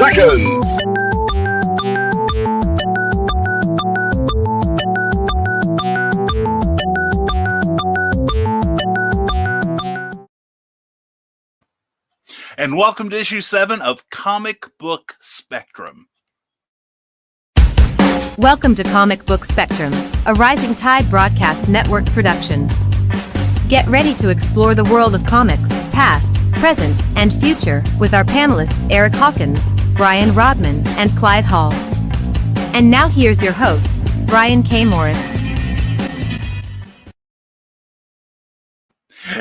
seconds. And welcome to issue 7 of Comic Book Spectrum. Welcome to Comic Book Spectrum, a Rising Tide Broadcast Network production. Get ready to explore the world of comics, past, present, and future, with our panelists Eric Hawkins, Brian Rodman, and Clyde Hall. And now here's your host, Brian K. Morris.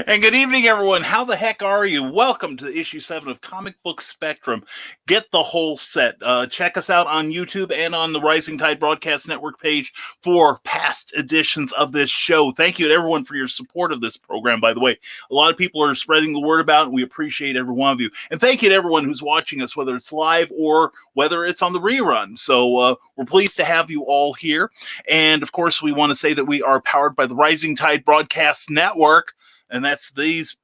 And good evening, everyone. How the heck are you? Welcome to issue 7 of Comic Book Spectrum. Get the whole set. Check us out on YouTube and on the Rising Tide Broadcast Network page for past editions of this show. Thank you to everyone for your support of this program, by the way. A lot of people are spreading the word about it, and we appreciate every one of you. And thank you to everyone who's watching us, whether it's live or whether it's on the rerun. So we're pleased to have you all here. And, of course, we want to say that we are powered by the Rising Tide Broadcast Network. And that's these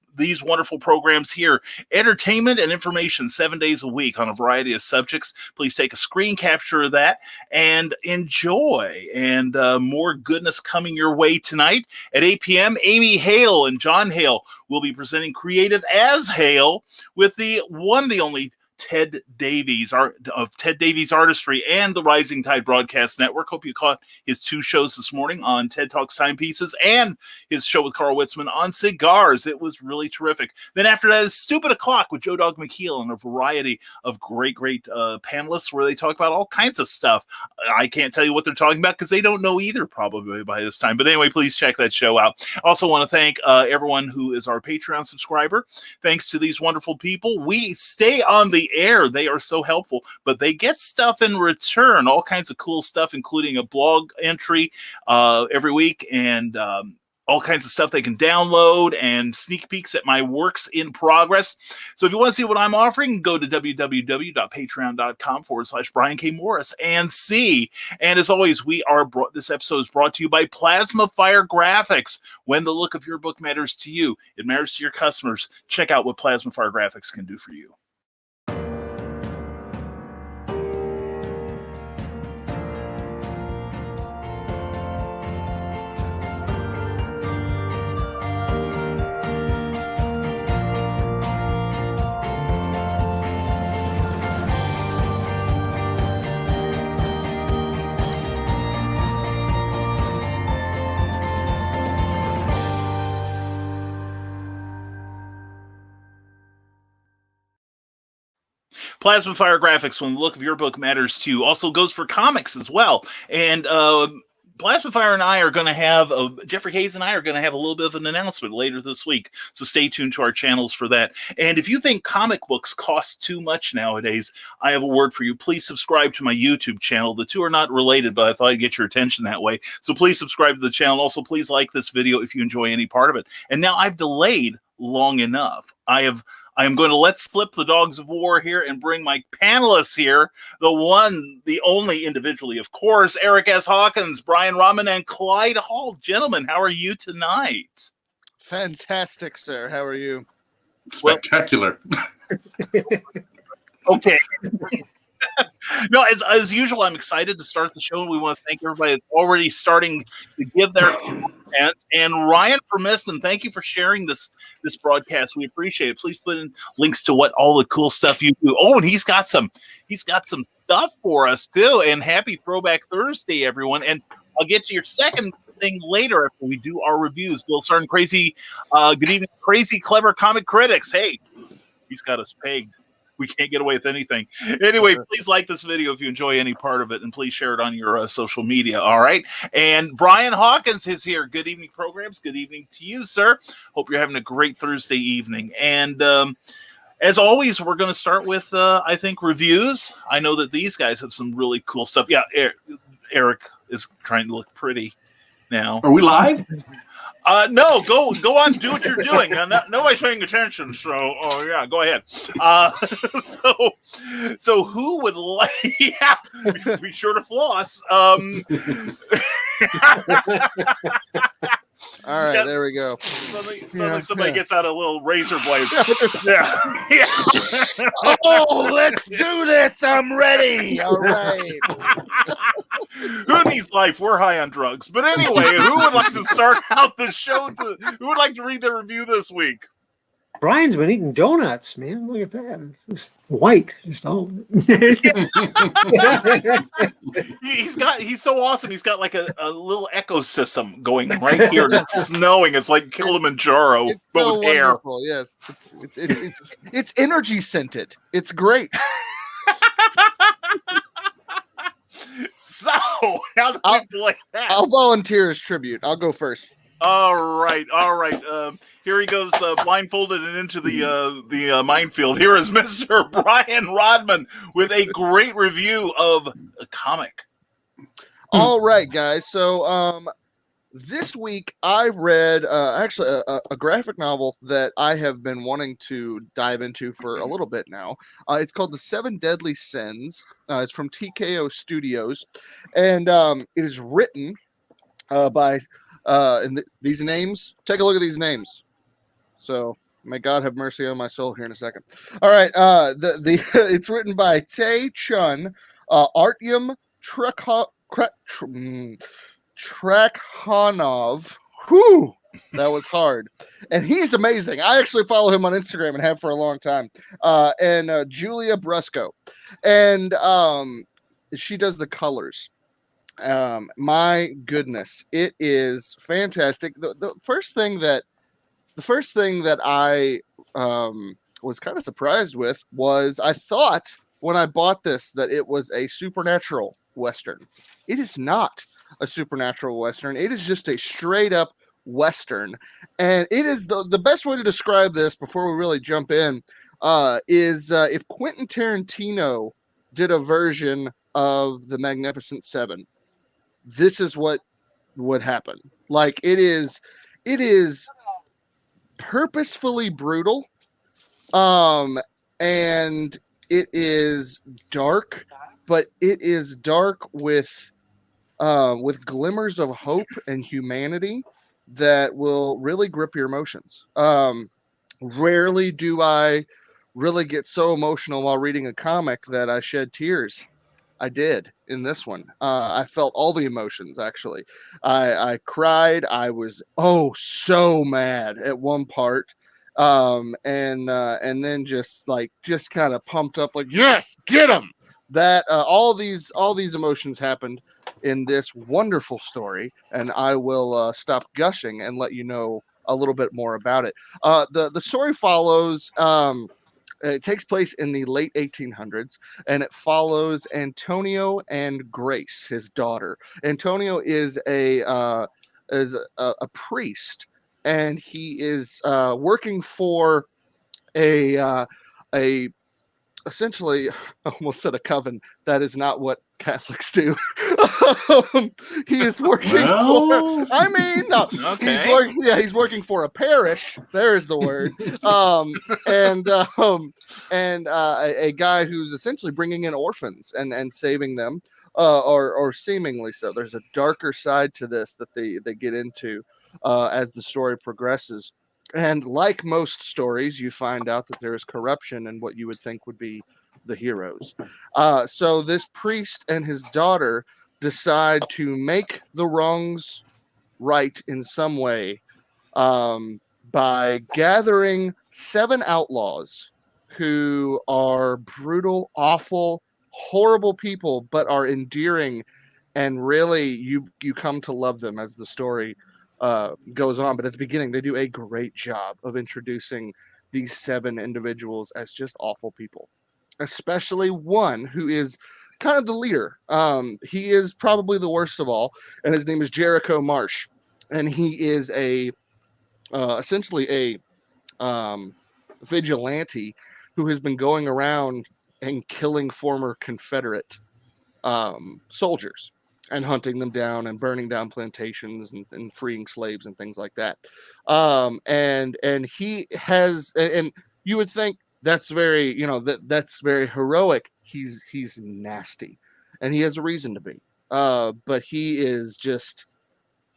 wonderful programs here. Entertainment and information 7 days a week on a variety of subjects. Please take a screen capture of that and enjoy. And more goodness coming your way tonight. At 8 p.m., Amy Hale and John Hale will be presenting Creative as Hale with the only Ted Davies of Ted Davies Artistry and the Rising Tide Broadcast Network. Hope you caught his 2 shows this morning on Ted Talks Timepieces and his show with Carl Witzman on cigars. It was really terrific. Then after that is Stupid O'Clock with Joe Dog McKeel and a variety of great panelists where they talk about all kinds of stuff. I can't tell you what they're talking about because they don't know either probably by this time. But anyway, please check that show out. Also want to thank everyone who is our Patreon subscriber. Thanks to these wonderful people, we stay on the air. They are so helpful, but they get stuff in return, all kinds of cool stuff, including a blog entry every week and all kinds of stuff they can download and sneak peeks at my works in progress. So if you want to see what I'm offering, go to www.patreon.com/Brian K. Morris and see. And as always, this episode is brought to you by Plasma Fire Graphics. When the look of your book matters to you, it matters to your customers. Check out what Plasma Fire Graphics can do for you. Plasma Fire Graphics, when the look of your book matters to you, also goes for comics as well. And Plasma Fire and I are going to have, Jeffrey Hayes and I are going to have a little bit of an announcement later this week. So stay tuned to our channels for that. And if you think comic books cost too much nowadays, I have a word for you. Please subscribe to my YouTube channel. The two are not related, but I thought I'd get your attention that way. So please subscribe to the channel. Also, please like this video if you enjoy any part of it. And now I've delayed long enough. I am going to let slip the dogs of war here and bring my panelists here, the only individually, of course, Eric S. Hawkins, Brian Rodman, and Clyde Hall. Gentlemen, how are you tonight? Fantastic, sir. How are you? Spectacular. Okay. No, as usual, I'm excited to start the show, and we want to thank everybody that's already starting to give their comments. And Ryan Permisson, thank you for sharing this broadcast. We appreciate it. Please put in links to what all the cool stuff you do. Oh, and he's got some stuff for us too. And happy Throwback Thursday, everyone. And I'll get to your second thing later after we do our reviews. Bill Sarn, good evening, crazy clever comic critics. Hey, he's got us pegged. We can't get away with anything. Anyway, please like this video if you enjoy any part of it, and please share it on your social media, all right? And Brian Hawkins is here. Good evening, programs. Good evening to you, sir. Hope you're having a great Thursday evening. And as always, we're going to start with, I think, reviews. I know that these guys have some really cool stuff. Yeah, Eric is trying to look pretty now. Are we live? No, go on, do what you're doing. Nobody's paying attention, so yeah, go ahead. So who would like? Yeah, be sure to floss. All right, there we go. Suddenly somebody gets out a little razor blade. Yeah. Oh, let's do this. I'm ready. All right. Who needs life? We're high on drugs. But anyway, who would like to start out the show? Who would like to read the review this week? Brian's been eating donuts, man. Look at that. It's just white. Just all. He's so awesome. He's got like a little ecosystem going right here. It's snowing. It's like Kilimanjaro, but so with hair. Wonderful. Yes, it's energy scented. It's great. So how do we play that? I'll volunteer as tribute. I'll go first. All right. Here he goes, blindfolded and into the minefield. Here is Mr. Brian Rodman with a great review of a comic. All right, guys. So this week I read actually a graphic novel that I have been wanting to dive into for a little bit now. It's called The Seven Deadly Sins. It's from TKO Studios, and it is written by these names. Take a look at these names. So may God have mercy on my soul here in a second. All right, it's written by Tae Chun, Artyom Trakhanov. Whew, that was hard. And he's amazing. I actually follow him on Instagram and have for a long time. And Julia Brusco. And she does the colors. My goodness, it is fantastic. The first thing that I was kind of surprised with was I thought when I bought this that it was a supernatural Western. It is not a supernatural Western. It is just a straight up Western. And it is the best way to describe this before we really jump in is if Quentin Tarantino did a version of The Magnificent Seven, this is what would happen. Like it is purposefully brutal, and it is dark, but it is dark with glimmers of hope and humanity that will really grip your emotions. Rarely do I really get so emotional while reading a comic that I shed tears. I did in this one. I felt all the emotions, actually. I cried. I was so mad at one part. And then just kind of pumped up like, yes, get him. That all these emotions happened in this wonderful story, and I will stop gushing and let you know a little bit more about it. The story follows it takes place in the late 1800s, and it follows Antonio and Grace, his daughter. Antonio is a priest, and he is working for a essentially, I almost said a coven. That is not what Catholics do. He is working for. I mean, no. Okay. He's working for a parish. There's the word. And a guy who's essentially bringing in orphans and saving them, or seemingly so. There's a darker side to this that they get into as the story progresses. And like most stories, you find out that there is corruption in what you would think would be the heroes. So this priest and his daughter decide to make the wrongs right in some way by gathering 7 outlaws who are brutal, awful, horrible people, but are endearing, and really you come to love them as the story goes on. But at the beginning, they do a great job of introducing these 7 individuals as just awful people, especially one who is kind of the leader. He is probably the worst of all, and his name is Jericho Marsh, and he is essentially a vigilante who has been going around and killing former Confederate soldiers and hunting them down and burning down plantations and freeing slaves and things like that. And he has, and you would think that's very, that's very heroic. He's nasty, and he has a reason to be. But he is just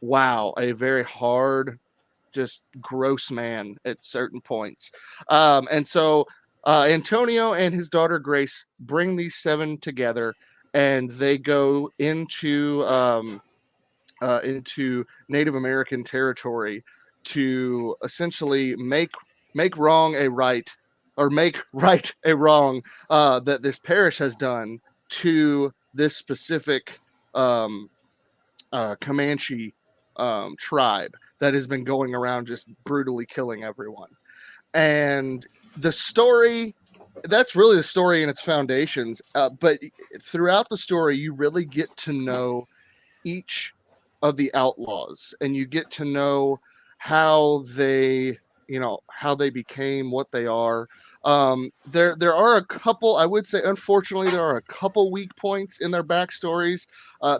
wow, a very hard, just gross man at certain points. And so Antonio and his daughter Grace bring these 7 together, and they go into Native American territory to essentially make wrong a right, or make right a wrong that this parish has done to this specific Comanche tribe that has been going around just brutally killing everyone. And the story, that's really the story in its foundations. But throughout the story, you really get to know each of the outlaws, and you get to know how they became what they are. There are a couple, I would say, unfortunately, there are a couple weak points in their backstories.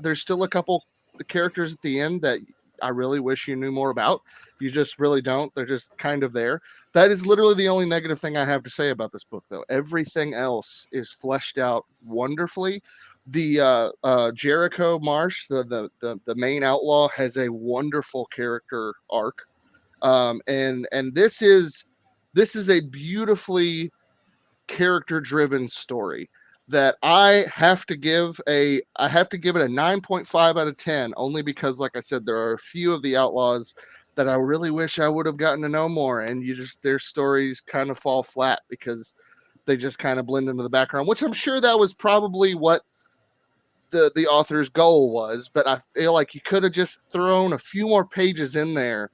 There's still a couple characters at the end that I really wish you knew more about. You just really don't. They're just kind of there. That is literally the only negative thing I have to say about this book, though. Everything else is fleshed out wonderfully. The Jericho Marsh, the main outlaw, has a wonderful character arc, and this is a beautifully character-driven story that I have to give it a 9.5 out of 10, only because, like I said, there are a few of the outlaws that I really wish I would have gotten to know more, and their stories kind of fall flat because they just kind of blend into the background, which I'm sure that was probably what the author's goal was, but I feel like you could have just thrown a few more pages in there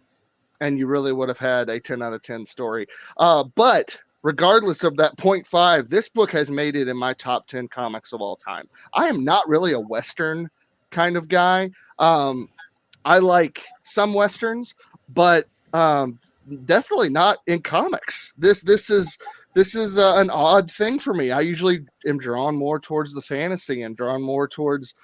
and you really would have had a 10 out of 10 story. But regardless of that 0.5, this book has made it in my top 10 comics of all time. I am not really a Western kind of guy. I like some Westerns, but definitely not in comics. This is an odd thing for me. I usually am drawn more towards the fantasy and drawn more towards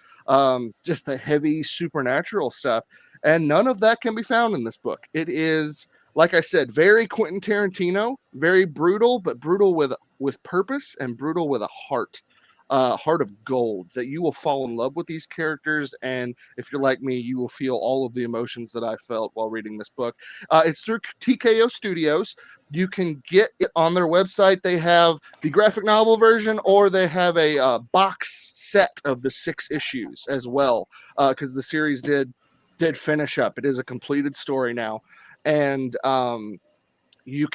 just the heavy supernatural stuff. And none of that can be found in this book. It is, like I said, very Quentin Tarantino, very brutal, but brutal with purpose and brutal with a heart of gold, that you will fall in love with these characters. And if you're like me, you will feel all of the emotions that I felt while reading this book. It's through TKO Studios. You can get it on their website. They have the graphic novel version, or they have a box set of the 6 issues as well, because the series did finish up. It is a completed story now. And you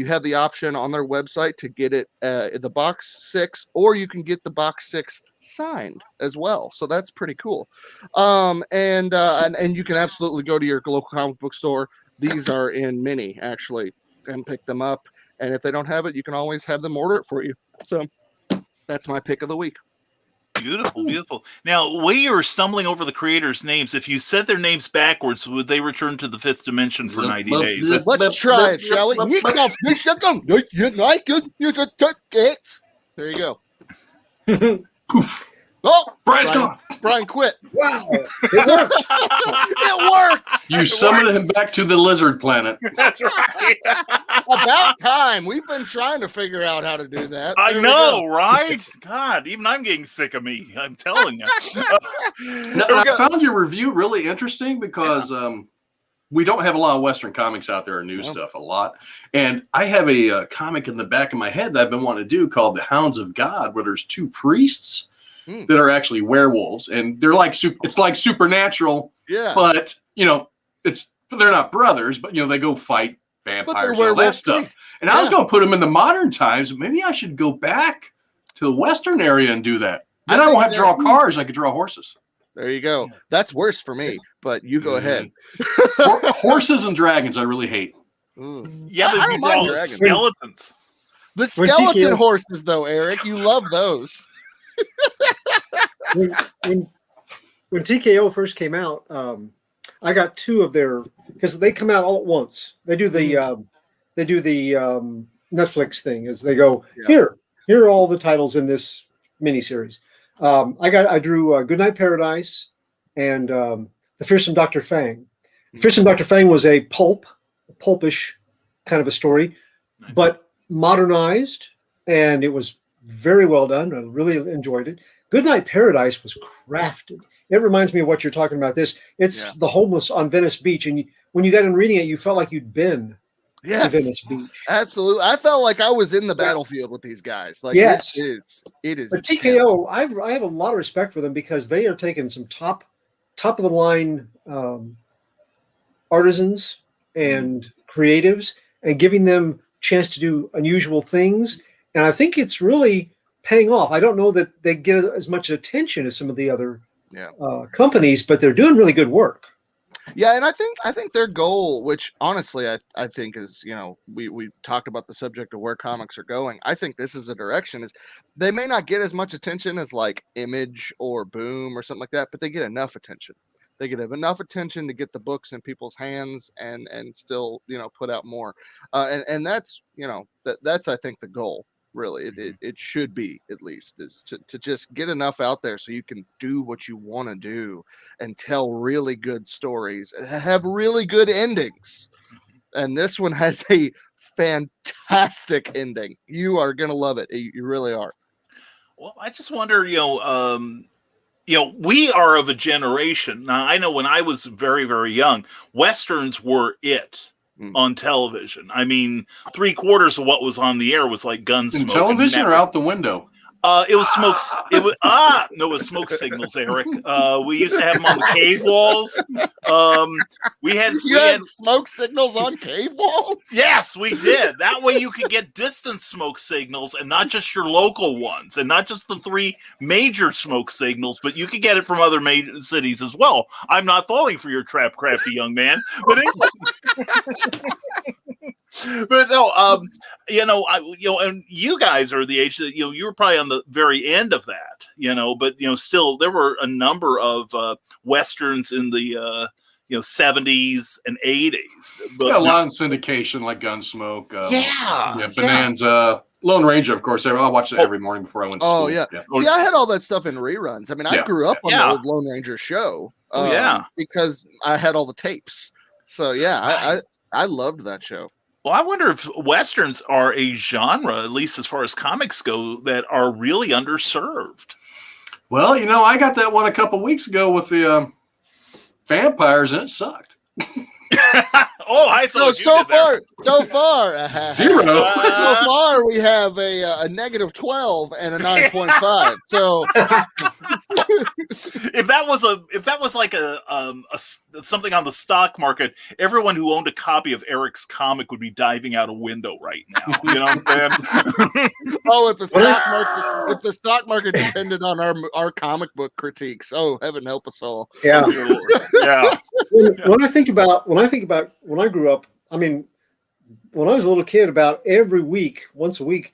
have the option on their website to get it the box 6, or you can get the box 6 signed as well. So that's pretty cool. And you can absolutely go to your local comic book store. These are in mini, actually, and pick them up. And if they don't have it, you can always have them order it for you. So that's my pick of the week. Beautiful, beautiful. Now, the way you were stumbling over the creators' names, if you said their names backwards, would they return to the 5th dimension for 90 days? Let's try it, shall we? There you go. Oh, Brian's gone. Brian quit. Wow, it worked. It worked. You summoned him back to the lizard planet. That's right. About time. We've been trying to figure out how to do that. I There we know, go. right? God, even I'm getting sick of me. I'm telling you. Now, I found your review really interesting because we don't have a lot of Western comics out there or new stuff a lot. And I have a comic in the back of my head that I've been wanting to do called The Hounds of God, where there's 2 priests that are actually werewolves, and they're like it's like supernatural, but they're not brothers, but they go fight vampires and all that stuff. And I was going to put them in the modern times. Maybe I should go back to the Western area and do that. And I won't have to draw cars. I could draw horses. There you go. That's worse for me, but you go ahead. Horses and dragons I really hate. Yeah, I but don't you mind draw dragons. skeletons. The skeleton horses, though, Eric, you love those. when TKO first came out, I got 2 of their, because they come out all at once. They do the Netflix thing, as they go, here are all the titles in this miniseries. I drew Goodnight Paradise and The Fearsome Dr. Fang. Fearsome Dr. Fang was a pulpish kind of a story, but modernized, and it was very well done. I really enjoyed it. Goodnight Paradise was crafted. it reminds me of what you're talking about. It's the homeless on Venice Beach, and when you got in reading it, you felt like you'd been to Venice Beach. Absolutely. I felt like I was in the battlefield with these guys. Like, yes, it is. But TKO, I have a lot of respect for them because they are taking some top of the line artisans and creatives and giving them a chance to do unusual things. And I think it's really paying off. I don't know that they get as much attention as some of the other companies, but they're doing really good work. Yeah, and I think their goal, which honestly I think is, we talked about the subject of where comics are going. I think this is a direction is they may not get as much attention as like Image or Boom or something like that, but they get enough attention. They get enough attention to get the books in people's hands and still, put out more. And that's, that's I think the goal. Really, it should be, at least, is to just get enough out there so you can do what you want to do and tell really good stories, have really good endings. And this one has a fantastic ending. You are gonna love it. You really are. Well, I just wonder, we are of a generation. Now, I know when I was very, very young, Westerns were it. On television. I mean, 3/4 of what was on the air was like Gunsmoke. In television or out the window? It was smokes. It was smoke signals, Eric. We used to have them on the cave walls. We had smoke signals on cave walls. Yes, we did. That way you could get distant smoke signals and not just your local ones, and not just the 3 major smoke signals, but you could get it from other major cities as well. I'm not falling for your trap, crafty young man. But anyway. But no, and you guys are the age that you were probably on the very end of that, but still there were a number of westerns in the 70s and 80s. But a lot of syndication like Gunsmoke. Bonanza. Yeah. Lone Ranger, of course. I watched it every morning before I went to school. Oh, yeah. See, I had all that stuff in reruns. I mean, I grew up on the old Lone Ranger show. Because I had all the tapes. So, I loved that show. Well, I wonder if Westerns are a genre, at least as far as comics go, that are really underserved. Well, I got that one a couple weeks ago with the vampires, and it sucked. I saw so far, 0. So So far, we have a negative 12 and a 9.5. So, if that was like a something on the stock market, everyone who owned a copy of Eric's comic would be diving out a window right now. You know what I'm saying? If the stock market depended on our comic book critiques, heaven help us all. Yeah. Yeah. When I think about when I grew up, I mean, when I was a little kid, about every week, once a week,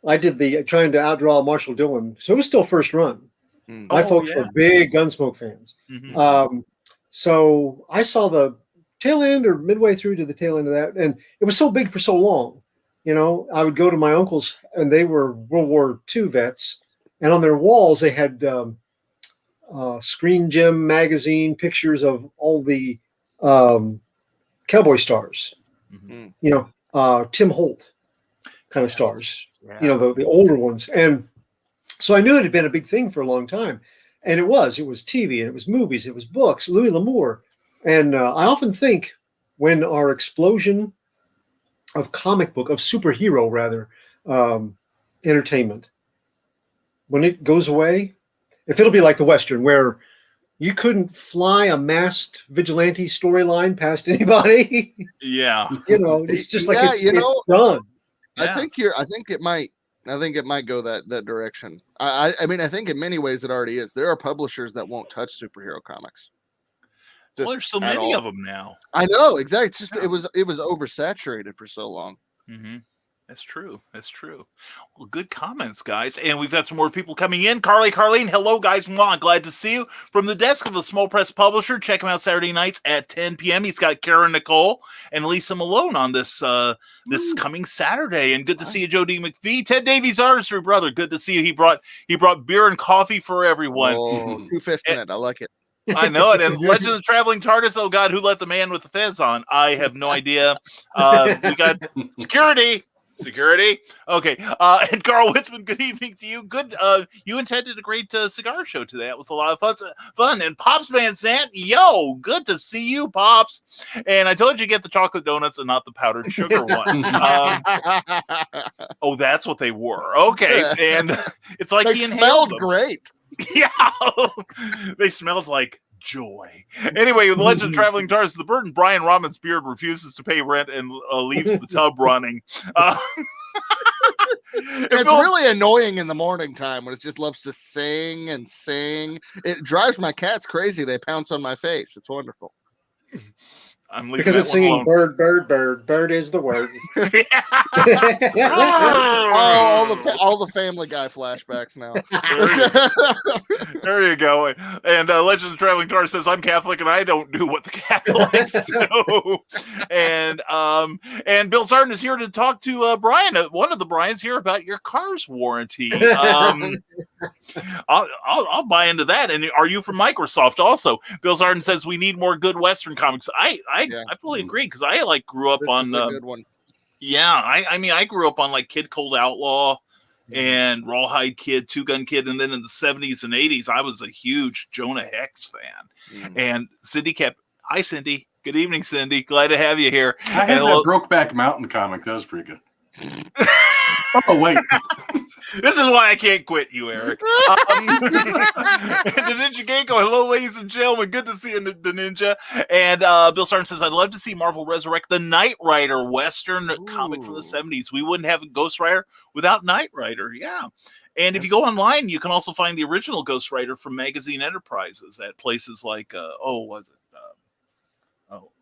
I did trying to outdraw Marshall Dillon. So it was still first run. My folks were big Gunsmoke fans. Mm-hmm. So I saw the tail end or midway through to the tail end of that. And it was so big for so long. I would go to my uncle's, and they were World War II vets. And on their walls, they had Screen Gem magazine pictures of all the cowboy stars. Mm-hmm. Tim Holt kind of stars. Yeah. The older ones. And so I knew it had been a big thing for a long time. And it was TV, and it was movies, it was books, Louis L'Amour. And I often think when our explosion of superhero rather, entertainment, when it goes away, if it'll be like the Western where you couldn't fly a masked vigilante storyline past anybody. Yeah. It's just like it's done. I think it might go that direction. I mean, I think in many ways it already is. There are publishers that won't touch superhero comics. Well, there's so many of them now. I know, exactly. It's just it was oversaturated for so long. Mm-hmm. That's true. Well, good comments, guys. And we've got some more people coming in. Carlene, hello, guys. Glad to see you. From the desk of a small press publisher, check him out Saturday nights at 10 p.m. He's got Karen Nicole and Lisa Malone on this coming Saturday. And good to see you, Joe D. McPhee. Ted Davies, artistry brother. Good to see you. He brought beer and coffee for everyone. Oh, two-fisting it. I like it. I know it. And Legend of the Traveling TARDIS, oh God, who let the man with the fez on? I have no idea. We got security. Security. Okay. And Carl Witzman, good evening to you. Good. You attended a great cigar show today. It was a lot of fun. And Pops Van Sant, yo, good to see you, Pops. And I told you to get the chocolate donuts and not the powdered sugar ones. Oh, that's what they were. Okay. And it's like they he smelled them. Great. Yeah. They smelled like joy. Anyway, with Legend of Traveling Tars, the burden Brian Rodman's beard refuses to pay rent and leaves the tub running. It's really annoying in the morning time when it just loves to sing and sing. It drives my cats crazy. They pounce on my face. It's wonderful. I'm because it's singing alone. bird, bird, bird. Bird is the word. all the Family Guy flashbacks now. There you go. And Legend of Traveling Tar says, I'm Catholic and I don't do what the Catholics do. And Bill Sarton is here to talk to Brian, one of the Brians here, about your car's warranty. I'll buy into that. And are you from Microsoft also? Bill Sarton says we need more good Western comics. I fully agree, because I grew up on a good one. Yeah, I grew up on like Kid Cold Outlaw and Rawhide Kid, Two Gun Kid, and then in the 70s and 80s, I was a huge Jonah Hex fan. And Cindy hi Cindy, good evening, Cindy, glad to have you here. I had that Brokeback Mountain comic, that was pretty good. Oh wait, this is why I can't quit you, Eric. The Ninja Gecko, hello, ladies and gentlemen. Good to see you, the Ninja. And Bill Sarton says, I'd love to see Marvel resurrect the Knight Rider Western comic from the 70s. We wouldn't have a Ghost Rider without Knight Rider. Yeah. And if you go online, you can also find the original Ghost Rider from Magazine Enterprises at places like, oh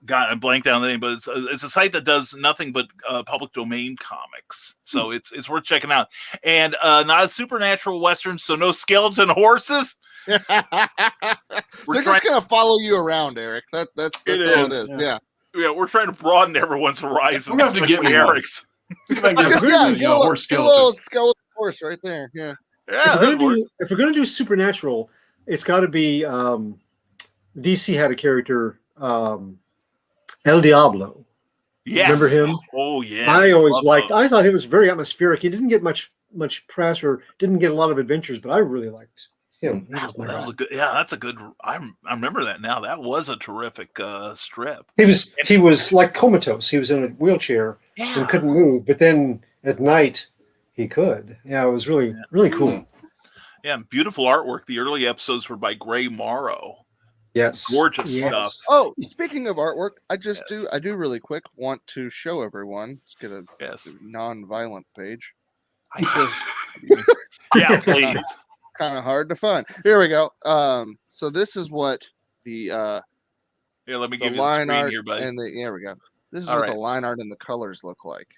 God, I blanked down the name, but it's a site that does nothing but public domain comics, so it's worth checking out. And not a supernatural Western, so no skeleton horses. They're just gonna follow you around, Eric. That's all it is. Yeah, we're trying to broaden everyone's horizons. We have to get Eric's. Horse skeleton horse right there. Yeah. If we're gonna do supernatural, it's got to be DC had a character. El Diablo. Yes. Remember him? Oh, yes. I thought he was very atmospheric. He didn't get much press or didn't get a lot of adventures, but I really liked him. That's a good. I remember that now. That was a terrific strip. He was like comatose. He was in a wheelchair and couldn't move, but then at night he could. Yeah, it was really cool. Yeah, beautiful artwork. The early episodes were by Gray Morrow. Yes. Gorgeous stuff. Oh, speaking of artwork, I do really quick want to show everyone. Let's get a non-violent page. Yeah, please. Kind of hard to find. Here we go. So this is what the let me give you the screen here, buddy. Here we go. This is what the line art and the colors look like.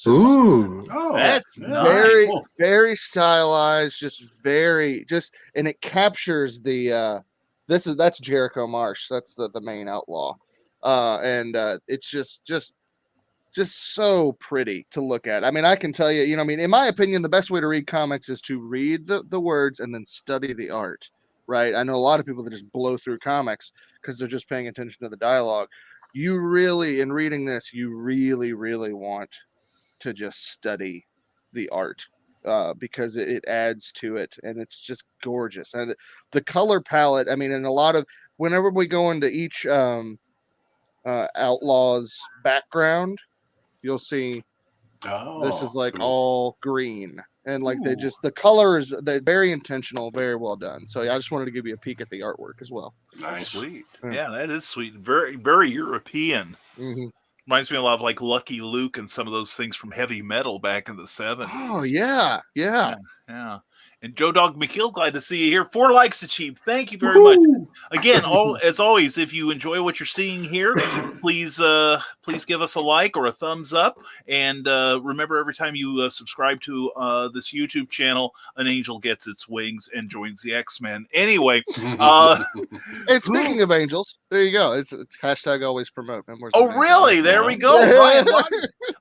That's very nice. Very stylized, and it captures the that's Jericho Marsh. That's the main outlaw. And it's just so pretty to look at. I mean, I can tell you, in my opinion, the best way to read comics is to read the words and then study the art, right? I know a lot of people that just blow through comics because they're just paying attention to the dialogue. You really, in reading this, you really, really want to just study the art. Because it adds to it, and it's just gorgeous. And the color palette, I mean, and a lot of whenever we go into each outlaw's background, you'll see this is like all green, and like the colors, they're very intentional, very well done. So I just wanted to give you a peek at the artwork as well. Nice, sweet. Yeah, that is sweet. Very, very European. Mm-hmm. Reminds me a lot of like Lucky Luke and some of those things from heavy metal back in the 70s. Oh, yeah. And Joe Dog McKeel, glad to see you here. 4 likes achieved. Thank you very much. Again, as always, if you enjoy what you're seeing here, please give us a like or a thumbs up. And remember, every time you subscribe to this YouTube channel, an angel gets its wings and joins the X-Men. Anyway. And speaking of angels, there you go. It's hashtag always promote. Oh, really? There we go. Brian,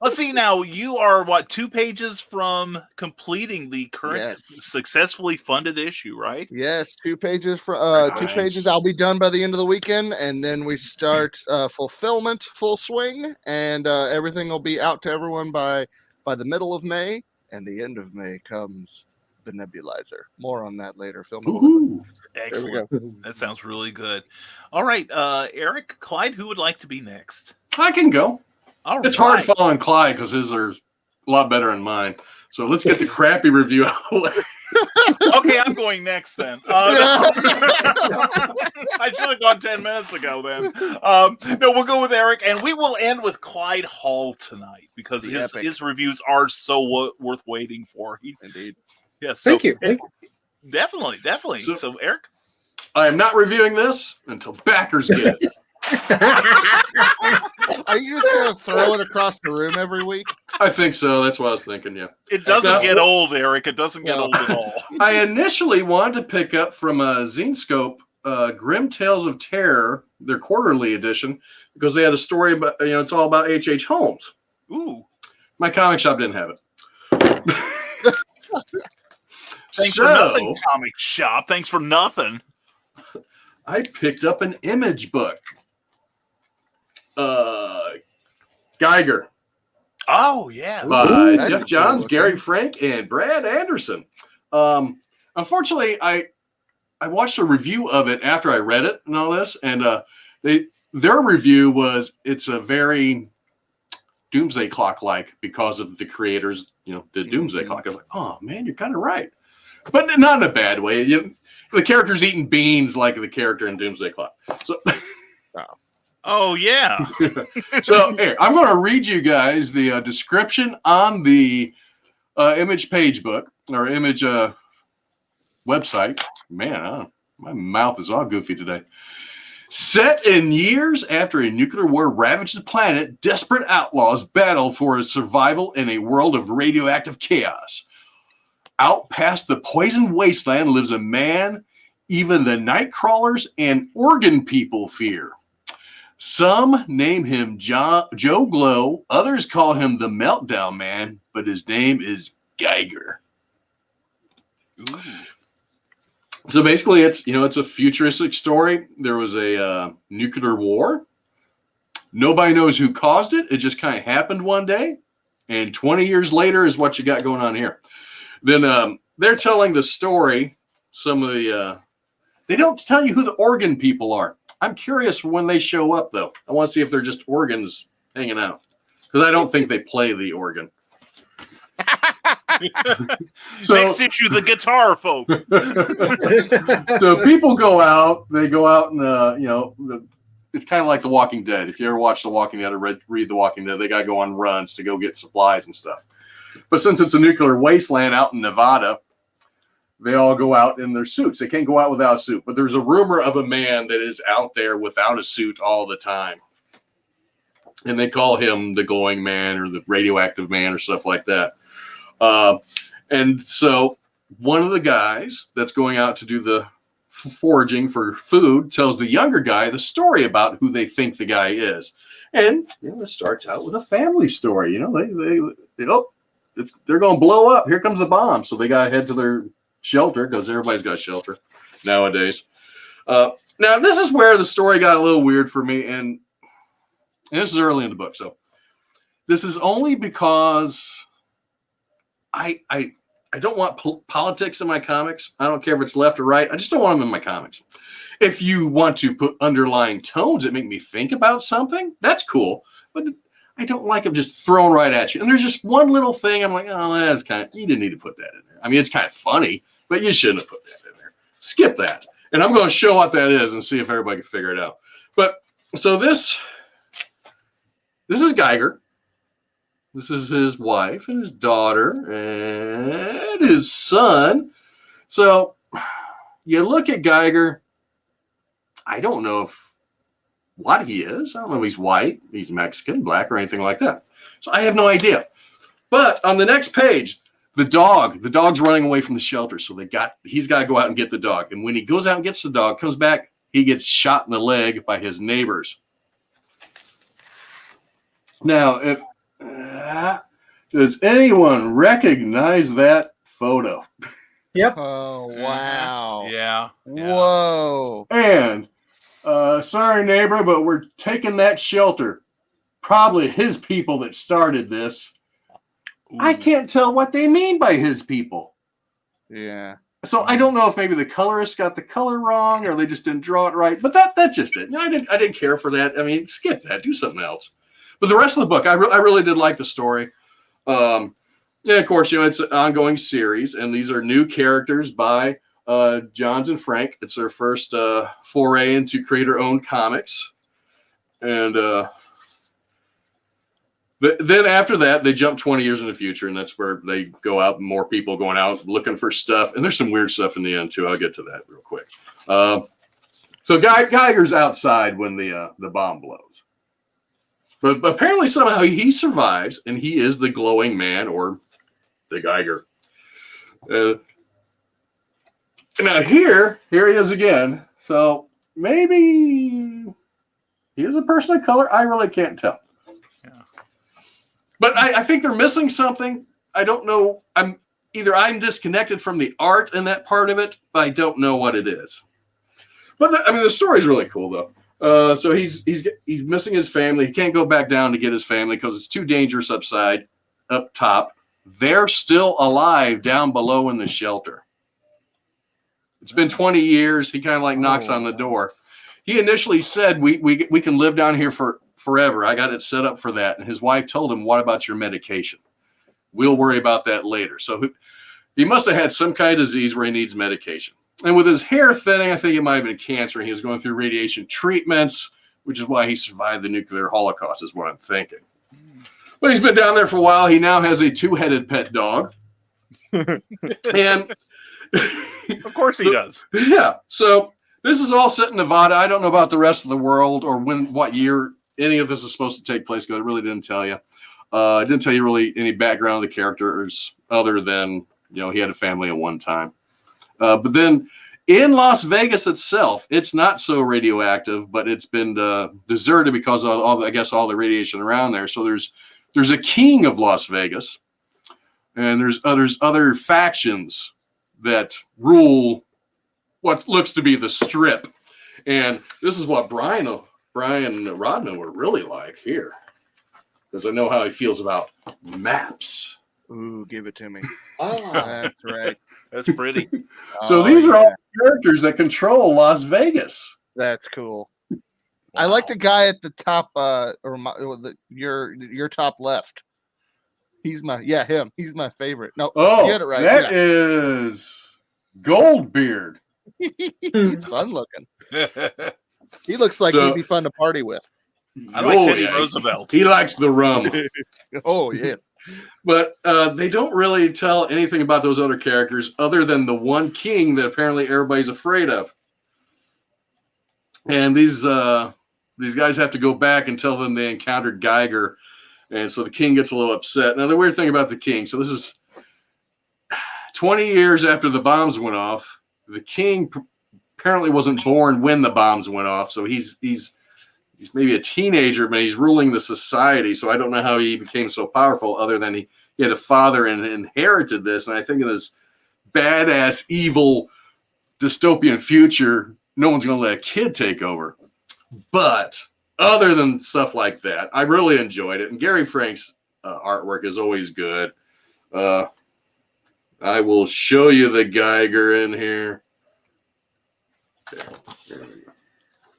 let's see now. You are, 2 pages from completing the current successfully funded issue, right? Yes, 2 pages for 2 pages. I'll be done by the end of the weekend, and then we start fulfillment full swing, and everything will be out to everyone by By the middle of May and the end of May comes the nebulizer. More on that later. Ooh. Excellent. That sounds really good. All right, Eric, Clyde, who would like to be next? I can go. All It's right. hard following Clyde because his are a lot better than mine. So let's get the crappy review out of the way. Okay, I'm going next then. I should have gone 10 minutes ago then. No, we'll go with Eric, and we will end with Clyde Hall tonight because his reviews are so worth waiting for. Indeed. Yes. Thank you. Definitely. So, Eric? I am not reviewing this until backers get it. Are you just going to throw it across the room every week? I think so. That's what I was thinking, yeah. It doesn't get old, Eric. It doesn't get old at all. I initially wanted to pick up from Zenescope Grim Tales of Terror, their quarterly edition, because they had a story about, it's all about H.H. Holmes. Ooh. My comic shop didn't have it. Thanks for nothing, comic shop. Thanks for nothing. I picked up an image book. Geiger. Oh, yeah. By Jeff Johns, Gary Frank, and Brad Anderson. Unfortunately, I watched a review of it after I read it and all this, and their review was it's a very Doomsday Clock-like because of the creators, did Doomsday Clock. I was like, oh, man, you're kind of right. But not in a bad way. The character's eating beans like the character in Doomsday Clock. So, oh, yeah. So here, I'm going to read you guys the description on the image page book or image website. Man, my mouth is all goofy today. Set in years after a nuclear war ravaged the planet, desperate outlaws battle for his survival in a world of radioactive chaos. Out past the poisoned wasteland lives a man even the night crawlers and organ people fear. Some name him Joe Glow, others call him the Meltdown Man, but his name is Geiger. Ooh. So basically, it's a futuristic story. There was a nuclear war. Nobody knows who caused it. It just kind of happened one day, and 20 years later is what you got going on here. Then they're telling the story. Some of the they don't tell you who the organ people are. I'm curious for when they show up, though. I want to see if they're just organs hanging out, because I don't think they play the organ. So, next issue, the guitar folk. So people go out. They go out and it's kind of like The Walking Dead. If you ever watch The Walking Dead or read The Walking Dead, they got to go on runs to go get supplies and stuff. But since it's a nuclear wasteland out in Nevada, they all go out in their suits. They can't go out without a suit. But there's a rumor of a man that is out there without a suit all the time. And they call him the glowing man or the radioactive man or stuff like that. And so one of the guys that's going out to do the foraging for food tells the younger guy the story about who they think the guy is. And it starts out with a family story. They're going to blow up. Here comes the bomb. So they got to head to their shelter, because everybody's got shelter nowadays. Now, this is where the story got a little weird for me. And this is early in the book. So this is only because I don't want politics in my comics. I don't care if it's left or right. I just don't want them in my comics. If you want to put underlying tones that make me think about something, that's cool. But I don't like them just thrown right at you. And there's just one little thing I'm like, oh, that's you didn't need to put that in there. I mean, it's kind of funny, but you shouldn't have put that in there. Skip that. And I'm going to show what that is and see if everybody can figure it out. But so this is Geiger. This is his wife and his daughter and his son. So you look at Geiger. I don't know what he is. I don't know if he's white, he's Mexican, black, or anything like that. So I have no idea. But on the next page, the dog's running away from the shelter. So he's got to go out and get the dog. And when he goes out and gets the dog, comes back, he gets shot in the leg by his neighbors. Now, does anyone recognize that photo? Yep. Oh, wow. Yeah. Whoa. And sorry, neighbor, but we're taking that shelter. Probably his people that started this. I can't tell what they mean by his people. Yeah. So I don't know if maybe the colorist got the color wrong or they just didn't draw it right. But that's just it. I didn't care for that. I mean, skip that. Do something else. But the rest of the book, I really did like the story. Yeah, of course, it's an ongoing series, and these are new characters by Johns and Frank. It's their first foray into creator-owned comics. And then after that, they jump 20 years in the future, and that's where they go out, more people going out looking for stuff. And there's some weird stuff in the end, too. I'll get to that real quick. So Geiger's outside when the bomb blows. But apparently somehow he survives, and he is the glowing man, or the Geiger. Now here he is again. So maybe he is a person of color. I really can't tell. But I think they're missing something. I don't know. I'm disconnected from the art in that part of it, but I don't know what it is. But the story's really cool though. So he's missing his family. He can't go back down to get his family because it's too dangerous up top. They're still alive down below in the shelter. It's been 20 years. He kind of knocks on the door. He initially said, we can live down here forever. I got it set up for that. And his wife told him, what about your medication? We'll worry about that later. So he must have had some kind of disease where he needs medication. And with his hair thinning, I think it might have been cancer. He was going through radiation treatments, which is why he survived the nuclear holocaust, is what I'm thinking. But he's been down there for a while. He now has a 2-headed pet dog. And of course he does. Yeah. So this is all set in Nevada. I don't know about the rest of the world or what year any of this is supposed to take place, because it really didn't tell you. It didn't tell you really any background of the characters other than, he had a family at one time. But then in Las Vegas itself, it's not so radioactive, but it's been deserted because of all the radiation around there. So there's a king of Las Vegas, and there's other factions that rule what looks to be the Strip. And this is what Brian Rodman would really like here, because I know how he feels about maps. Ooh, give it to me. Ah, That's right. That's pretty. So these are all characters that control Las Vegas. That's cool. I like the guy at the top, your top left. Him. He's my favorite. No, you had it right. That is Goldbeard. He's fun looking. He looks like he'd be fun to party with. I like Teddy Roosevelt. He likes the rum. Oh, yes. But they don't really tell anything about those other characters other than the one king that apparently everybody's afraid of. And these guys have to go back and tell them they encountered Geiger. And so the king gets a little upset. Now, the weird thing about the king, so this is 20 years after the bombs went off. The king apparently wasn't born when the bombs went off. So he's maybe a teenager, but he's ruling the society. So I don't know how he became so powerful other than he had a father and inherited this. And I think in this badass, evil, dystopian future, no one's going to let a kid take over. But other than stuff like that, I really enjoyed it. And Gary Frank's artwork is always good. I will show you the Geiger in here. There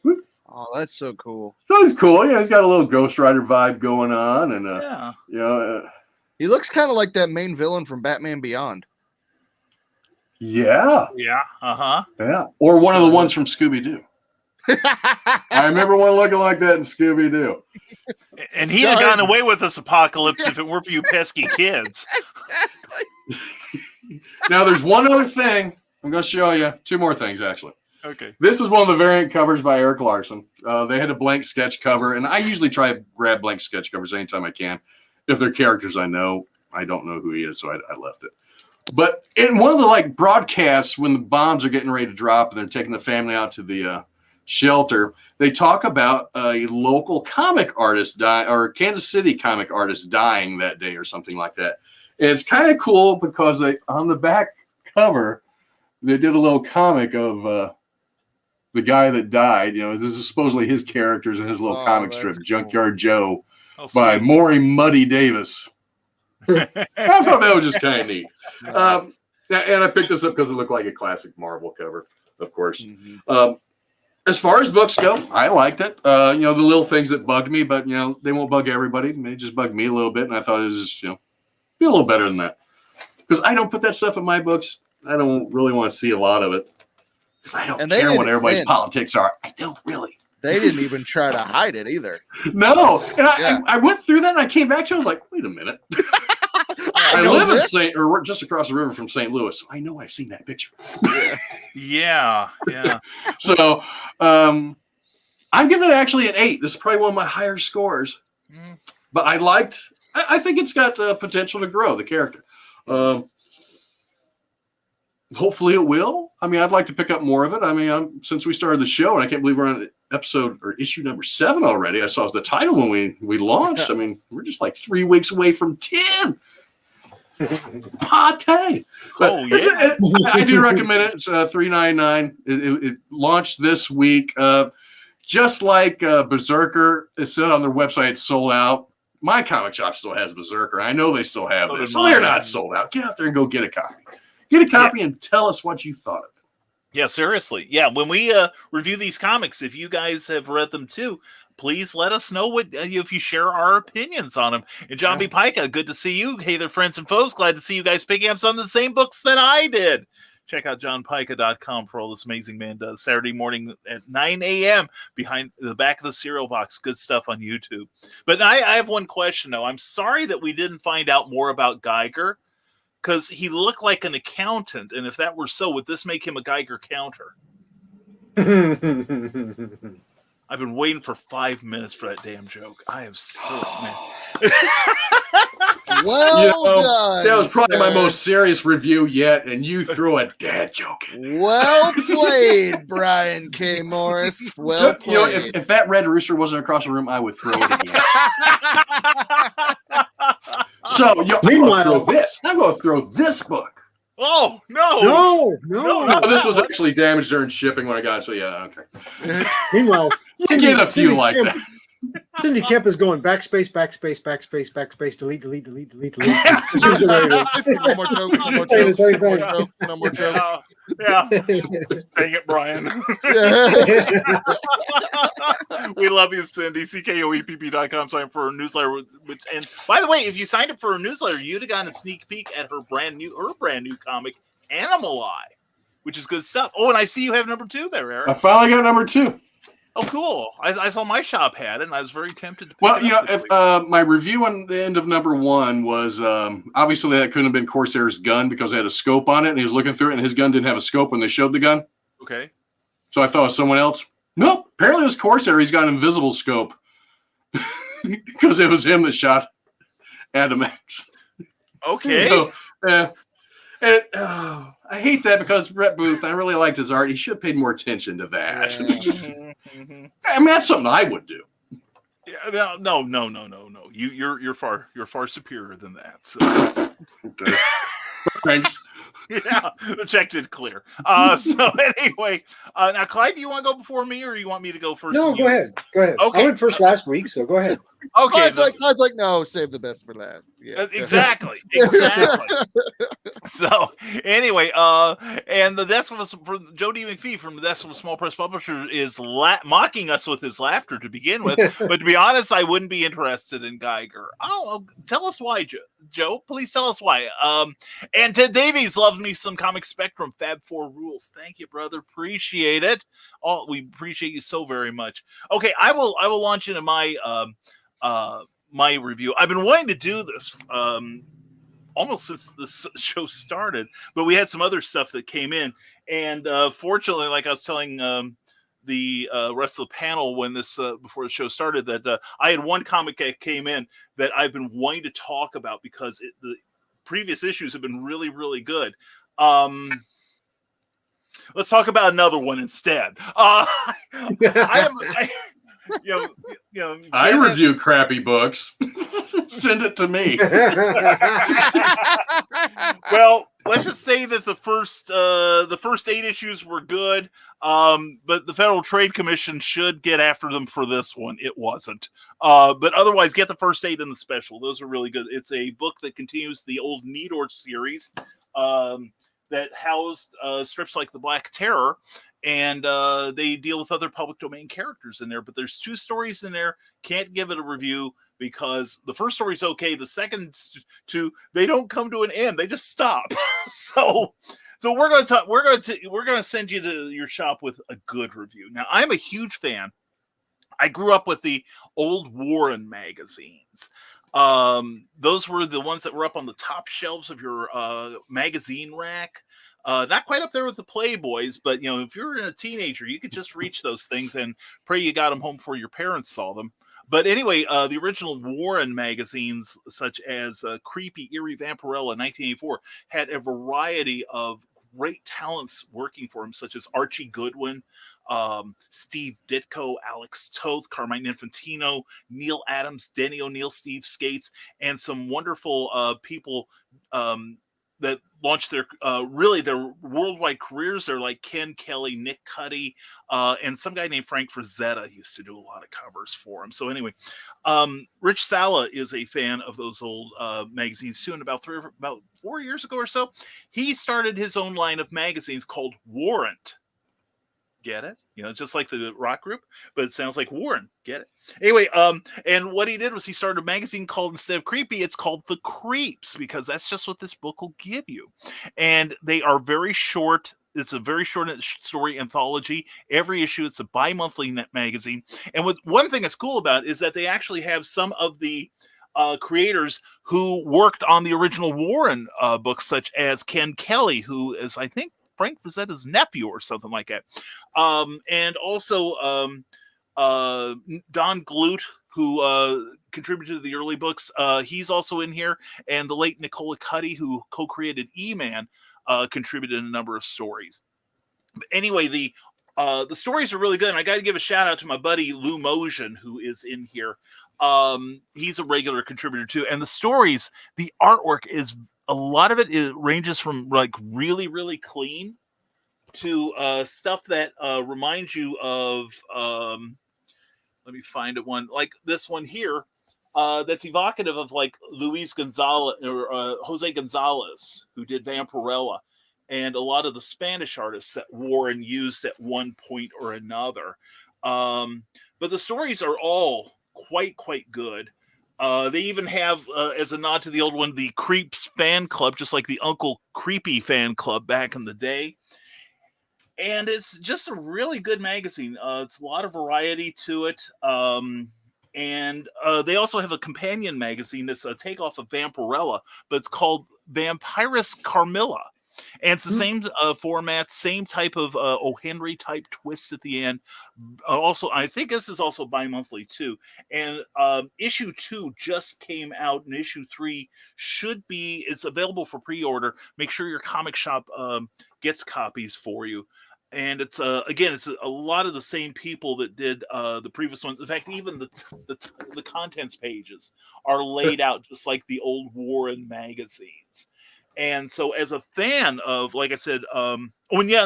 we go. Oh, that's so cool. So he's cool. Yeah, he's got a little Ghost Rider vibe going on, and he looks kind of like that main villain from Batman Beyond. Yeah, yeah, or one of the ones from Scooby Doo. I remember one looking like that in Scooby Doo. And he'd have gotten away with this apocalypse if it weren't for you pesky kids. Exactly. Now, there's one other thing I'm going to show you. 2 more things, actually. Okay. This is one of the variant covers by Eric Larson. They had a blank sketch cover, and I usually try to grab blank sketch covers anytime I can. If they're characters I know, I don't know who he is, so I left it. But in one of the broadcasts when the bombs are getting ready to drop and they're taking the family out to the shelter, they talk about a local comic artist or Kansas City comic artist dying that day or something like that. And it's kind of cool because on the back cover, they did a little comic of the guy that died. This is supposedly his characters in his little comic strip, Junkyard Joe, by Maury Muddy Davis. I thought that was just kind of neat. And I picked this up because it looked like a classic Marvel cover, of course. Mm-hmm. As far as books go, I liked it. The little things that bugged me, but they won't bug everybody. They just bugged me a little bit, and I thought it was just, be a little better than that. Because I don't put that stuff in my books. I don't really want to see a lot of it. Because I don't care what everybody's politics are. I don't really. They didn't even try to hide it either. No. And I went through that and I came back to it. I was like, wait a minute. I live in just across the river from St. Louis. So I know I've seen that picture. Yeah. So I'm giving it actually an 8. This is probably one of my higher scores. But I think it's got potential to grow the character. Hopefully it will. I mean, I'd like to pick up more of it. I mean, since we started the show, and I can't believe we're on episode or issue number 7 already. I saw the title when we launched. I mean, we're just like 3 weeks away from 10. Pate. Oh, yeah. I do recommend it. It's $3.99. It launched this week. Just like Berserker, it said on their website it's sold out. My comic shop still has Berserker. I know they still have it. So they're not sold out. Get out there and go get a copy. Get a copy and tell us what you thought of it. Yeah, seriously. Yeah, when we review these comics, if you guys have read them too, please let us know what if you share our opinions on them. And John B. Pica, good to see you. Hey there, friends and foes. Glad to see you guys picking up some of the same books that I did. Check out johnpica.com for all this amazing man does. Saturday morning at 9 a.m. behind the back of the cereal box. Good stuff on YouTube. But I have one question, though. I'm sorry that we didn't find out more about Geiger, because he looked like an accountant. And if that were so, would this make him a Geiger counter? I've been waiting for 5 minutes for that damn joke. I am so mad. Well done. That was probably my most serious review yet, and you threw a dad joke in. Well played, Brian K. Morris. Well played. If that red rooster wasn't across the room, I would throw it again. So, I'm going to throw this book. Oh, no. No, this was actually damaged during shipping when I got it, so yeah, okay. Meanwhile, You get a few like that. Cindy Kemp is going backspace, delete. This is the way No more joke. No more Saying the same joke. thing. No more joke. Yeah. Dang it, Brian. We love you, Cindy. CKOEPP.com. Sign up for a newsletter. And by the way, if you signed up for a newsletter, you'd have gotten a sneak peek at her brand new comic, Animal Eye, which is good stuff. Oh, and I see you have number 2 there, Eric. I finally got number 2. Oh, cool. I saw my shop had it, and I was very tempted to pick Well, it up if my review on the end of number 1 was obviously that couldn't have been Corsair's gun because it had a scope on it, and he was looking through it, and his gun didn't have a scope when they showed the gun. Okay. So I thought it was someone else. Nope. Apparently it was Corsair. He's got an invisible scope because it was him that shot Adam X. Okay. So, I hate that because Brett Booth, I really liked his art. He should have paid more attention to that. I mean, that's something I would do. Yeah, no. You're far superior than that. So. Okay. Thanks. Yeah, the check did clear. So anyway, now Clyde, do you want to go before me, or you want me to go first? No, go ahead. Okay. I went first last week, so go ahead. Okay. Clyde's like, no, save the best for last. Yeah. Exactly. So anyway, and the Decimal for Joe D. McPhee from the Decimal Small Press Publisher is mocking us with his laughter to begin with. But to be honest, I wouldn't be interested in Geiger. Oh, tell us why, Joe. Please tell us why. And Ted Davies loves me some Comic Spectrum Fab 4 rules. Thank you, brother. Appreciate it. Oh, we appreciate you so very much. Okay, I will launch into my my review. I've been wanting to do this almost since this show started, but we had some other stuff that came in, and fortunately, like I was telling the rest of the panel when this before the show started, that I had one comic that came in that I've been wanting to talk about because the previous issues have been really, really good. Let's talk about another one instead. I review crappy books. Send it to me. Well, let's just say that the first 8 issues were good, but the Federal Trade Commission should get after them for this one. It wasn't, but otherwise, get the first 8 in the special. Those are really good. It's a book that continues the old Needor series that housed strips like the Black Terror, and they deal with other public domain characters in there. But there's 2 stories in there. Can't give it a review, because the first story's okay. The second 2, they don't come to an end; they just stop. so we're going to send you to your shop with a good review. Now, I'm a huge fan. I grew up with the old Warren magazines. Those were the ones that were up on the top shelves of your magazine rack. Not quite up there with the Playboys, but if you're a teenager, you could just reach those things and pray you got them home before your parents saw them. But anyway, the original Warren magazines, such as Creepy, Eerie, Vampirella, 1984, had a variety of great talents working for him, such as Archie Goodwin, Steve Ditko, Alex Toth, Carmine Infantino, Neil Adams, Denny O'Neil, Steve Skates, and some wonderful people that launched their worldwide careers. They're like Ken Kelly, Nick Cuddy, and some guy named Frank Frazetta used to do a lot of covers for him. So anyway, Rich Sala is a fan of those old magazines too. And about 4 years ago or so, he started his own line of magazines called Warrant. Get it? Just like the rock group, but it sounds like Warren. Get it? Anyway, and what he did was he started a magazine called, instead of Creepy, it's called The Creeps, because that's just what this book will give you. And they are very short. It's a very short story anthology. Every issue, it's a bi-monthly magazine. And one thing that's cool about it is that they actually have some of the creators who worked on the original Warren books, such as Ken Kelly, who is, I think, Frank Frazetta's nephew or something like that. And also Don Glut, who contributed to the early books. He's also in here. And the late Nicola Cuddy, who co-created E-Man, contributed in a number of stories. But anyway, the stories are really good. And I got to give a shout out to my buddy Lou Mosion, who is in here. He's a regular contributor too. And the stories, the artwork is, a lot of it ranges from like really, really clean to stuff that reminds you of, let me find it one, like this one here, that's evocative of like Luis Gonzalez or Jose Gonzalez, who did Vampirella, and a lot of the Spanish artists that Warren used at one point or another. But the stories are all quite good. They even have, as a nod to the old one, the Creeps fan club, just like the Uncle Creepy fan club back in the day. And it's just a really good magazine. It's a lot of variety to it. And they also have a companion magazine that's a takeoff of Vampirella, but it's called Vampirus Carmilla. And it's the same format, same type of O. Henry type twists at the end. Also, I think this is also bi-monthly too. And issue 2 just came out, and issue 3 it's available for pre-order. Make sure your comic shop gets copies for you. And it's again, it's a lot of the same people that did the previous ones. In fact, even the contents pages are laid out just like the old Warren magazines. And so, as a fan of, like I said, and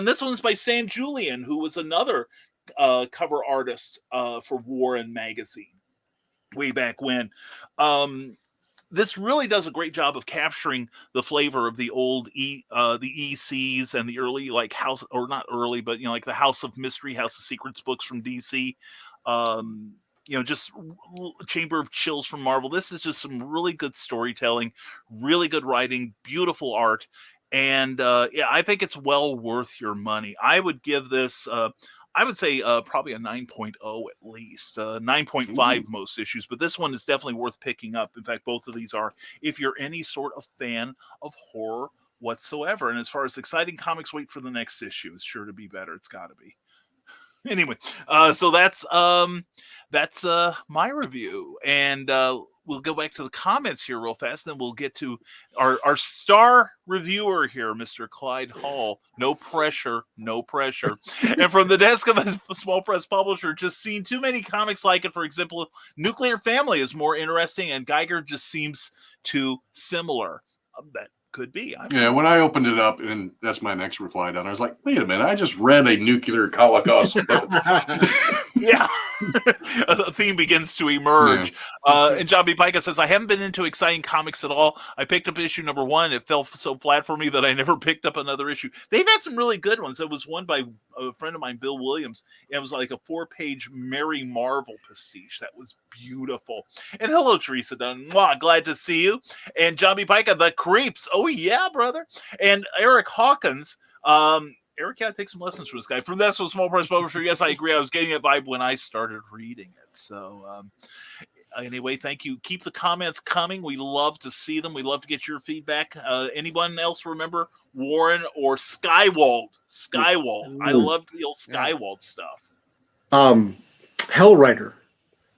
this one's by San Julian, who was another cover artist for Warren magazine way back when. This really does a great job of capturing the flavor of the old the ECs and the early, like House, or not early, but like the House of Mystery, House of Secrets books from DC. Just Chamber of Chills from Marvel. This is just some really good storytelling, really good writing, beautiful art. And I think it's well worth your money. I would give this, I would say probably a 9.0 at least, 9.5 most issues. But this one is definitely worth picking up. In fact, both of these are, if you're any sort of fan of horror whatsoever. And as far as exciting comics, wait for the next issue. It's sure to be better. It's got to be. Anyway, so that's my review. And we'll go back to the comments here real fast. Then we'll get to our star reviewer here, Mr. Clyde Hall. No pressure, no pressure. And from the desk of a small press publisher, just seen too many comics like it. For example, Nuclear Family is more interesting, and Geiger just seems too similar. That could be. Yeah, when I opened it up, and that's my next reply down, I was like, wait a minute, I just read a nuclear holocaust. Yeah. A theme begins to emerge. Yeah. And John B. Pica says, I haven't been into exciting comics at all. I picked up issue number 1. It fell so flat for me that I never picked up another issue. They've had some really good ones. There was one by a friend of mine, Bill Williams. It was like a 4-page Mary Marvel pastiche. That was beautiful. And hello, Teresa Dunn. Mwah, glad to see you. And John B. Pica, The Creeps. Oh, yeah, brother. And Eric Hawkins. Eric, yeah, take some lessons from this guy. From this small press publisher. Yes, I agree. I was getting that vibe when I started reading it. So anyway, thank you. Keep the comments coming. We love to see them. We love to get your feedback. Anyone else remember Warren or Skywald? Skywald. I loved the old Skywald stuff. Hellrider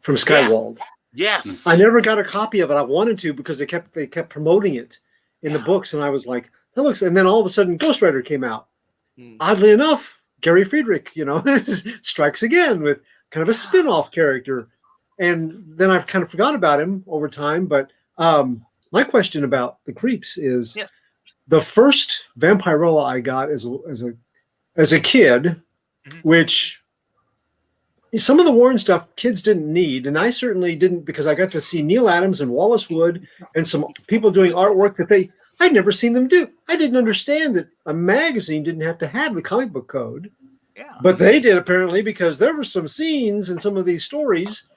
from Skywald. Yes. I never got a copy of it. I wanted to because they kept promoting it in the books, and I was like, that looks. And then all of a sudden, Ghost Rider came out. Oddly enough, Gary Friedrich, strikes again with kind of a spin-off character. And then I've kind of forgot about him over time. But my question about The Creeps is the first Vampirella I got as a kid, which some of the Warren stuff kids didn't need. And I certainly didn't, because I got to see Neil Adams and Wallace Wood and some people doing artwork that I'd never seen them do. I didn't understand that a magazine didn't have to have the comic book code. Yeah. But they did, apparently, because there were some scenes in some of these stories,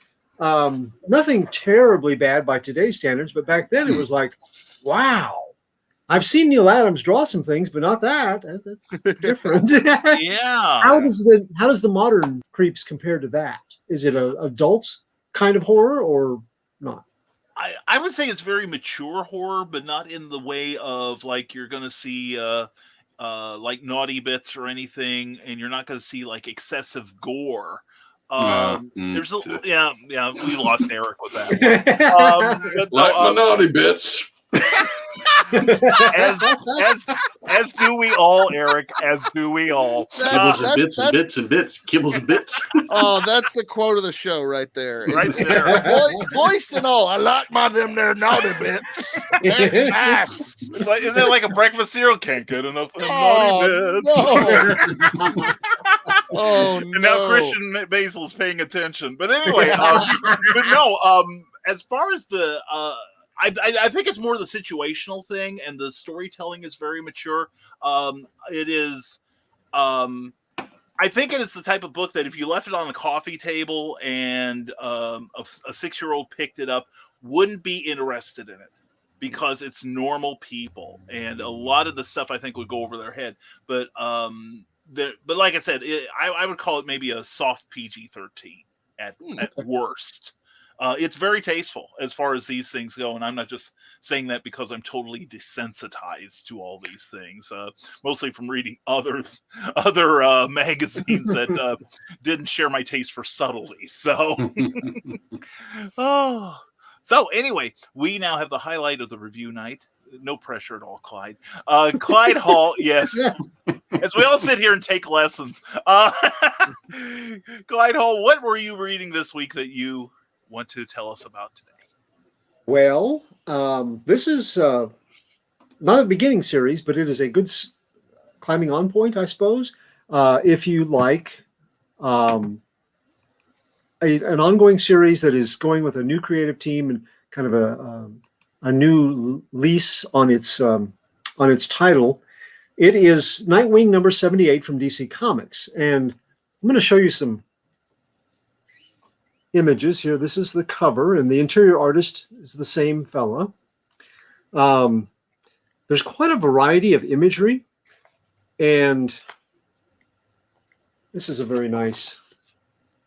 nothing terribly bad by today's standards, but back then it was like, wow. I've seen Neil Adams draw some things, but not that. That's different. Yeah. How does the modern Creeps compare to that? Is it an adult kind of horror or not? I would say it's very mature horror, but not in the way of like you're going to see like naughty bits or anything, and you're not going to see like excessive gore. There's we lost Eric with that. Like naughty bits. as do we all, Eric. As do we all. Kibbles and bits and bits and bits. Kibbles and bits. Oh, that's the quote of the show right there. Right there. Voice and all. I like my them there naughty bits. That's nice. Isn't that like a breakfast cereal? Can't get enough of them naughty bits. No. Oh, no. And now Christian Basil's paying attention. But anyway, as far as the I think it's more the situational thing, and the storytelling is very mature. It is, I think it is the type of book that if you left it on a coffee table and a 6-year-old picked it up, wouldn't be interested in it because it's normal people, and a lot of the stuff I think would go over their head. But like I said, I would call it maybe a soft PG-13 at worst. It's very tasteful as far as these things go, and I'm not just saying that because I'm totally desensitized to all these things, mostly from reading other magazines that didn't share my taste for subtlety. So, so anyway, we now have the highlight of the review night. No pressure at all, Clyde. Clyde Hall, yes. As we all sit here and take lessons. Clyde Hall, what were you reading this week that you want to tell us about today? Well, this is not a beginning series, but it is a good climbing on point, I suppose. If you like an ongoing series that is going with a new creative team and kind of a new lease on its title, it is Nightwing number 78 from DC Comics, and I'm going to show you some images here. This is the cover, and the interior artist is the same fella. There's quite a variety of imagery, and this is a very nice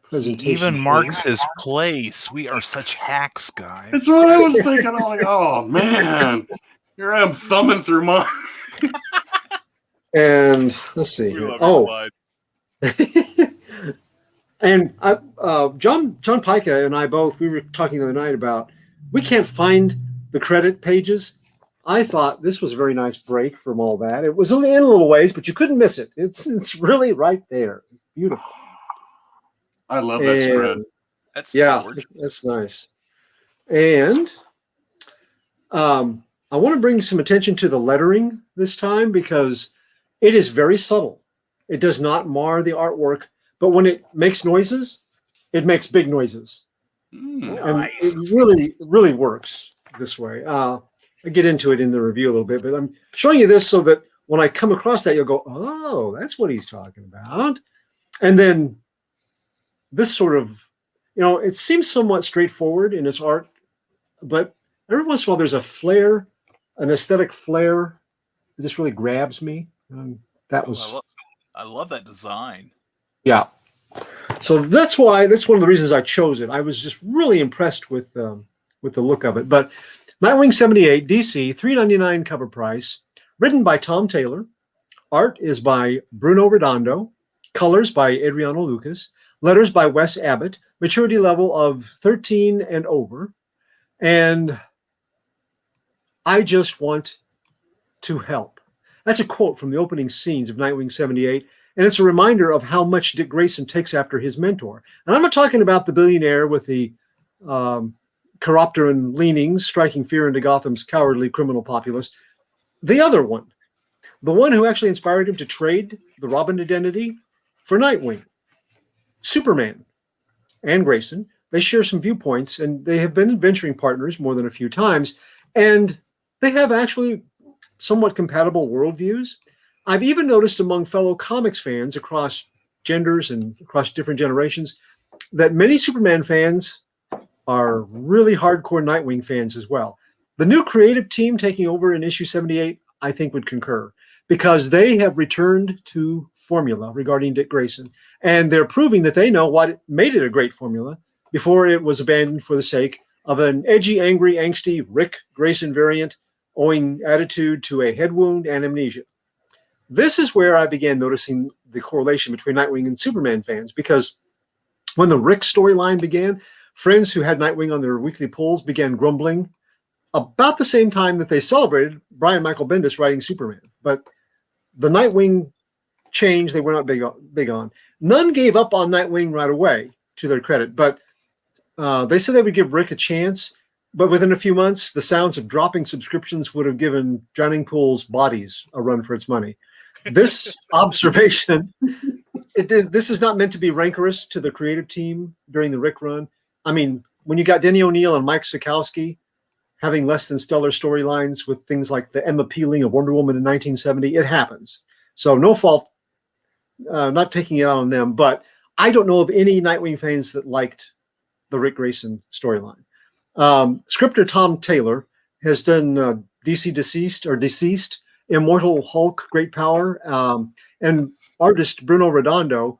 presentation. Even marks his place. We are such hacks, guys. That's what I was thinking. I'm like, oh man, here I am thumbing through mine. And let's see. And John Pica and I both, we were talking the other night about we can't find the credit pages. I thought this was a very nice break from all that. It was in a little ways, but you couldn't miss it. It's really right there. Beautiful. I love that spread. That's nice. And I want to bring some attention to the lettering this time because it is very subtle. It does not mar the artwork, but when it makes noises, it makes big noises. And it really works this way. I'll get into it in the review a little bit, but I'm showing you this so that when I come across that, you'll go, oh, that's what he's talking about. And then this sort of, it seems somewhat straightforward in its art, but every once in a while there's a flair, an aesthetic flair that just really grabs me. And that was... I love that design. Yeah. So that's one of the reasons I chose it. I was just really impressed with the look of it. But Nightwing 78, DC, $3.99 cover price, written by Tom Taylor. Art is by Bruno Redondo. Colors by Adriano Lucas. Letters by Wes Abbott. Maturity level of 13 and over. And I just want to help. That's a quote from the opening scenes of Nightwing 78, and it's a reminder of how much Dick Grayson takes after his mentor. And I'm not talking about the billionaire with the chiropteran leanings, striking fear into Gotham's cowardly criminal populace. The other one, the one who actually inspired him to trade the Robin identity for Nightwing. Superman and Grayson, they share some viewpoints, and they have been adventuring partners more than a few times, and they have actually somewhat compatible worldviews. I've even noticed among fellow comics fans across genders and across different generations that many Superman fans are really hardcore Nightwing fans as well. The new creative team taking over in issue 78, I think, would concur because they have returned to formula regarding Dick Grayson, and they're proving that they know what made it a great formula before it was abandoned for the sake of an edgy, angry, angsty Rick Grayson variant owing attitude to a head wound and amnesia. This is where I began noticing the correlation between Nightwing and Superman fans, because when the Rick storyline began, friends who had Nightwing on their weekly pulls began grumbling about the same time that they celebrated Brian Michael Bendis writing Superman. But the Nightwing change they were not big on. None gave up on Nightwing right away, to their credit, but they said they would give Rick a chance. But within a few months, the sounds of dropping subscriptions would have given Drowning Pool's Bodies a run for its money. This observation, this is not meant to be rancorous to the creative team during the Rick run. I mean, when you got Denny O'Neil and Mike Sikowski having less than stellar storylines with things like the Emma Peeling of Wonder Woman in 1970, it happens. So no fault, not taking it out on them, but I don't know of any Nightwing fans that liked the Rick Grayson storyline. Scripter Tom Taylor has done DC Deceased, Immortal Hulk, Great Power, and artist Bruno Redondo,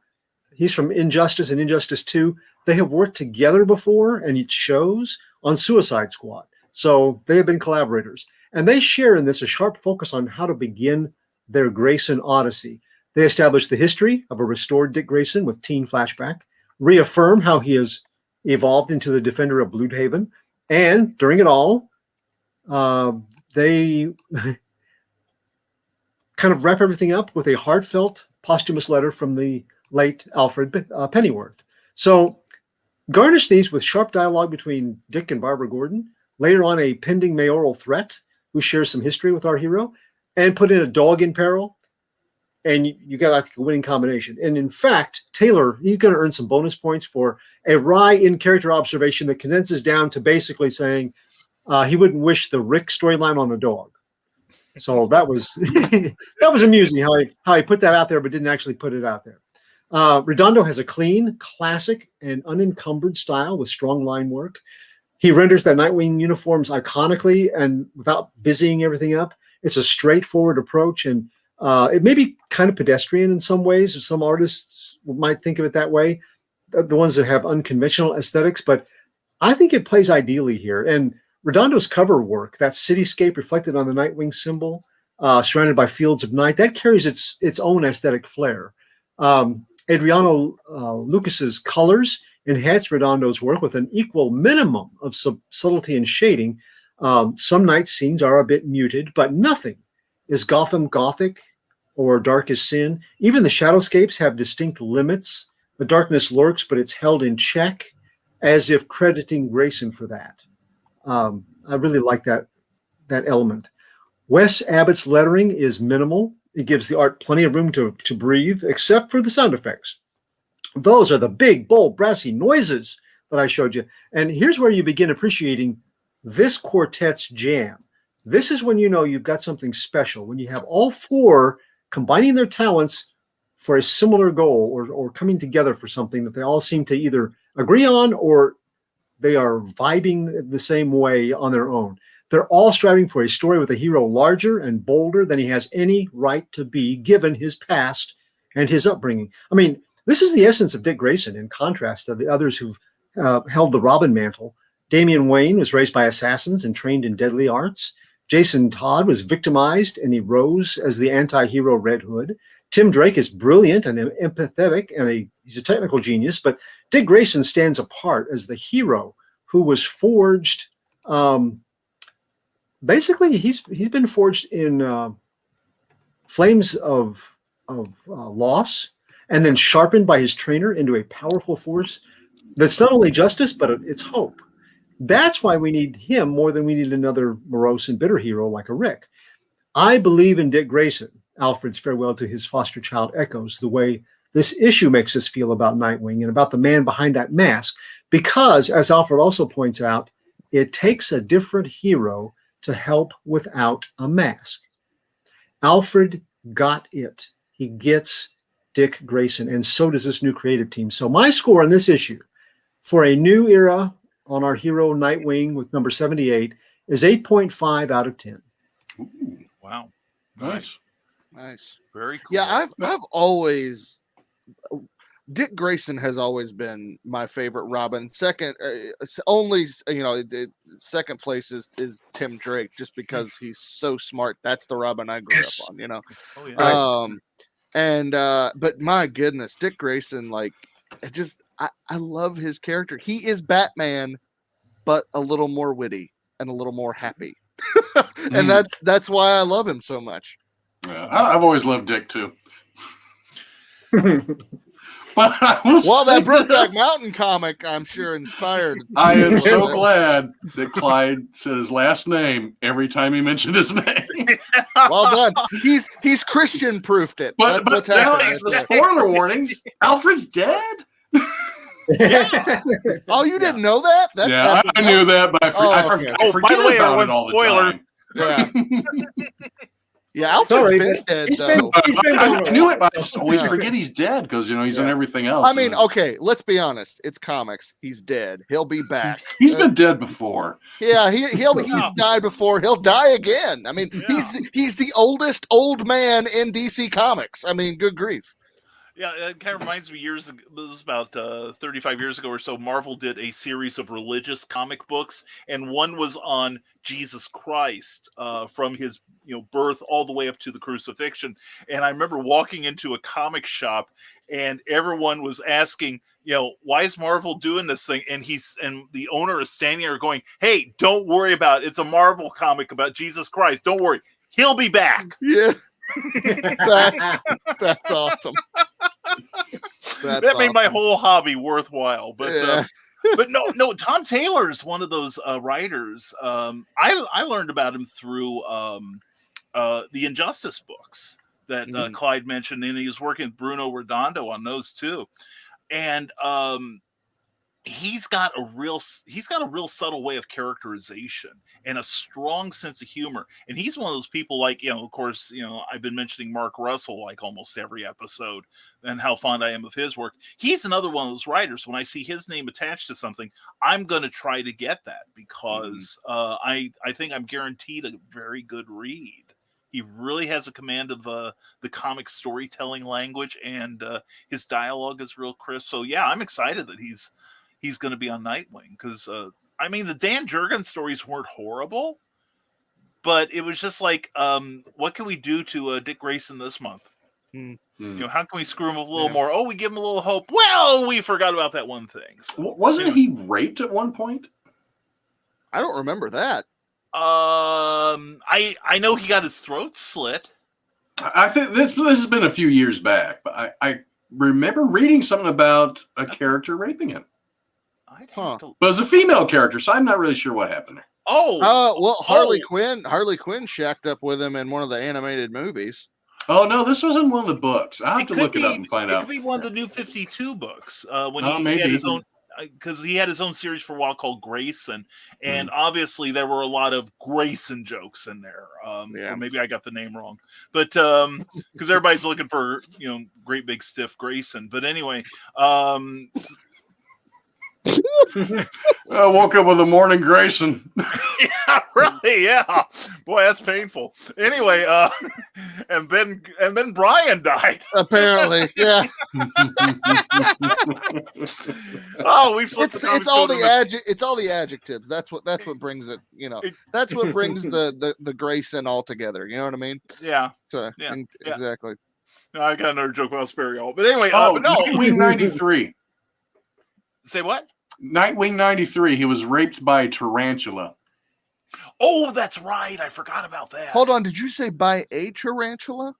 he's from Injustice and Injustice 2. They have worked together before, and it shows on Suicide Squad. So they have been collaborators. And they share in this a sharp focus on how to begin their Grayson Odyssey. They establish the history of a restored Dick Grayson with teen flashback, reaffirm how he has evolved into the defender of Bloodhaven, and during it all, they kind of wrap everything up with a heartfelt posthumous letter from the late Alfred Pennyworth. So garnish these with sharp dialogue between Dick and Barbara Gordon, later on a pending mayoral threat who shares some history with our hero, and put in a dog in peril, and you got, I think, a winning combination. And in fact, Taylor, he's going to earn some bonus points for a wry in-character observation that condenses down to basically saying he wouldn't wish the Rick storyline on a dog. So that was that was amusing how he put that out there, but didn't actually put it out there. Redondo has a clean, classic, and unencumbered style with strong line work. He renders that Nightwing uniforms iconically and without busying everything up. It's a straightforward approach, and it may be kind of pedestrian in some ways. Some artists might think of it that way, the ones that have unconventional aesthetics, but I think it plays ideally here. And Redondo's cover work, that cityscape reflected on the Nightwing symbol, surrounded by fields of night, that carries its own aesthetic flair. Adriano Lucas's colors enhance Redondo's work with an equal minimum of subtlety and shading. Some night scenes are a bit muted, but nothing is Gotham Gothic or dark as sin. Even the shadowscapes have distinct limits. The darkness lurks, but it's held in check, as if crediting Grayson for that. I really like that element. Wes Abbott's lettering is minimal. It gives the art plenty of room to breathe, except for the sound effects. Those are the big, bold, brassy noises that I showed you. And here's where you begin appreciating this quartet's jam. This is when you know you've got something special, when you have all four combining their talents for a similar goal, or coming together for something that they all seem to either agree on or they are vibing the same way on their own. They're all striving for a story with a hero larger and bolder than he has any right to be, given his past and his upbringing. I mean, this is the essence of Dick Grayson, in contrast to the others who've held the Robin mantle. Damian Wayne was raised by assassins and trained in deadly arts. Jason Todd was victimized and he rose as the anti-hero Red Hood. Tim Drake is brilliant and empathetic, and he's a technical genius, but Dick Grayson stands apart as the hero who was forged. Basically, he's been forged in flames of loss, and then sharpened by his trainer into a powerful force that's not only justice, but it's hope. That's why we need him more than we need another morose and bitter hero like a Rick. I believe in Dick Grayson. Alfred's farewell to his foster child echoes the way this issue makes us feel about Nightwing and about the man behind that mask, because, as Alfred also points out, it takes a different hero to help without a mask. Alfred got it. He gets Dick Grayson, and so does this new creative team. So my score on this issue for a new era on our hero Nightwing with number 78 is 8.5 out of 10. Ooh, wow. Nice. Nice. Very cool. Yeah, I've always, Dick Grayson has always been my favorite Robin. Second, only, second place is Tim Drake, just because he's so smart. That's the Robin I grew up on, Oh, yeah. But my goodness, Dick Grayson, I love his character. He is Batman, but a little more witty and a little more happy. And that's why I love him so much. Yeah, I've always loved Dick too. But I will that Brokeback Mountain comic, I'm sure, inspired. I am so glad that Clyde said his last name every time he mentioned his name. Well done. He's Christian proofed it. But what's now happening? the spoiler warnings. Alfred's dead. Oh, you didn't know that? That's I knew that, but I forget by the way, about it all the spoiler. time. Yeah, Alfred's been dead, though. I knew it, but I just always forget he's dead because he's in everything else. I mean, okay, let's be honest. It's comics. He's dead. He'll be back. He's been dead before. Yeah, he's died before. He'll die again. I mean, he's the oldest old man in DC Comics. I mean, good grief. Yeah, it kind of reminds me years ago, this was about 35 years ago or so, Marvel did a series of religious comic books, and one was on Jesus Christ from his birth all the way up to the crucifixion. And I remember walking into a comic shop and everyone was asking, why is Marvel doing this thing? And the owner is standing there going, hey, don't worry about it. It's a Marvel comic about Jesus Christ. Don't worry. He'll be back. Yeah. That's awesome. That made my whole hobby worthwhile. But but no, Tom Taylor's one of those writers. I learned about him through the Injustice books that Clyde mentioned, and he was working with Bruno Redondo on those too. And he's got a real subtle way of characterization and a strong sense of humor. And he's one of those people, of course, I've been mentioning Mark Russell like almost every episode and how fond I am of his work. He's another one of those writers. When I see his name attached to something, I'm going to try to get that because I think I'm guaranteed a very good read. He really has a command of the comic storytelling language, and his dialogue is real crisp. So yeah, I'm excited that he's going to be on Nightwing because, the Dan Jurgens stories weren't horrible, but it was just like, what can we do to Dick Grayson this month? You know, how can we screw him a little more? Oh, we give him a little hope. Well, we forgot about that one thing. So, wasn't he raped at one point? I don't remember that. I know he got his throat slit. I think this has been a few years back, but I remember reading something about a character raping him. But it's a female character, so I'm not really sure what happened there. Well, Harley Quinn shacked up with him in one of the animated movies. Oh no, this was in one of the books. I'll have to look it up and find out. It could be one of the New 52 books when maybe. he had his own, because he had his own series for a while called Grayson, and obviously there were a lot of Grayson jokes in there. Or maybe I got the name wrong, but because everybody's looking for great big stiff Grayson. But anyway, I woke up with a morning Grayson. Yeah, really. Yeah, boy, that's painful. Anyway, and then Brian died. Apparently, yeah. It's all the adjectives. That's what brings it. That's what brings the Grayson all together. You know what I mean? Yeah. Exactly. No, I got another joke about Sperry all, but anyway. Nightwing 93. Say what? Nightwing 93. He was raped by a tarantula. Oh, that's right. I forgot about that. Hold on. Did you say by a tarantula?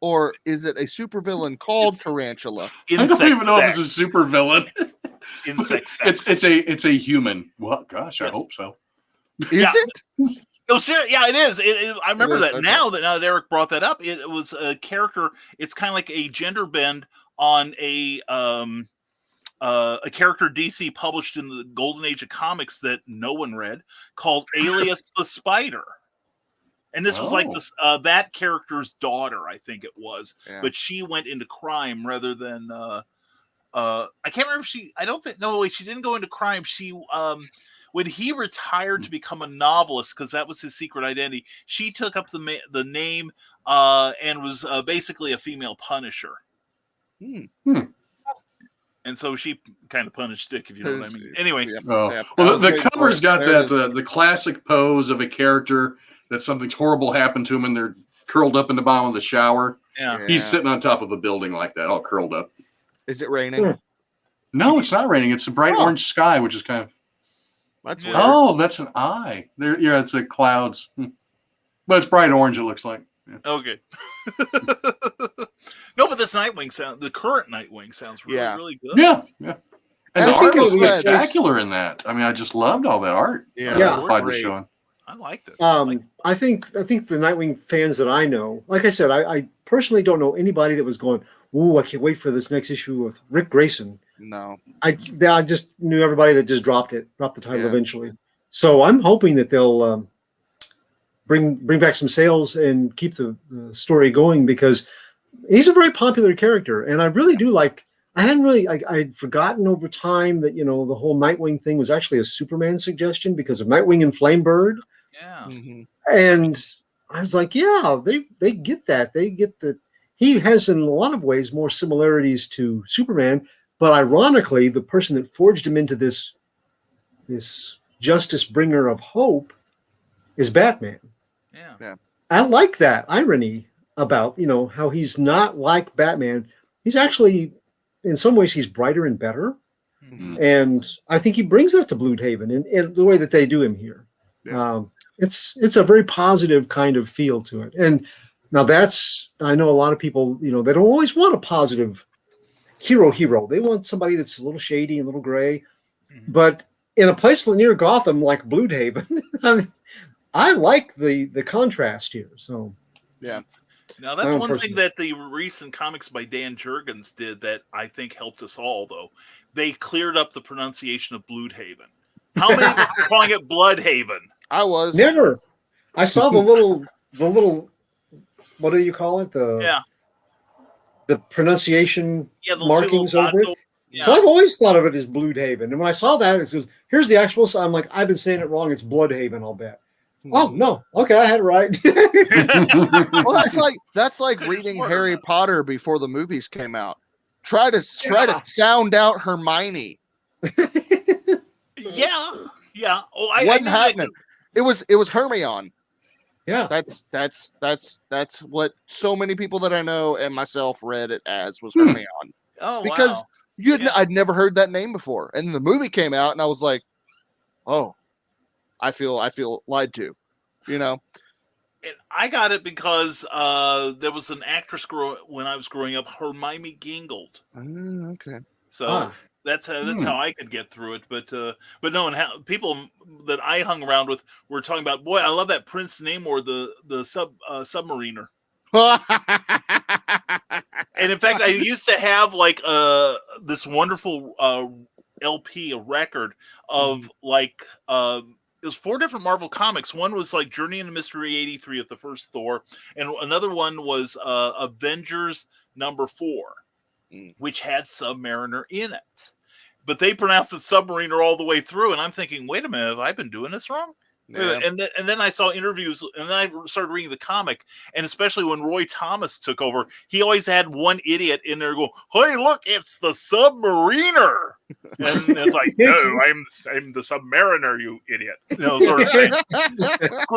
Or is it a supervillain called Tarantula? I don't even know if it's a supervillain. Insect sex. It's a human. Well, gosh, I hope so. Is it? No, seriously, yeah, it is. I remember that. Okay. Now that Eric brought that up, it was a character. It's kind of like a gender bend on a character DC published in the golden age of comics that no one read, called Alias the Spider. And this was like this that character's daughter, I think it was. Yeah. But she went into crime rather than I can't remember if she didn't go into crime. She when he retired to become a novelist, because that was his secret identity, she took up the name and was basically a female Punisher. And so she kind of punished Dick, if you know what I mean. Anyway. Well, the cover's got the classic pose of a character that something's horrible happened to him and they're curled up in the bottom of the shower. Yeah. He's sitting on top of a building like that, all curled up. Is it raining? No, it's not raining. It's a bright orange sky, which is kind of... That's weird. Oh, that's an eye. There, yeah, it's the clouds. But it's bright orange, it looks like. Yeah. Okay. No, but this Nightwing the current Nightwing sounds really good. Yeah. And the art was spectacular in that. I mean, I just loved all that art. Clyde was showing. I liked it. I think the Nightwing fans that I know, like I said, I personally don't know anybody that was going, "Ooh, I can't wait for this next issue with Rick Grayson." No, I just knew everybody that just dropped the title eventually. So I'm hoping that they'll bring back some sales and keep the story going, because he's a very popular character, and I really do like. I'd forgotten over time that the whole Nightwing thing was actually a Superman suggestion because of Nightwing and Flamebird. Yeah, and I was like, yeah, they get that. They get that he has in a lot of ways more similarities to Superman, but ironically, the person that forged him into this justice bringer of hope is Batman. Yeah. I like that irony about how he's not like Batman. He's actually, in some ways, he's brighter and better. And I think he brings that to Bloodhaven in the way that they do him here. It's a very positive kind of feel to it. And now I know a lot of people, they don't always want a positive hero. They want somebody that's a little shady and a little gray. But in a place near Gotham like Bloodhaven, I like the contrast here. So now that's one thing that the recent comics by Dan Jurgens did that I think helped us all, though. They cleared up the pronunciation of Bloodhaven. How many of us are calling it Bloodhaven? I was never. I saw the little what do you call it? The pronunciation markings over it. Yeah. So I've always thought of it as Bloodhaven. And when I saw that, it says, here's the actual sign. I'm like, I've been saying it wrong. It's Bloodhaven, I'll bet. Oh no! Okay, I had it right. Well, that's like reading Harry Potter before the movies came out. Try to sound out Hermione. Yeah. Oh, wasn't happening. It was Hermione. Yeah. That's what so many people that I know and myself read it as was Hermione. Oh, Because wow. I'd never heard that name before. And the movie came out and I was like, oh, I feel lied to, you know? And I got it because there was an actress when I was growing up, Hermione Gingold. Okay. So that's how I could get through it. But no, and how people that I hung around with were talking about, boy, I love that Prince Namor, the submariner. And in fact, I used to have like this wonderful LP, a record of like it was 4 different Marvel comics. One was like Journey into Mystery 83 of the first Thor, and another one was Avengers #4, which had Submariner in it. But they pronounced it Submariner all the way through, and I'm thinking, wait a minute, have I been doing this wrong? Yeah. And then I saw interviews, and then I started reading the comic, and especially when Roy Thomas took over, he always had one idiot in there go, "Hey, look, it's the Submariner," and it's like, "No, I'm the Submariner, you idiot," sort of thing. Of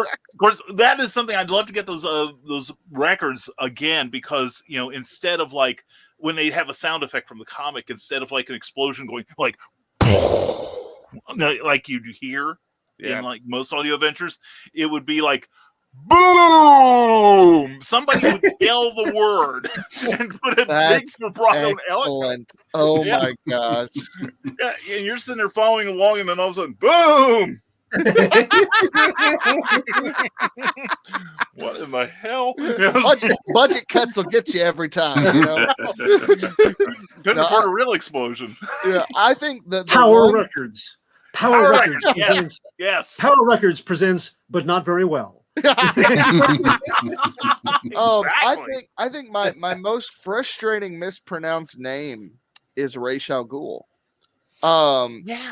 course, that is something I'd love to get those records again, because instead of like when they'd have a sound effect from the comic, instead of like an explosion going like you'd hear. In like most audio adventures, it would be like boom. Somebody would yell the word and put a big vibrato excellent. Oh my gosh! Yeah, and you're sitting there following along, and then all of a sudden, boom! What in the hell? Budget cuts will get you every time. Couldn't afford a real explosion. Yeah, I think that Power Records. Power Records presents. Yes. Power Records presents, but not very well. Exactly. I think my most frustrating mispronounced name is Ra's al Ghul.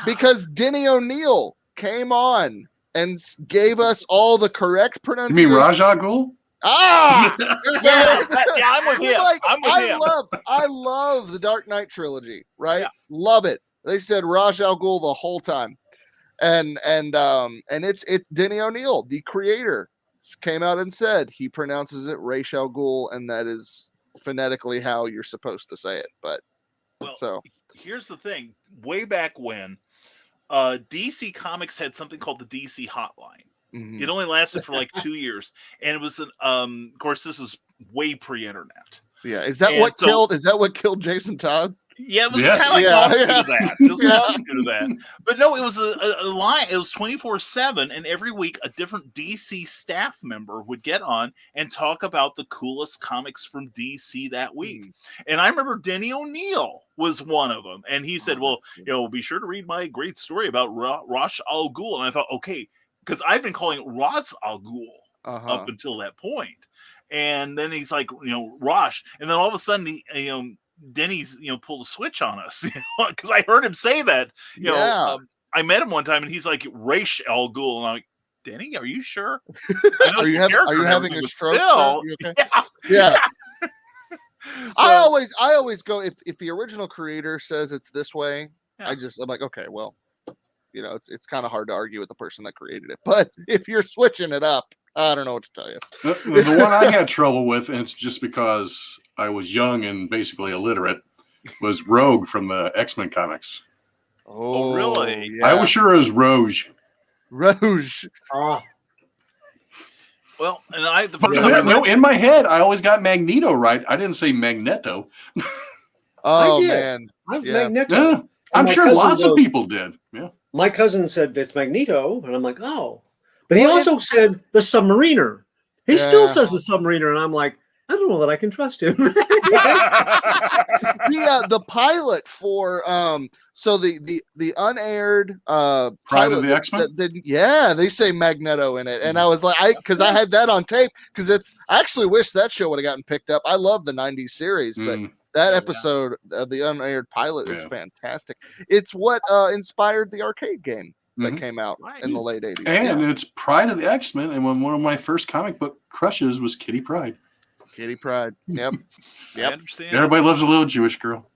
Because Denny O'Neil came on and gave us all the correct pronunciation. You mean Ra's al Ghul? Yeah, I'm with him. I love the Dark Knight trilogy, right? Yeah. Love it. They said Ra's al Ghul the whole time, and it's Denny O'Neil, the creator, came out and said he pronounces it Ra's al Ghul, and that is phonetically how you're supposed to say it. But here's the thing: way back when, DC Comics had something called the DC Hotline. Mm-hmm. It only lasted for like 2 years, and it was of course, this is way pre-internet. Yeah, is that what killed Jason Todd? Yeah, it was kind of like that. It was that. But no, it was a line. It was 24/7, and every week a different DC staff member would get on and talk about the coolest comics from DC that week. And I remember Denny O'Neil was one of them, and he said, "Well, be sure to read my great story about Ra's al Ghul." And I thought, okay, because I've been calling it Ra's al Ghul up until that point, and then he's like, Ra's, and then all of a sudden, Denny's pulled a switch on us because I heard him say that. I met him one time and he's like Ra's al Ghul, and I'm like, Denny, are you sure? Are you having a stroke? Okay? Yeah. I always go if the original creator says it's this way. I'm like, okay, well, it's kind of hard to argue with the person that created it, but if you're switching it up, I don't know what to tell you. The one I had trouble with, and it's just because I was young and basically illiterate, was Rogue from the X-Men comics. Oh, really? Yeah. I was sure it was Rogue. Rogue. Oh. Well, and the first time in my head, I always got Magneto right. I didn't say Magneto. Oh, man. Magneto. Yeah. I'm sure lots of people did. Yeah. My cousin said it's Magneto, and I'm like, oh. But he also said the Submariner. He still says the Submariner, and I'm like, I don't know that I can trust him. The pilot for the unaired Pride of the X-Men. They say Magneto in it, and I was like, because I had that on tape, because I actually wish that show would have gotten picked up. I love the '90s series, but that episode of the unaired pilot is fantastic. It's what inspired the arcade game that came out in the late '80s, and it's Pride of the X-Men. And one of my first comic book crushes was Kitty Pryde. Kitty Pryde. Yep. I understand. Everybody loves a little Jewish girl.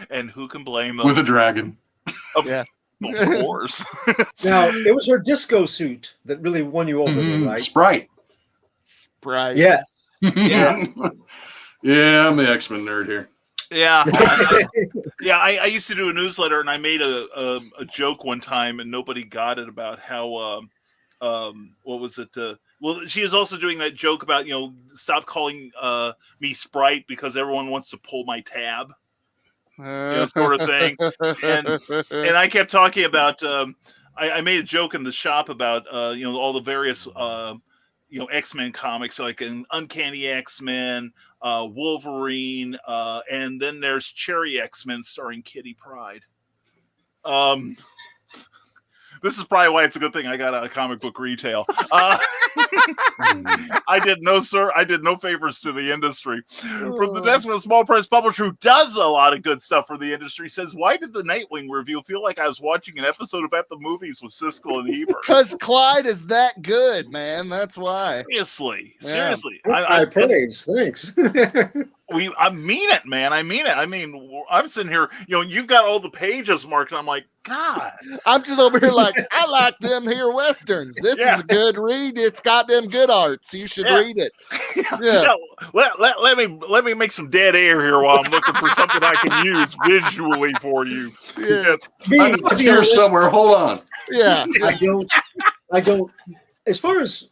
And who can blame them? With a dragon. Yes. Of course. Now, it was her disco suit that really won you over, right? Sprite. Yes. Yeah. Yeah, I'm the X-Men nerd here. Yeah. I used to do a newsletter, and I made a joke one time, and nobody got it about how what was it? Well, she was also doing that joke about, stop calling me Sprite because everyone wants to pull my tab, sort of thing. And I kept talking about. I made a joke in the shop about all the various X-Men comics, like an Uncanny X-Men, Wolverine, and then there's Cherry X-Men starring Kitty Pryde. This is probably why it's a good thing I got out of comic book retail. I did no favors to the industry. From the desk of a small press publisher who does a lot of good stuff for the industry, says, why did the Nightwing review feel like I was watching an episode of At the Movies with Siskel and Ebert? Because Clyde is that good, man. That's why. Seriously. I praise. Thanks. I mean it, man. I mean it. I mean, I'm sitting here, you've got all the pages marked, and I'm like, God. I'm just over here like, I like them here Westerns. This is a good read. It's got them good arts. You should read it. Yeah. Let me make some dead air here while I'm looking for something I can use visually for you. Yeah. I know it's here somewhere. Hold on. Yeah. I don't. As far as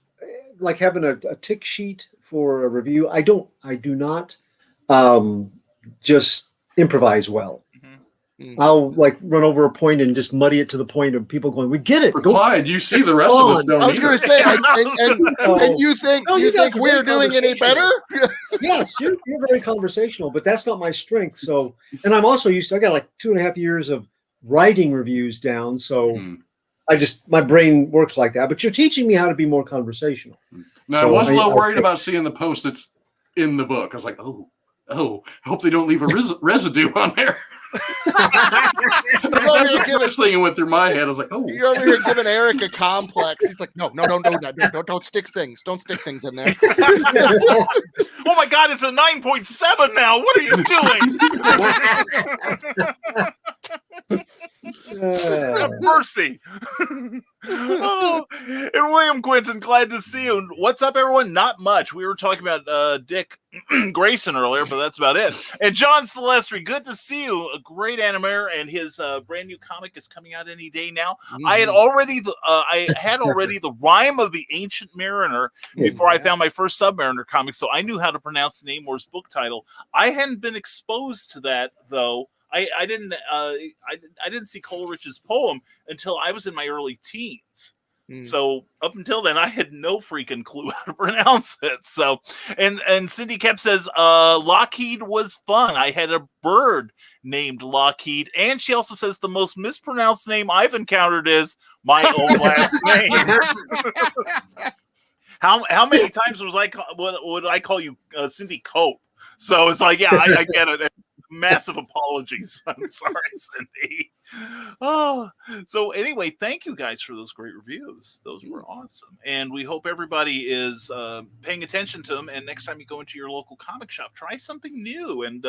like having a tick sheet for a review, I do not just improvise well. I'll like run over a point and just muddy it to the point of people going, "We get it." For Clyde, you see the rest of us don't. I was going to say, and you think we're doing any better? Yes, you're very conversational, but that's not my strength. So, and I'm also used to. I got like 2.5 years of writing reviews down, so my brain works like that. But you're teaching me how to be more conversational. No, I was a little worried about seeing the post-its in the book. I was like, oh, I hope they don't leave a residue on there. That's the first thing that went through my head. I was like, oh. You're over here giving Eric a complex. He's like, no, don't stick things. Don't stick things in there. Oh my God, it's a 9.7 now. What are you doing? Have mercy. And William Quinton, glad to see you. What's up, everyone? Not much. We were talking about Dick Grayson earlier, but that's about it. And John Celestri, good to see you. A great animator, and his brand new comic is coming out any day now. I had already the Rime of the Ancient Mariner before I found my first Submariner comic, so I knew how to pronounce Namor's book title. I hadn't been exposed to that though. I didn't see Coleridge's poem until I was in my early teens. So up until then, I had no freaking clue how to pronounce it. So, and Cindy Kep says, Lockheed was fun. I had a bird named Lockheed. And she also says the most mispronounced name I've encountered is my own last name. How many times would I call you Cindy Cope? So it's like, yeah, I get it. Massive apologies. I'm sorry, Cindy. Oh, so anyway, thank you guys for those great reviews. Those were awesome. And we hope everybody is paying attention to them. And next time you go into your local comic shop, try something new and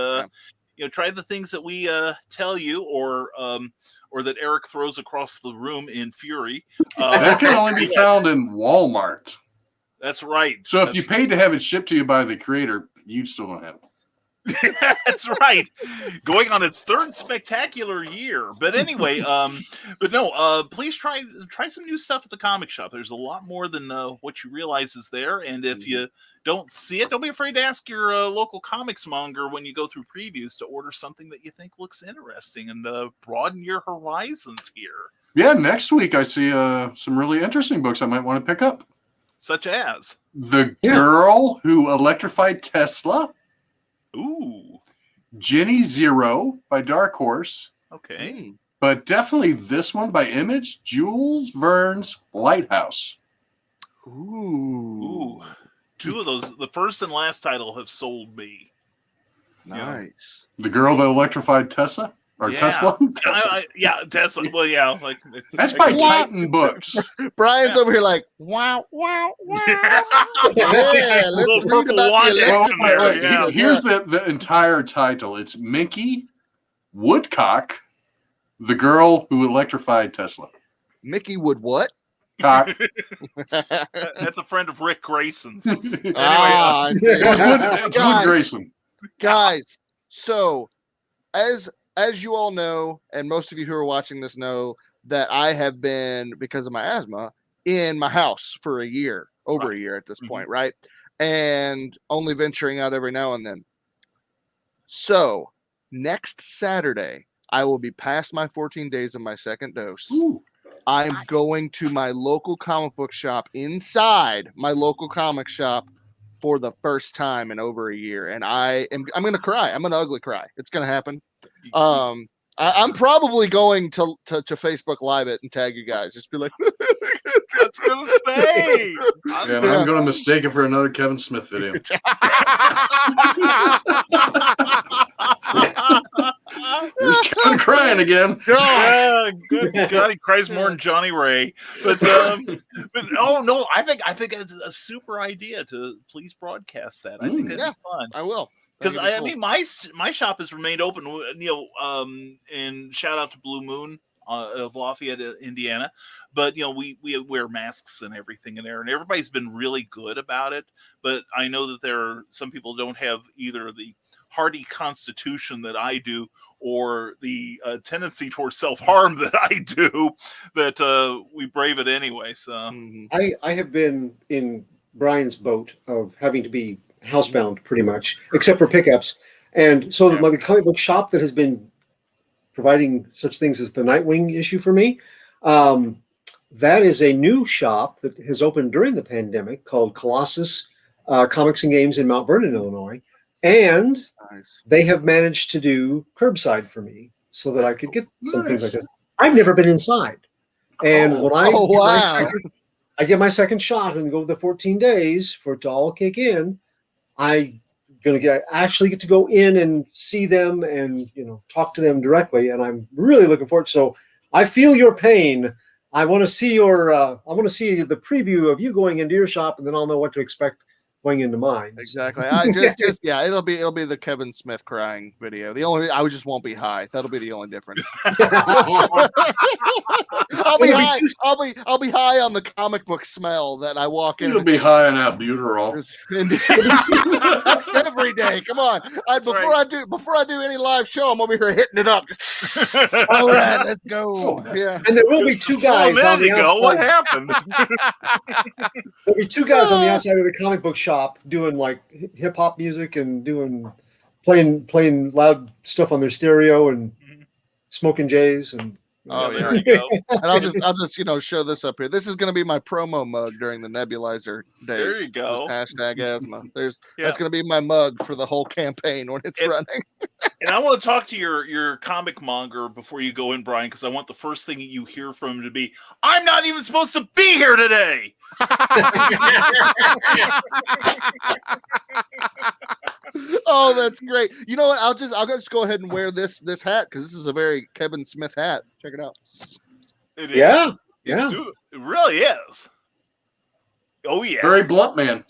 try the things that we tell you or that Eric throws across the room in fury. That can only be found in Walmart. That's right. So if you paid to have it shipped to you by the creator, you'd still don't have it. That's right. Going on its third spectacular year. But anyway, please try some new stuff at the comic shop. There's a lot more than what you realize is there. And if you don't see it, don't be afraid to ask your local comics monger when you go through previews to order something that you think looks interesting and broaden your horizons here. Yeah, next week I see some really interesting books I might want to pick up. Such as? The Girl Who Electrified Tesla. Ooh. Jenny Zero by Dark Horse. Okay. But definitely this one by Image, Jules Verne's Lighthouse. Ooh. Two of those, the first and last title, have sold me. Nice. The Girl That Electrified Tesla? Or Tesla? Tesla. Well, yeah. That's by Titan Books. Brian's over here like, wow. Yeah, let's read about the Here's the entire title. It's Minky, Woodcock, The girl who electrified Tesla. Mickey would what? Cock. That's a friend of Rick Grayson's. Anyway, I see. It's Wood Grayson. Guys, so as you all know, and most of you who are watching this know, that I have been, because of my asthma, in my house for a year, over a year at this point, right? And only venturing out every now and then. So next Saturday, I will be past my 14 days of my second dose. Ooh. I'm going to my local comic book shop, inside my local comic shop, for the first time in over a year, and I'm going to cry. I'm going to ugly cry. It's going to happen. I'm probably going to Facebook Live it and tag you guys. Just be like, I was going to say. I'm going to mistake it for another Kevin Smith video. Here's Kevin crying again. Yeah, good God, he cries more than Johnny Ray. But oh no, I think it's a super idea to please broadcast that. I think that'd be fun. I will. Because I mean, my shop has remained open. And shout out to Blue Moon of Lafayette, Indiana. But we wear masks and everything in there, and everybody's been really good about it. But I know that there are some people don't have either the hardy constitution that I do, or the tendency towards self-harm that I do, that we brave it anyway. So I have been in Brian's boat of having to be housebound pretty much, except for pickups. And so the comic book shop that has been providing such things as the Nightwing issue for me, that is a new shop that has opened during the pandemic called Colossus Comics and Games in Mount Vernon, Illinois. And they have managed to do curbside for me so that I could get some things like this. I've never been inside. And when I get my second shot and go the 14 days for it to all kick in, I'm going to actually get to go in and see them and talk to them directly. And I'm really looking forward. So I feel your pain. I want to see the preview of you going into your shop, and then I'll know what to expect going into mine. Exactly. It'll be the Kevin Smith crying video. I just won't be high. That'll be the only difference. I'll be high. I'll be high on the comic book smell that I walk in. You'll be high on albuterol. That's every day. Come on. Before I do any live show, I'm over here hitting it up. All right, let's go. Yeah. And there will be two guys on the outside. What happened? There'll be two guys on the outside of the comic book shop doing like hip hop music and playing loud stuff on their stereo and smoking J's and there you go. And I'll just show this up here. This is going to be my promo mug during the nebulizer days. There you go. Hashtag asthma. That's going to be my mug for the whole campaign when it's running. And I want to talk to your comic monger before you go in, Brian, because I want the first thing you hear from him to be, "I'm not even supposed to be here today." Oh, that's great. You know what? I'll just go ahead and wear this hat, because this is a very Kevin Smith hat. Check it out. It is. Yeah. It really is. Oh yeah. Very blunt man.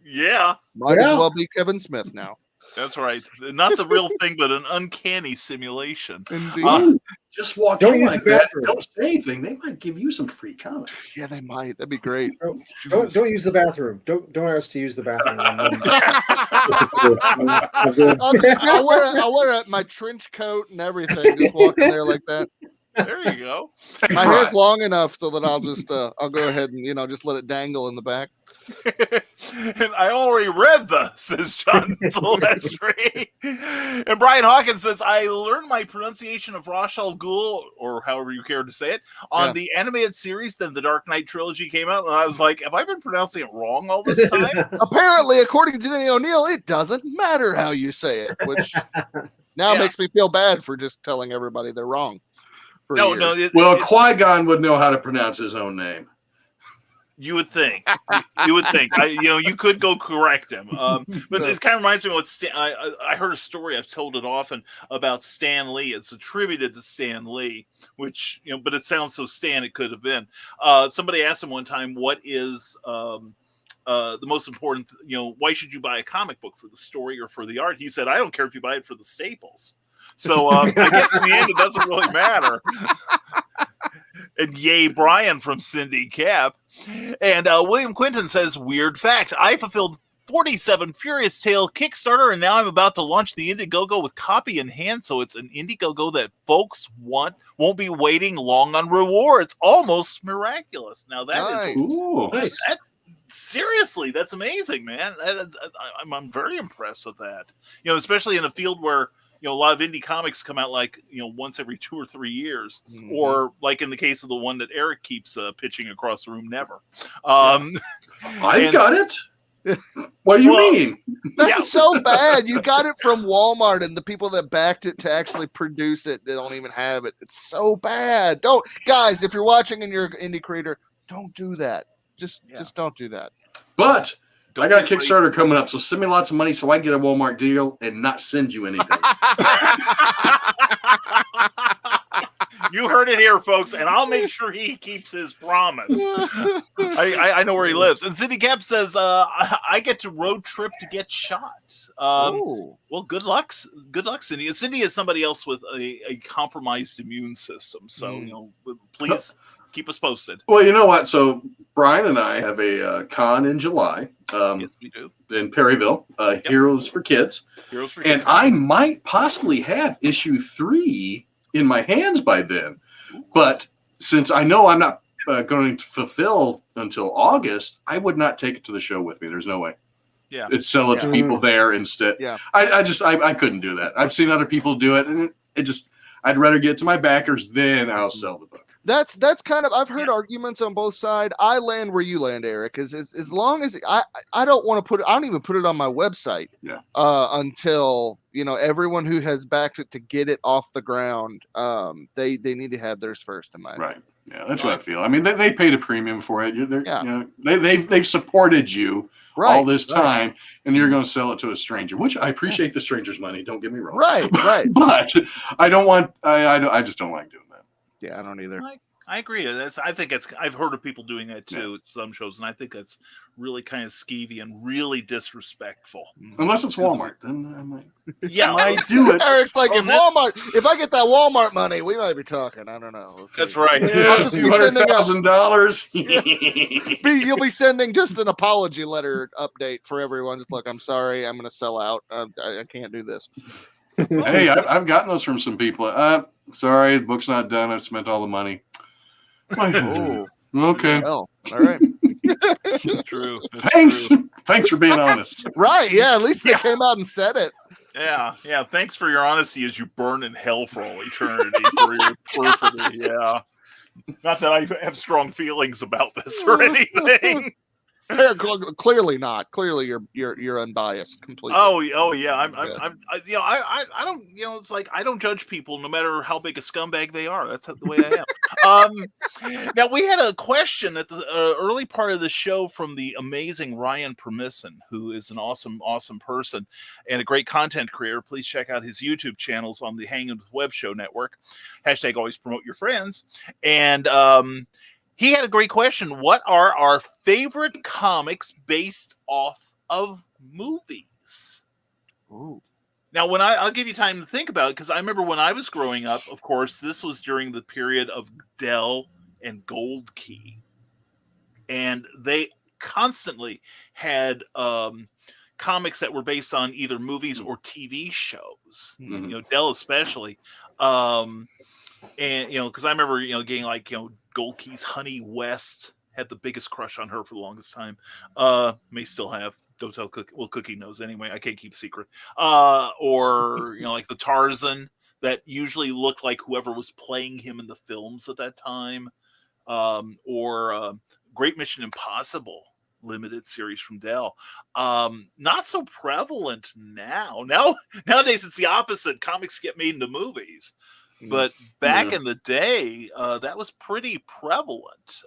Yeah. Might as well be Kevin Smith now. That's right. Not the real thing, but an uncanny simulation. Indeed. Just walk Don't in use like the that. bathroom. Don't say anything. They might give you some free comics. Yeah, they might. That'd be great. Don't use the bathroom. Don't ask to use the bathroom. I'll wear my trench coat and everything. Just walk in there like that. There you go. My hair's long enough so that I'll just I'll go ahead and just let it dangle in the back. And I already read says John Silvestri. And Brian Hawkins says, "I learned my pronunciation of Ra's al Ghul, or however you care to say it, on the animated series. Then the Dark Knight trilogy came out, and I was like, have I been pronouncing it wrong all this time?" Apparently, according to Denny O'Neil, it doesn't matter how you say it, which now makes me feel bad for just telling everybody they're wrong. Well, Qui-Gon would know how to pronounce his own name. You would think. You could go correct him. But it kind of reminds me of what I heard a story. I've told it often about Stan Lee. It's attributed to Stan Lee, which but it sounds so Stan it could have been. Somebody asked him one time, "What is the most important? Why should you buy a comic book, for the story or for the art?" He said, "I don't care if you buy it for the staples." So I guess in the end, it doesn't really matter. And yay, Brian from Cindy Cap. And William Quinton says, weird fact, I fulfilled 47 Furious Tale Kickstarter, and now I'm about to launch the Indiegogo with copy in hand, so it's an Indiegogo that folks won't be waiting long on rewards. Almost miraculous. Now that is Nice. seriously, that's amazing, man. I'm very impressed with that. Especially in a field where a lot of indie comics come out once every 2 or 3 years, or like in the case of the one that Eric keeps pitching across the room, never. I've got it. What do you mean? That's so bad. You got it from Walmart, and the people that backed it to actually produce it, they don't even have it. It's so bad. Guys, if you're watching and you're an indie creator, don't do that. Just don't do that. But I got a Kickstarter coming up, so send me lots of money so I get a Walmart deal and not send you anything. You heard it here, folks, and I'll make sure he keeps his promise. I know where he lives. And Cindy Cap says, I get to road trip to get shot. Well, good luck, Cindy. Cindy is somebody else with a compromised immune system, so please keep us posted. Well, you know what? So Brian and I have a con in July. Yes, we do. In Perryville, Heroes for Kids. Heroes for Kids. And I might possibly have issue 3 in my hands by then. But since I know I'm not going to fulfill until August, I would not take it to the show with me. There's no way. Yeah. It'd sell it to people there instead. Yeah. I couldn't do that. I've seen other people do it, and I'd rather get to my backers, then I'll sell the book. That's kind of, I've heard arguments on both sides. I land where you land, Eric, as long as I don't want to put it, I don't even put it on my website until everyone who has backed it to get it off the ground, they need to have theirs first in mind. Right. Yeah, that's what I feel. I mean, they paid a premium for it. They've supported you all this time, and you're going to sell it to a stranger, which I appreciate the stranger's money. Don't get me wrong. Right. But I don't want. I just don't like doing that. Yeah, I don't either. I agree. I've heard of people doing that too at some shows, and I think that's really kind of skeevy and really disrespectful. Unless it's Walmart, then I might. Yeah, I do it. Eric's like, if I get that Walmart money, we might be talking. I don't know. That's right. I'll just be sending $200,000. You'll be sending just an apology letter update for everyone. Just look, I'm sorry, I'm going to sell out. I can't do this. Hey, I've gotten those from some people. Sorry, the book's not done. I've spent all the money. Okay. Well, all right. True. Thanks for being honest. Right. Yeah. At least they came out and said it. Yeah. Thanks for your honesty as you burn in hell for all eternity for your perfidy. Yeah. Not that I have strong feelings about this or anything. Clearly not. Clearly, you're unbiased completely. Oh yeah. I don't. It's like I don't judge people no matter how big a scumbag they are. That's the way I am. Now we had a question at the early part of the show from the amazing Ryan Permisson, who is an awesome person and a great content creator. Please check out his YouTube channels on the Hanging with Web Show Network. # always promote your friends. And he had a great question. What are our favorite comics based off of movies? Ooh. Now, I'll give you time to think about it, because I remember when I was growing up, of course, this was during the period of Dell and Gold Key. And they constantly had comics that were based on either movies or TV shows. Mm-hmm. Dell especially. And, because I remember, getting Gold Key's Honey West. Had the biggest crush on her for the longest time. May still have. Don't tell Cookie. Well, Cookie knows anyway. I can't keep a secret. Or like the Tarzan that usually looked like whoever was playing him in the films at that time. Or Great Mission Impossible limited series from Dell. Not so prevalent now. Nowadays it's the opposite. Comics get made into movies. But back in the day, that was pretty prevalent.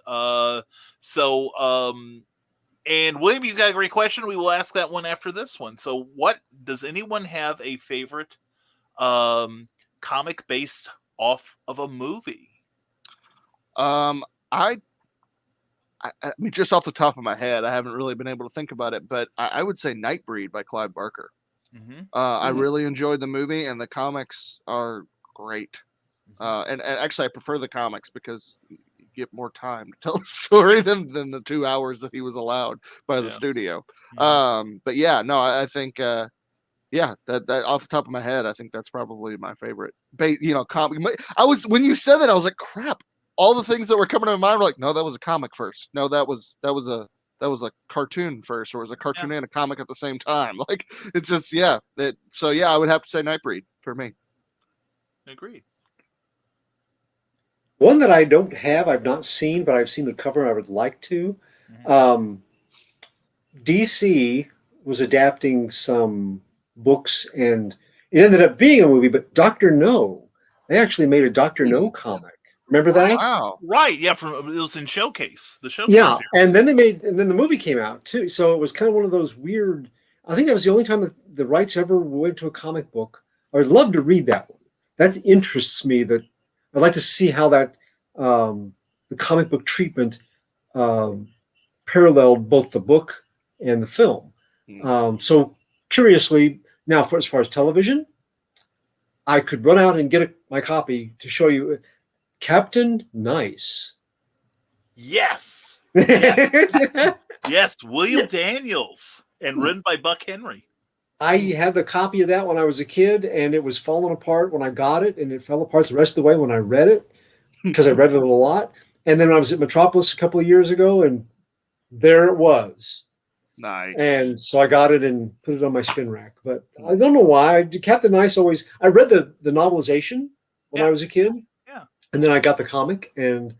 And William, you've got a great question. We will ask that one after this one. So does anyone have a favorite comic based off of a movie? I mean, just off the top of my head, I haven't really been able to think about it, but I would say Nightbreed by Clive Barker. I really enjoyed the movie, and the comics are great. And actually, I prefer the comics because you get more time to tell the story than the 2 hours that he was allowed by the studio. But yeah, no, I think that off the top of my head, I think that's probably my favorite. Comic. When you said that, I was like, crap. All the things that were coming to my mind were like, no, that was a comic first. No, that was a cartoon first, or was a cartoon and a comic at the same time. Like, it's just I would have to say Nightbreed for me. Agreed. One that I don't have, I've not seen, but I've seen the cover and I would like to. DC was adapting some books and it ended up being a movie, but Dr. No, they actually made a Dr. No comic. Remember that? Wow. Right. Yeah. It was in Showcase. The Showcase. Yeah. Series. And then the movie came out too. So it was kind of one of those weird, I think that was the only time that the rights ever went to a comic book. I'd love to read that one. That interests me. That I'd like to see how that the comic book treatment paralleled both the book and the film. So curiously, now as far as television, I could run out and get my copy to show you Captain Nice. Yes. Yes. William Daniels and written by Buck Henry. I had the copy of that when I was a kid, and it was falling apart when I got it, and it fell apart the rest of the way when I read it, because I read it a lot. And then I was at Metropolis a couple of years ago, and there it was. Nice. And so I got it and put it on my spin rack. But I don't know why. Captain Nice always... I read the novelization when I was a kid. Yeah. And then I got the comic, and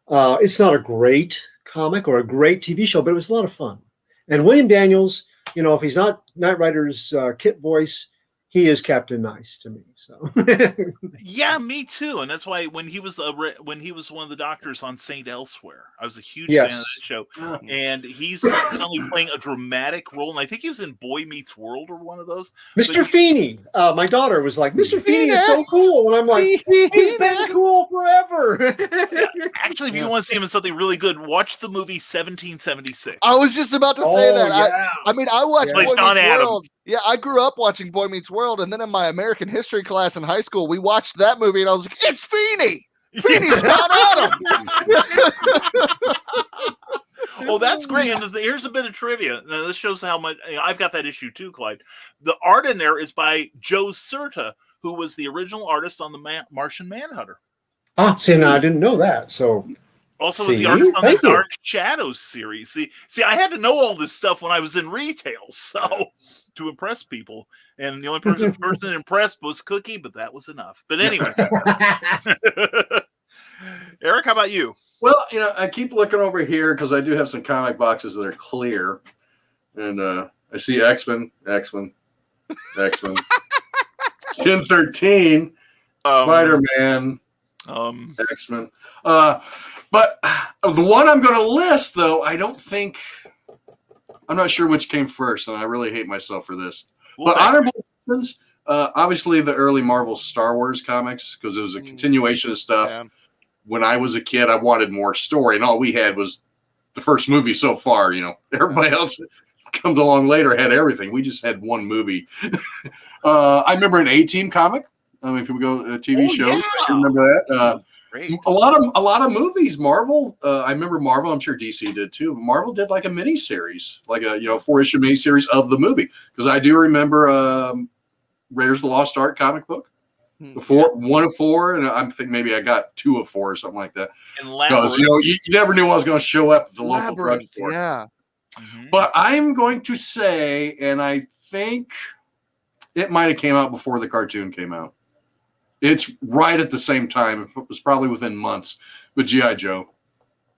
it's not a great comic or a great TV show, but it was a lot of fun. And William Daniels... if he's not Knight Rider's Kit voice, he is Captain Nice to me. So yeah, me too. And that's why when he was one of the doctors on Saint Elsewhere, I was a huge fan of that show. And he's suddenly playing a dramatic role. And I think he was in Boy Meets World or one of those. Mr. Feeney. My daughter was like, Mr. Feeney is so cool. And I'm like, he's been cool forever. Actually, if you want to see him in something really good, watch the movie 1776. I was just about to say that. Yeah. I watched Boy Meets John Adams. World. Yeah, I grew up watching Boy Meets World, and then in my American history class in high school, we watched that movie, and I was like, "It's Feeney! Feeney's John Adams!" Oh, that's great! And here's a bit of trivia. Now, this shows how much I've got that issue too, Clyde. The art in there is by Joe Certa, who was the original artist on the Martian Manhunter. Oh, see, now I didn't know that. So. Also was the artist on the Dark Shadows series. See, I had to know all this stuff when I was in retail, so to impress people. And the only person impressed was Cookie, but that was enough. But anyway. Eric, how about you? Well, I keep looking over here because I do have some comic boxes that are clear. And I see X-Men. Gen 13, Spider-Man, X-Men. But the one I'm going to list, though, I'm not sure which came first, and I really hate myself for this. But honorable mentions, obviously the early Marvel Star Wars comics, because it was a continuation of stuff. Yeah. When I was a kid, I wanted more story, and all we had was the first movie so far. Everybody else comes along later had everything. We just had one movie. I remember an A-Team comic. If we go a TV show, yeah. I remember that. A lot of movies. Marvel. I remember Marvel. I'm sure DC did too. Marvel did like a mini series, like a 4-issue mini series of the movie. Because I do remember Raiders of the Lost Ark comic book. One of 4, and I'm thinking maybe I got 2 of 4 or something like that. Because you never knew I was going to show up at the local drugstore. Yeah. But I'm going to say, and I think it might have came out before the cartoon came out. It's right at the same time. It was probably within months with G.I. Joe.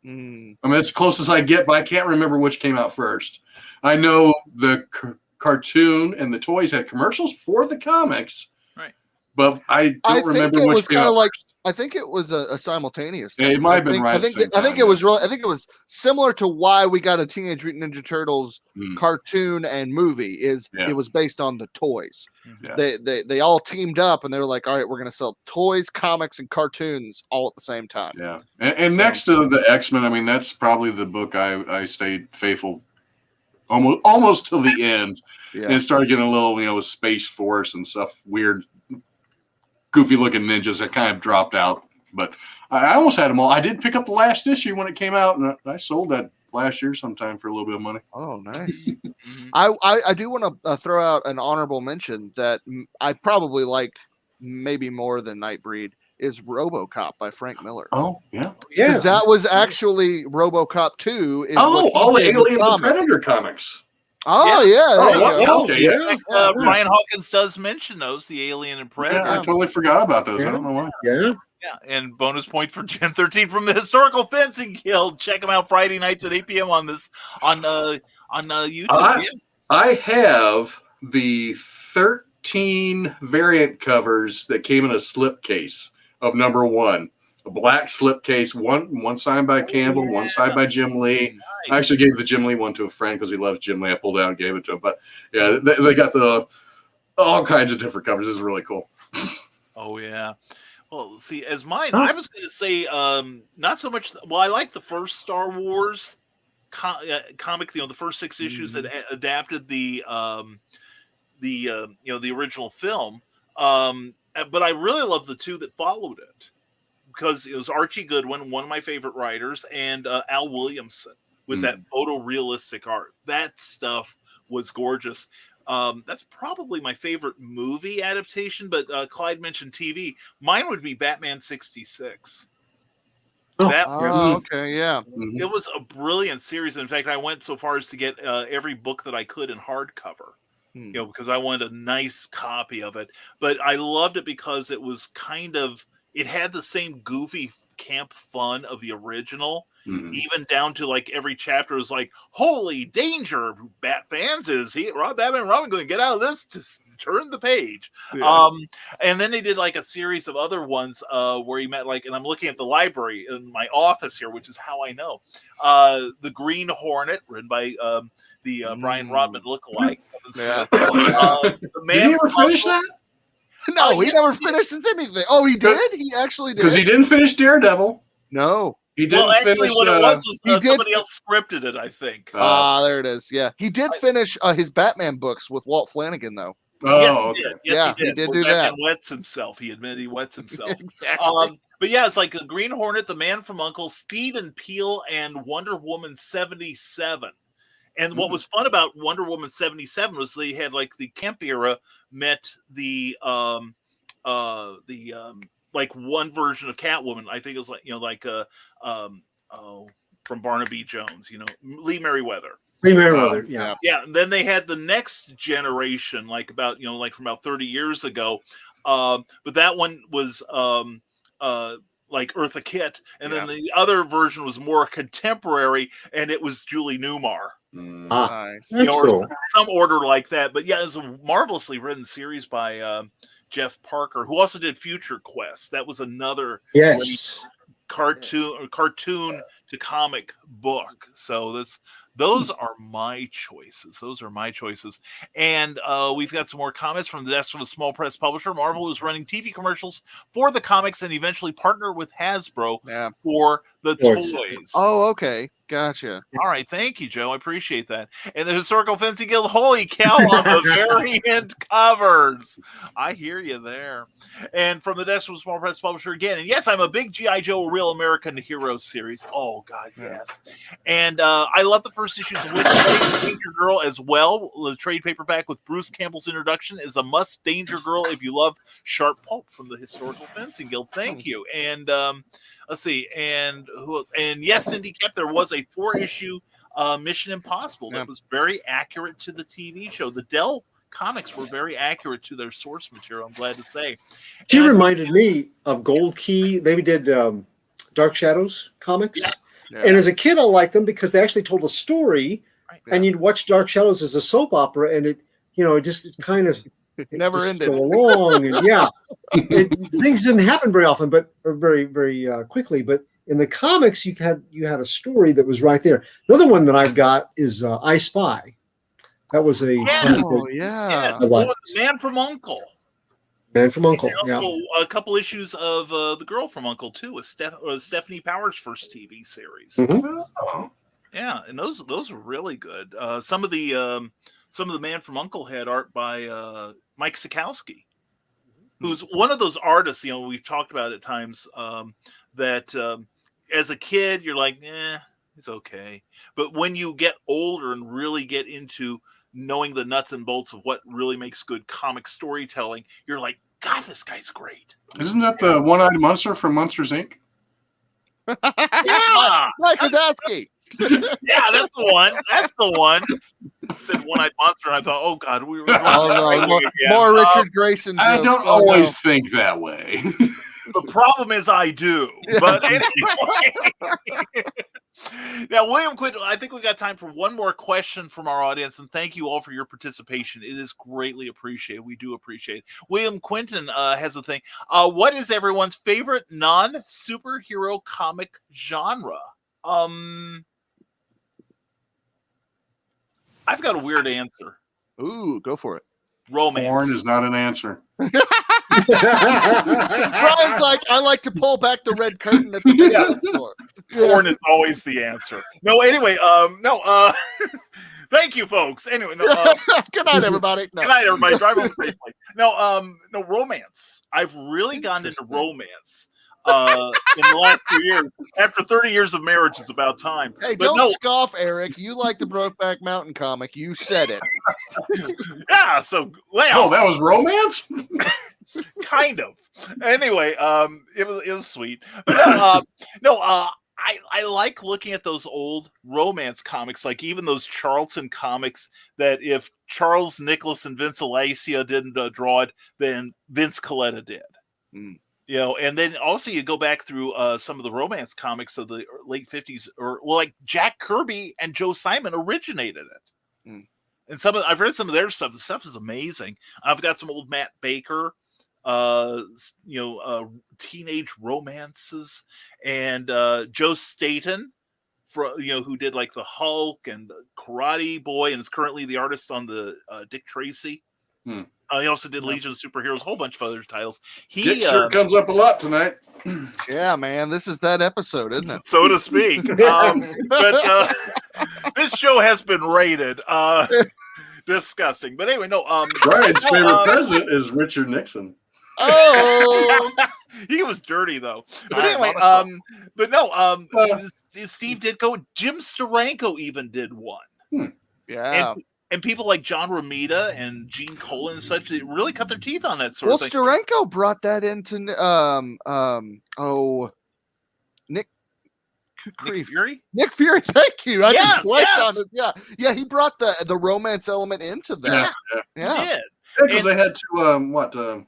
I mean, it's close as I get, but I can't remember which came out first. I know the cartoon and the toys had commercials for the comics, right? But I don't remember which came out first. I think it was a simultaneous thing. Yeah, it might have been right. I think it was similar to why we got a Teenage Mutant Ninja Turtles cartoon and movie. It was based on the toys. Yeah. They all teamed up and they were like, all right, we're going to sell toys, comics, and cartoons all at the same time. Yeah, and next to the X-Men, I mean, that's probably the book I stayed faithful almost till the end, Yeah. and it started getting a little, with Space Force and stuff, weird, goofy looking ninjas that kind of dropped out. But I almost had them all. I did pick up the last issue when it came out, and I sold that last year sometime for a little bit of money. Oh, nice. I do want to throw out an honorable mention that I probably like maybe more than Nightbreed is RoboCop by Frank Miller. Oh, yeah. Because that was actually RoboCop 2. Is all the Aliens and Predator comics. Oh, yeah. Okay, yeah. Brian Hawkins does mention those, the Alien and Predator. Yeah, I totally forgot about those. I don't know why. Yeah. Yeah, and bonus point for Gen 13 from the Historical Fencing Guild. Check them out Friday nights at 8 p.m. on YouTube. I have the 13 variant covers that came in a slipcase of number 1. A black slipcase, one signed by Campbell, one signed by Jim Lee. Nice. I actually gave the Jim Lee one to a friend because he loves Jim Lee. I pulled out and gave it to him. But yeah, they got all kinds of different covers. This is really cool. Oh, yeah. Well, see, as mine, I was going to say not so much. Well, I like the first Star Wars comic. The first 6 issues that adapted the original film. But I really love the 2 that followed it because it was Archie Goodwin, one of my favorite writers, and Al Williamson with that photorealistic art. That stuff was gorgeous. That's probably my favorite movie adaptation, but Clyde mentioned TV. Mine would be Batman 66. Okay, yeah. It was a brilliant series. In fact, I went so far as to get every book that I could in hardcover, because I wanted a nice copy of it. But I loved it because it was it had the same goofy camp fun of the original. Even down to like every chapter was like, holy danger, Bat fans, is Batman and Robin going to get out of this to turn the page? Yeah. And then they did like a series of other ones where he met and I'm looking at the library in my office here, which is how I know. The Green Hornet, written by the Brian Rodman lookalike. Yeah. The Did he ever finish that? No, he never finishes anything. Oh, he did? He actually did. Because he didn't finish Daredevil. No. He didn't finish. What it was somebody else scripted it, I think. There it is. Yeah. He did finish his Batman books with Walt Flanagan, though. Oh, yes, he did. He did do that. Batman wets himself. He admitted he wets himself. Exactly. But yeah, it's like the Green Hornet, the Man from U.N.C.L.E., Steed and Peel, and Wonder Woman 77. And what was fun about Wonder Woman 77 was they had like the Kemp era met the like one version of Catwoman. I think it was from Barnaby Jones, Lee Merriweather. Yeah. Yeah, and then they had the next generation, like about from about 30 years ago. But that one was like Eartha Kitt, and then the other version was more contemporary, and it was Julie Newmar. Nice. That's cool. Some order like that. But yeah, it was a marvelously written series by Jeff Parker, who also did Future Quest. That was another cartoon to comic book. So those are my choices. And we've got some more comments from the desk of a small press publisher. Marvel is running TV commercials for the comics and eventually partner with Hasbro for the toys. Oh, okay. Gotcha. All right. Thank you, Joe. I appreciate that. And the Historical Fencing Guild, holy cow, on the variant covers. I hear you there. And from the desk of a small press publisher again. And yes, I'm a big G.I. Joe Real American Heroes series. Oh, God, yes. And I love the first issues of Danger Girl as well. The trade paperback with Bruce Campbell's introduction is a must. Danger Girl if you love sharp pulp from the Historical Fencing Guild. Thank you. And let's see. And who else? And yes, Cindy Kemp, there was a 4-issue Mission Impossible that was very accurate to the TV show. The Dell comics were very accurate to their source material, I'm glad to say. She reminded me of Gold Key. They did Dark Shadows comics. Yes. Yeah. And as a kid, I liked them because they actually told a story, and you'd watch Dark Shadows as a soap opera, and it just kind of never ended. Go along, and things didn't happen very often, but very, very quickly. But in the comics, you had a story that was right there. Another one that I've got is I Spy. That was a Man from U.N.C.L.E. Man from U.N.C.L.E. A couple issues of The Girl from U.N.C.L.E. too, with Stephanie Powers' first TV series. Mm-hmm. Yeah, and those were really good. Some of the Man from Uncle had art by Mike Sikowski, who's one of those artists. We've talked about at times that as a kid you're like, it's okay, but when you get older and really get into knowing the nuts and bolts of what really makes good comic storytelling, you're like, God, this guy's great. Isn't that the one-eyed monster from Monsters Inc.? Yeah, Mike Wazowski. Yeah, that's the one. That's the one. I said one-eyed monster, and I thought, oh God, we were more Richard Grayson. I don't always think that way. The problem is I do. But anyway. Now, William Quinton, I think we got time for one more question from our audience, and thank you all for your participation. It is greatly appreciated. We do appreciate it. William Quinton has a thing. What is everyone's favorite non-superhero comic genre? I've got a weird answer. Ooh, go for it. Romance. Porn is not an answer. Brian's like, I like to pull back the red curtain at the video store. Porn is always the answer. No, anyway, thank you, folks. Anyway, good night, everybody. Good night, everybody. Drive home safely. No, romance. I've really gotten into romance in the last 2 years. After 30 years of marriage, it's about time. Hey, don't scoff, Eric. You like the Brokeback Mountain comic. You said it. Yeah, so, well. Oh, that was romance? Kind of. Anyway, it was sweet. But, I like looking at those old romance comics, like even those Charlton comics that if Charles Nicholas and Vince Alacia didn't draw it, then Vince Coletta did. Mm. And then also you go back through some of the romance comics of the late 50s, like Jack Kirby and Joe Simon originated it. Mm. And I've read some of their stuff. The stuff is amazing. I've got some old Matt Baker, teenage romances, and Joe Staten, who did like the Hulk and Karate Boy, and is currently the artist on the Dick Tracy. Hmm. He also did Legion of Superheroes, a whole bunch of other titles. Dick sure comes up a lot tonight. Yeah, man, this is that episode, isn't it? So to speak. But this show has been rated. Disgusting. But anyway, Brian's favorite president is Richard Nixon. Oh, he was dirty though. But anyway, Steve Ditko, Jim Steranko even did one. Yeah. And people like John Romita and Gene Colan and such, they really cut their teeth on that sort of thing. Well, Steranko brought that into Nick Fury? Nick Fury, thank you. I Yes, just blanked yes. on it. Yeah, he brought the romance element into that. Yeah. He did. Because they had to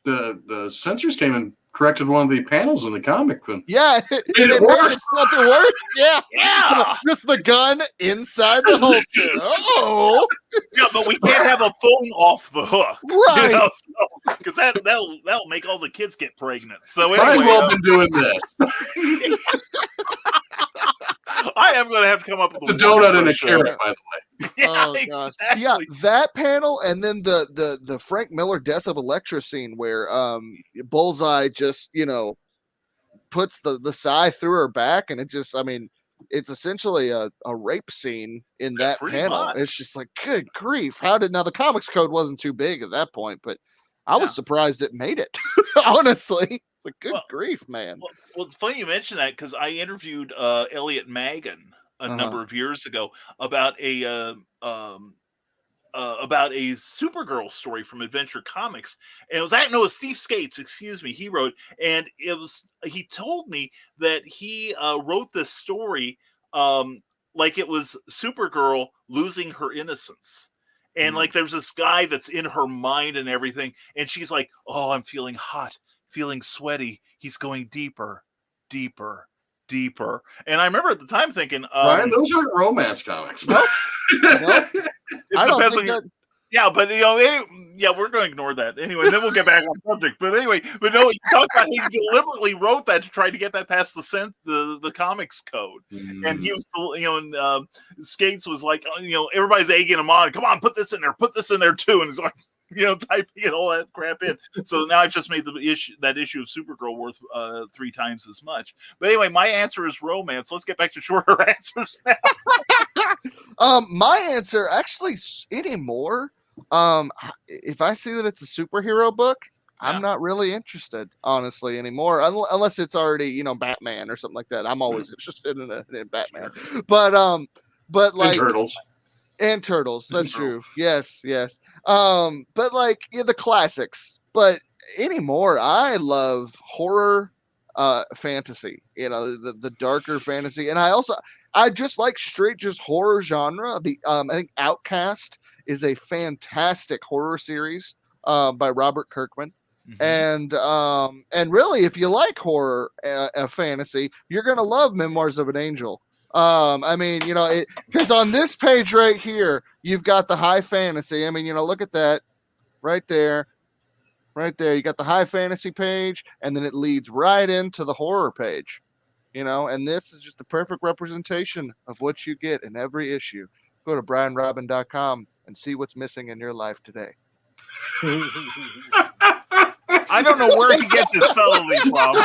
the censors came and corrected one of the panels in the comic. Yeah, Made it worse. Something worse. Yeah, Yeah. just the gun inside the holster. Oh, Yeah, but we can't have a phone off the hook, right. Because that'll make all the kids get pregnant. So I've anyway, well been doing this. I am going to have to come up with The donut and a carrot, by the way. Yeah, Oh, gosh. exactly. Yeah, that panel, and then the Frank Miller Death of Elektra scene where Bullseye just puts the sigh through her back, and it's essentially a rape scene in that Pretty panel. much. It's just like, good grief, now the comics code wasn't too big at that point, but I was surprised it made it. Honestly, it's like, good grief, man. Well, it's funny you mention that because I interviewed Elliot Magan a number of years ago about a Supergirl story from Adventure Comics, and it was Steve Skates, excuse me, he wrote, and he told me that he wrote this story like it was Supergirl losing her innocence. And like there's this guy that's in her mind and everything, and she's like, "Oh, I'm feeling hot, feeling sweaty. He's going deeper, deeper, deeper." And I remember at the time thinking, Ryan, those aren't romance comics. Nope. it I don't depends think on that. yeah, but we're going to ignore that anyway. Then we'll get back on subject. But anyway, you talk about he deliberately wrote that to try to get that past the comics code, and he was, Skates was like, everybody's egging him on. Come on, put this in there too, and he's like, typing all that crap in. So now I've just made that issue of Supergirl worth 3 times as much. But anyway, my answer is romance. Let's get back to shorter answers now. My answer actually anymore. If I see that it's a superhero book, I'm not really interested, honestly, anymore. Unless it's already, Batman or something like that. I'm always interested in Batman. But like and Turtles. That's true. Yes. But like the classics. But anymore, I love horror, fantasy. The darker fantasy, and I just like straight just horror genre. I think Outcast is a fantastic horror series by Robert Kirkman. Mm-hmm. And really, if you like horror fantasy, you're gonna love Memoirs of an Angel. Because on this page right here, you've got the high fantasy. Look at that right there. You got the high fantasy page, and then it leads right into the horror page. And this is just the perfect representation of what you get in every issue. Go to brianrodman.com and see what's missing in your life today. I don't know where he gets his subtlety from.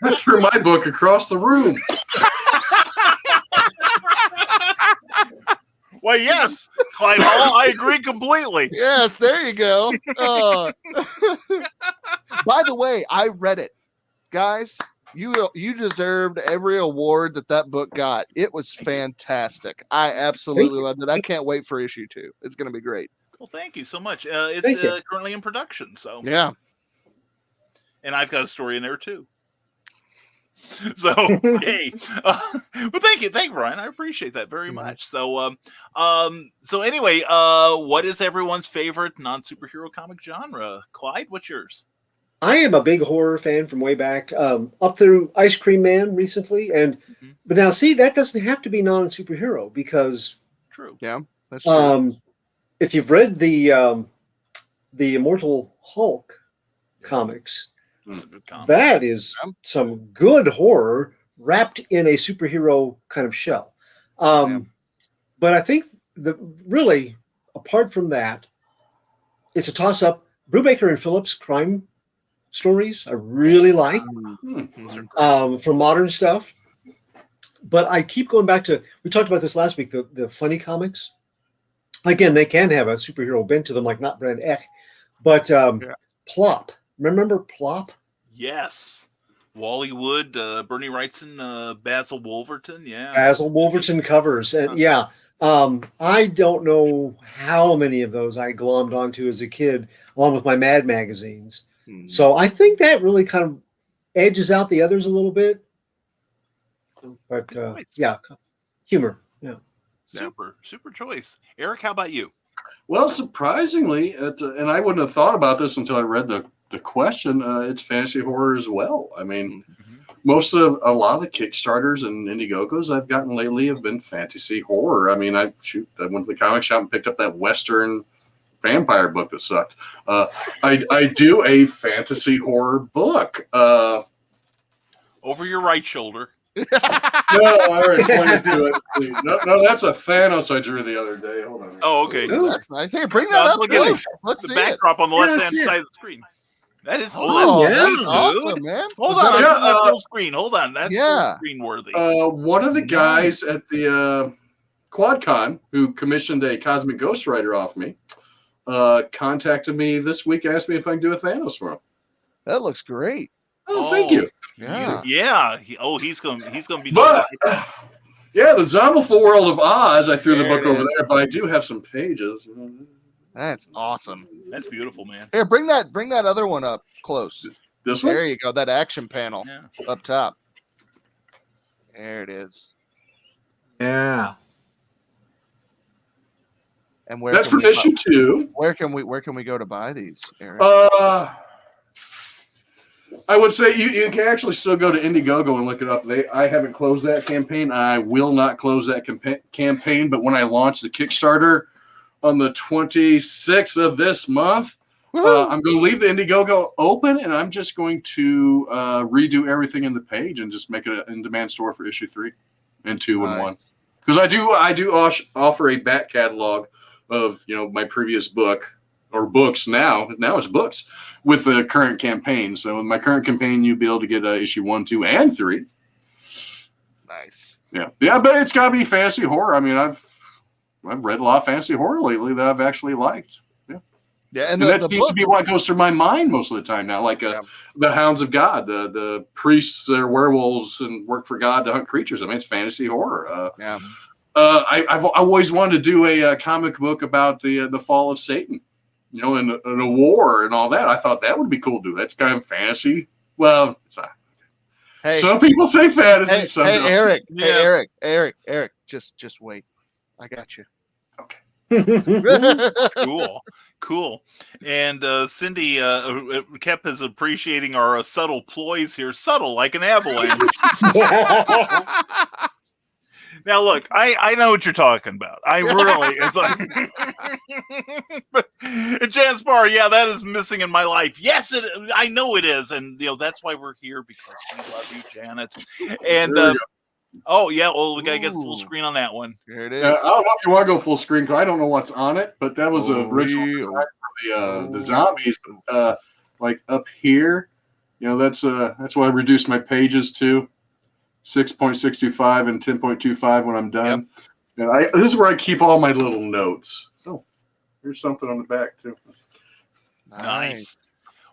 I threw my book across the room. Well, yes, Clyde Hall, I agree completely. Yes, there you go. By the way, I read it. Guys, you deserved every award that book got. It was fantastic. I absolutely loved it. I can't wait for issue 2. It's going to be great. Well, thank you so much. It's currently in production, so yeah. And I've got a story in there too. So hey, well, thank you, Brian. I appreciate that very much. So, so anyway, what is everyone's favorite non-superhero comic genre? Clyde, what's yours? I am a big horror fan from way back, up through Ice Cream Man recently, but now see, that doesn't have to be non-superhero because true, yeah, that's true. If you've read the Immortal Hulk comics, that's a good comic. That is some good horror wrapped in a superhero kind of shell. But I think really apart from that, it's a toss-up. Brubaker and Phillips crime stories I really like for modern stuff. But I keep going back to, we talked about this last week, the funny comics. Again, they can have a superhero bent to them, like not Brand Eck, but Plop. Remember Plop? Yes. Wally Wood, Bernie Wrightson, Basil Wolverton. Yeah. Basil Wolverton covers. And I don't know how many of those I glommed onto as a kid, along with my Mad magazines. So I think that really kind of edges out the others a little bit. But humor. Yeah. Super choice. Eric, how about you? Well, surprisingly, and I wouldn't have thought about this until I read the question, it's fantasy horror as well. I mean, a lot of the Kickstarters and Indiegogos I've gotten lately have been fantasy horror. I mean, I went to the comic shop and picked up that Western vampire book that sucked. I do a fantasy horror book. Over your right shoulder. No, I already pointed to it. No, that's a Thanos I drew the other day. Hold on. Oh, okay. Ooh, that's nice. Hey, bring that up. Let's the see backdrop it. on the left-hand side of the screen. That is that's awesome, man. Hold on, full screen. Hold on, that's full screen worthy. One of the guys at the QuadCon who commissioned a Cosmic Ghostwriter off me contacted me this week, asked me if I can do a Thanos for him. That looks great. Oh, thank you. Yeah. He's gonna be. But the Zombiful World of Oz, I threw the book over there, but I do have some pages. That's awesome. That's beautiful, man. Here, bring that other one up close. This one? There you go. That action panel up top. There it is. Yeah. And that's from issue 2. Where can we go to buy these, Eric? I would say you can actually still go to Indiegogo and look it up. I haven't closed that campaign. I will not close that campaign. But when I launch the Kickstarter on the 26th of this month, I'm going to leave the Indiegogo open, and I'm just going to redo everything in the page and just make it an in-demand store for issue 3 and 2 and 1. because I do offer a back catalog of my previous book or books now it's books with the current campaign. So in my current campaign, you'll be able to get issue 1, 2, and 3. Nice. Yeah, but it's got to be fantasy horror. I mean, I've read a lot of fantasy horror lately that I've actually liked. Yeah, and that seems to be what goes through my mind most of the time now. Like the Hounds of God, the priests that are werewolves and work for God to hunt creatures. I mean, it's fantasy horror. I've always wanted to do a comic book about the fall of Satan, and a war and all that. I thought that would be cool to do. That's kind of fantasy. Well, it's not. Hey, some people say fantasy. Hey, Eric, just wait. I got you. Okay. Cool. And Cindy Kep is appreciating our subtle ploys here. Subtle, like an avalanche. Now, look, I know what you're talking about. I really, it's like, but Janspar, yeah, that is missing in my life. Yes, I know it is. And, that's why we're here, because we love you, Janet. And, oh, yeah, well, we got to get full screen on that one. Here it is. I don't know if you want to go full screen, because I don't know what's on it, but that was the original design for the zombies. Like up here, that's what I reduced my pages to. 6.625 and 10.25 when I'm done. Yep. And this is where I keep all my little notes. Oh, here's something on the back too. Nice.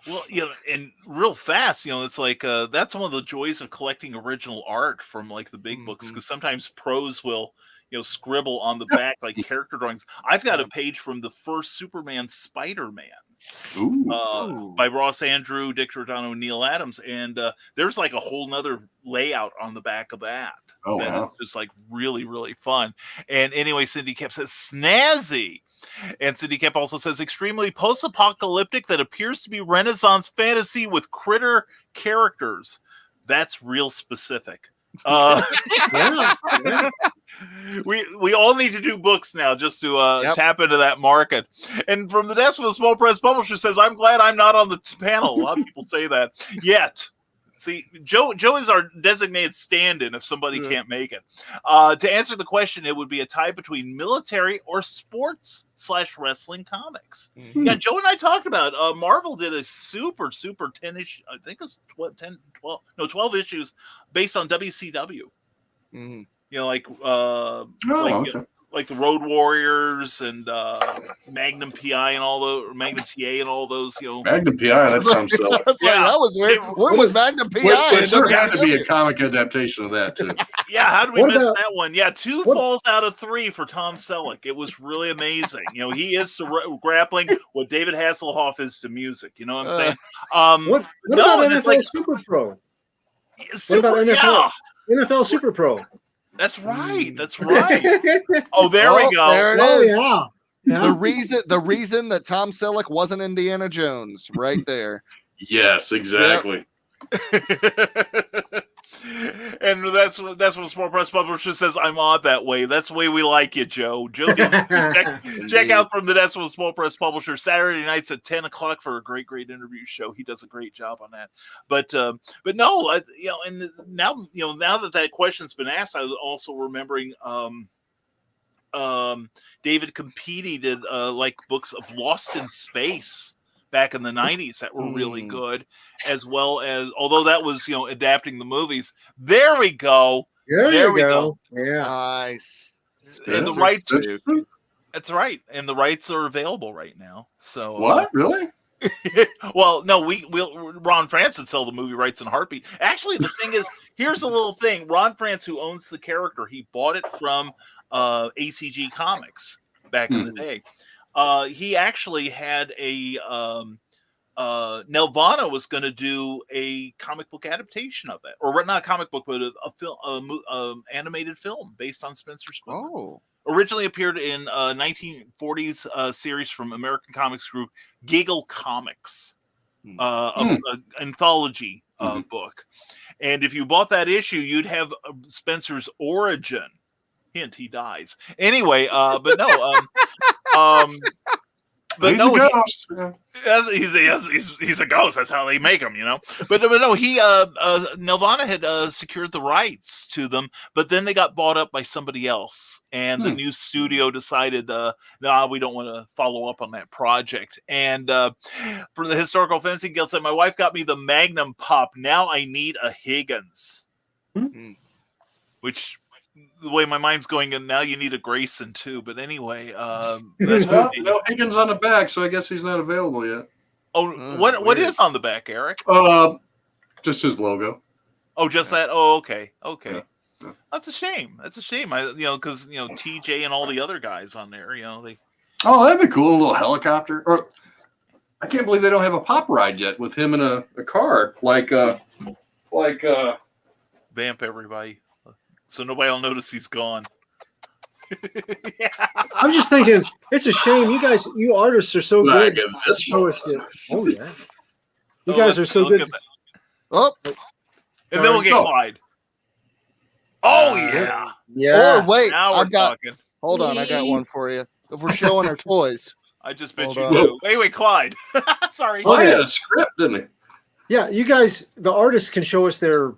Well, and real fast, it's like that's one of the joys of collecting original art from like the big books, because sometimes pros will scribble on the back like character drawings. I've got a page from the first Superman Spider-Man. By Ross Andrew, Dick Giordano, Neil Adams, and there's like a whole nother layout on the back of that. Wow. Is just like really, really fun. And anyway, Cindy Kep says snazzy. And Cindy Kep also says extremely post-apocalyptic that appears to be Renaissance fantasy with critter characters. That's real specific. We all need to do books now just to tap into that market. And from the desk of a small press publisher says, I'm glad I'm not on the panel. A lot of people say that yet. See, Joe is our designated stand-in if somebody can't make it. To answer the question, it would be a tie between military or sports/wrestling comics. Yeah, Joe and I talked about Marvel did a super 10-ish, I think it was 12 issues based on WCW. Like the Road Warriors and Magnum PI and all the Magnum TA and all those, Magnum PI, that sounds silly. That was weird. When was Magnum PI? There sure had to be a comic adaptation of that too. Yeah, how did we miss that one? Yeah, 2 falls out of 3 for Tom Selleck. It was really amazing. He is to grappling what David Hasselhoff is to music. You know what I'm saying? What about NFL Super Pro? What about NFL? NFL Super Pro. That's right. Oh, there we go. There it is. Yeah. The reason that Tom Selleck wasn't Indiana Jones, right there. Yes, exactly. And that's what Small Press Publisher says. I'm odd that way. That's the way we like you, Joe. Check out From the Desk of a Small Press Publisher Saturday nights at 10 o'clock for a great interview show. He does a great job on that. But no, and now now that question's been asked, I was also remembering David Campiti did like books of Lost in Space back in the 90s that were really good, as well as, although that was, adapting the movies. There we go. There we go. Yeah. Nice. And the rights, that's right. And the rights are available right now. So what? Really? Well, no, we'll Ron France would sell the movie rights in a heartbeat. Actually, the thing is, here's a little thing. Ron France, who owns the character, he bought it from ACG Comics back in the day. He actually had a Nelvana was going to do a comic book adaptation of it, or not a comic book, but a film, animated film based on Spencer Splinter. Oh, originally appeared in 1940s series from American Comics Group Giggle Comics, an anthology book, and if you bought that issue, you'd have Spencer's origin. Hint, he dies. Anyway, but no, But He's no, a ghost. he's a ghost. That's how they make him, you know. But no, he Nelvana had secured the rights to them, but then they got bought up by somebody else, and the new studio decided, nah, we don't want to follow up on that project. And for the Historical Fencing Guild, said my wife got me the Magnum Pop. Now I need a Higgins, which. The way my mind's going, and now you need a Grayson too. But anyway, no Higgins on the back, so I guess he's not available yet. Oh, what is on the back, Eric? Just his logo. Oh, just that. Oh, okay. Yeah. That's a shame. Because TJ and all the other guys on there, they. Oh, that'd be cool. A little helicopter. Or I can't believe they don't have a pop ride yet with him in a car. Like Vamp everybody. So nobody will notice he's gone. I'm just thinking, it's a shame. You artists are so good. This one. Oh yeah, you guys are so good. Oh, and then we'll get Clyde. Oh yeah. Yeah. Or wait, Now we're talking. Hold on, I got one for you. If we're showing our toys, I just bet Hold you on. do. Wait, Clyde. Sorry. I had a script, didn't he? Yeah, you guys, the artists can show us their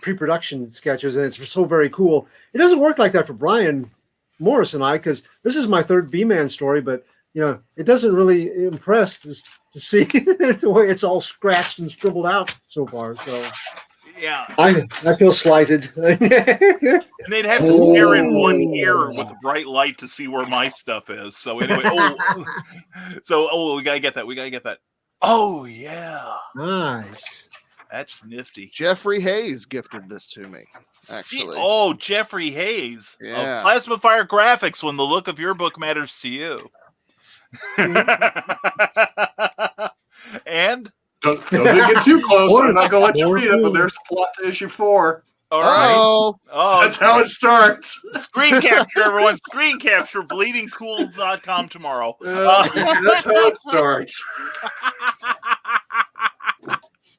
pre-production sketches, and it's so very cool. It doesn't work like that for Brian Morris and I, because this is my third B-Man story, but it doesn't really impress to see the way it's all scratched and scribbled out so far. So yeah, I feel slighted. And they'd have to stare in one ear with a bright light to see where my stuff is. So anyway, we gotta get that. We gotta get that. Oh yeah, Nice. That's nifty. Jeffrey Hayes gifted this to me. Actually, Jeffrey Hayes. Yeah. Plasma Fire Graphics. When the look of your book matters to you. And don't get too close. I'm not gonna let you read it, but there's a plot to issue 4. all right. oh, That's how it starts. Screen capture, everyone. Screen capture. Bleedingcool.com tomorrow. That's how it starts.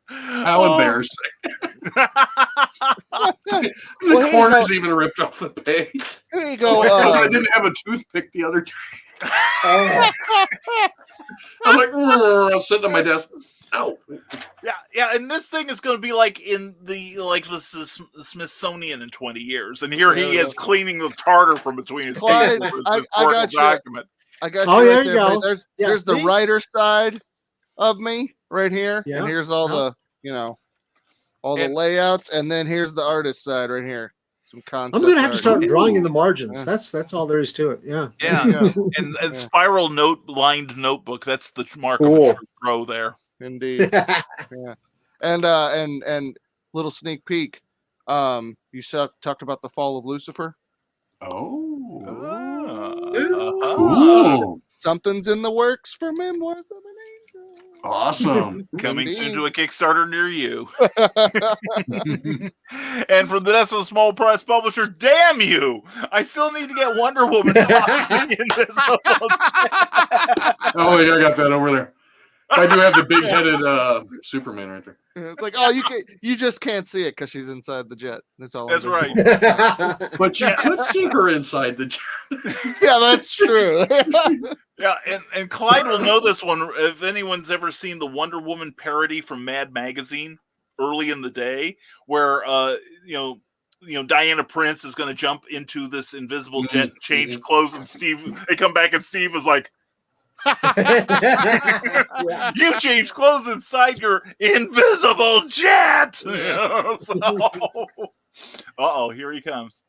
How embarrassing. The corner's even ripped off the page. here you go. Because I didn't have a toothpick the other day. I'm like, I was sitting at my desk. Ow. Yeah, and this thing is going to be like in the Smithsonian in 20 years, and here he is cleaning the tartar from between his Clyde, teeth. I got you. Document. I got Oh, you there right you there. go. Buddy. Yeah, There's the see? writer side of me right here, Yeah. and here's all the the layouts, and then here's the artist side right here. Some concept. I'm going to have to start art. drawing in the margins. Yeah. That's all there is to it. Yeah. Yeah, and spiral lined notebook. That's the mark Cool. of a true pro there. Indeed. Yeah. And little sneak peek. You talked about the fall of Lucifer. Cool. Something's in the works for Memoirs of an Angel. Awesome. Coming Indeed. soon to a Kickstarter near you. And from the Decimal Small Press Publisher, damn you! I still need to get Wonder Woman Invisible. Oh, yeah, I got that over there. I do have the big-headed Superman right there. It's like, you just can't see it because she's inside the jet. That's all. That's right. But you could see her inside the Yeah, that's true. Yeah, and Clyde will know this one. If anyone's ever seen the Wonder Woman parody from Mad Magazine early in the day, where Diana Prince is going to jump into this invisible jet and change clothes, and they come back and Steve is like, you changed clothes inside your invisible jet. Here he comes.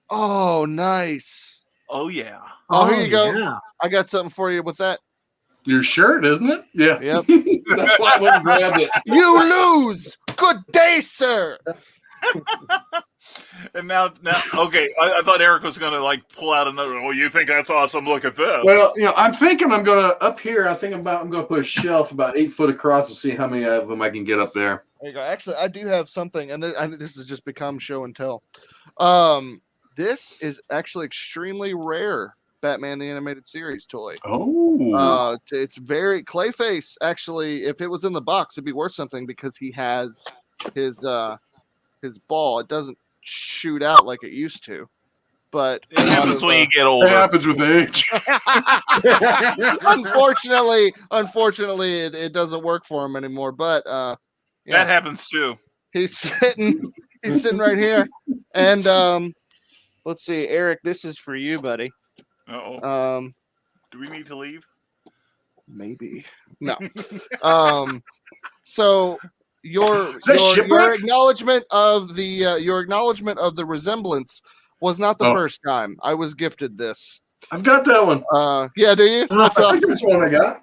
Oh, nice. Oh yeah. Oh, here you go. Yeah. I got something for you with that. Your shirt, isn't it? Yeah. Yep. That's why I went and grabbed it. You lose. Good day, sir. And now, okay. I thought Eric was going to pull out another. Oh, you think that's awesome? Look at this. Well, I'm thinking I'm going to up here. I'm going to put a shelf about 8 foot across and see how many of them I can get up there. There you go. Actually, I do have something, and I think this has just become show and tell. This is actually extremely rare Batman the Animated Series toy. Oh. It's very Clayface. Actually, if it was in the box, it'd be worth something because he has his ball. It doesn't shoot out like it used to. but It happens when you get It older. happens with age. unfortunately, it doesn't work for him anymore. But That yeah, happens too. he's sitting right here, and let's see, Eric, this is for you, buddy. Uh-oh. Do we need to leave? Maybe no. So your shipwreck? acknowledgement of the resemblance was not the first time I was gifted this. I've got that one. Yeah, do you? That's I think awesome. that's the one I got.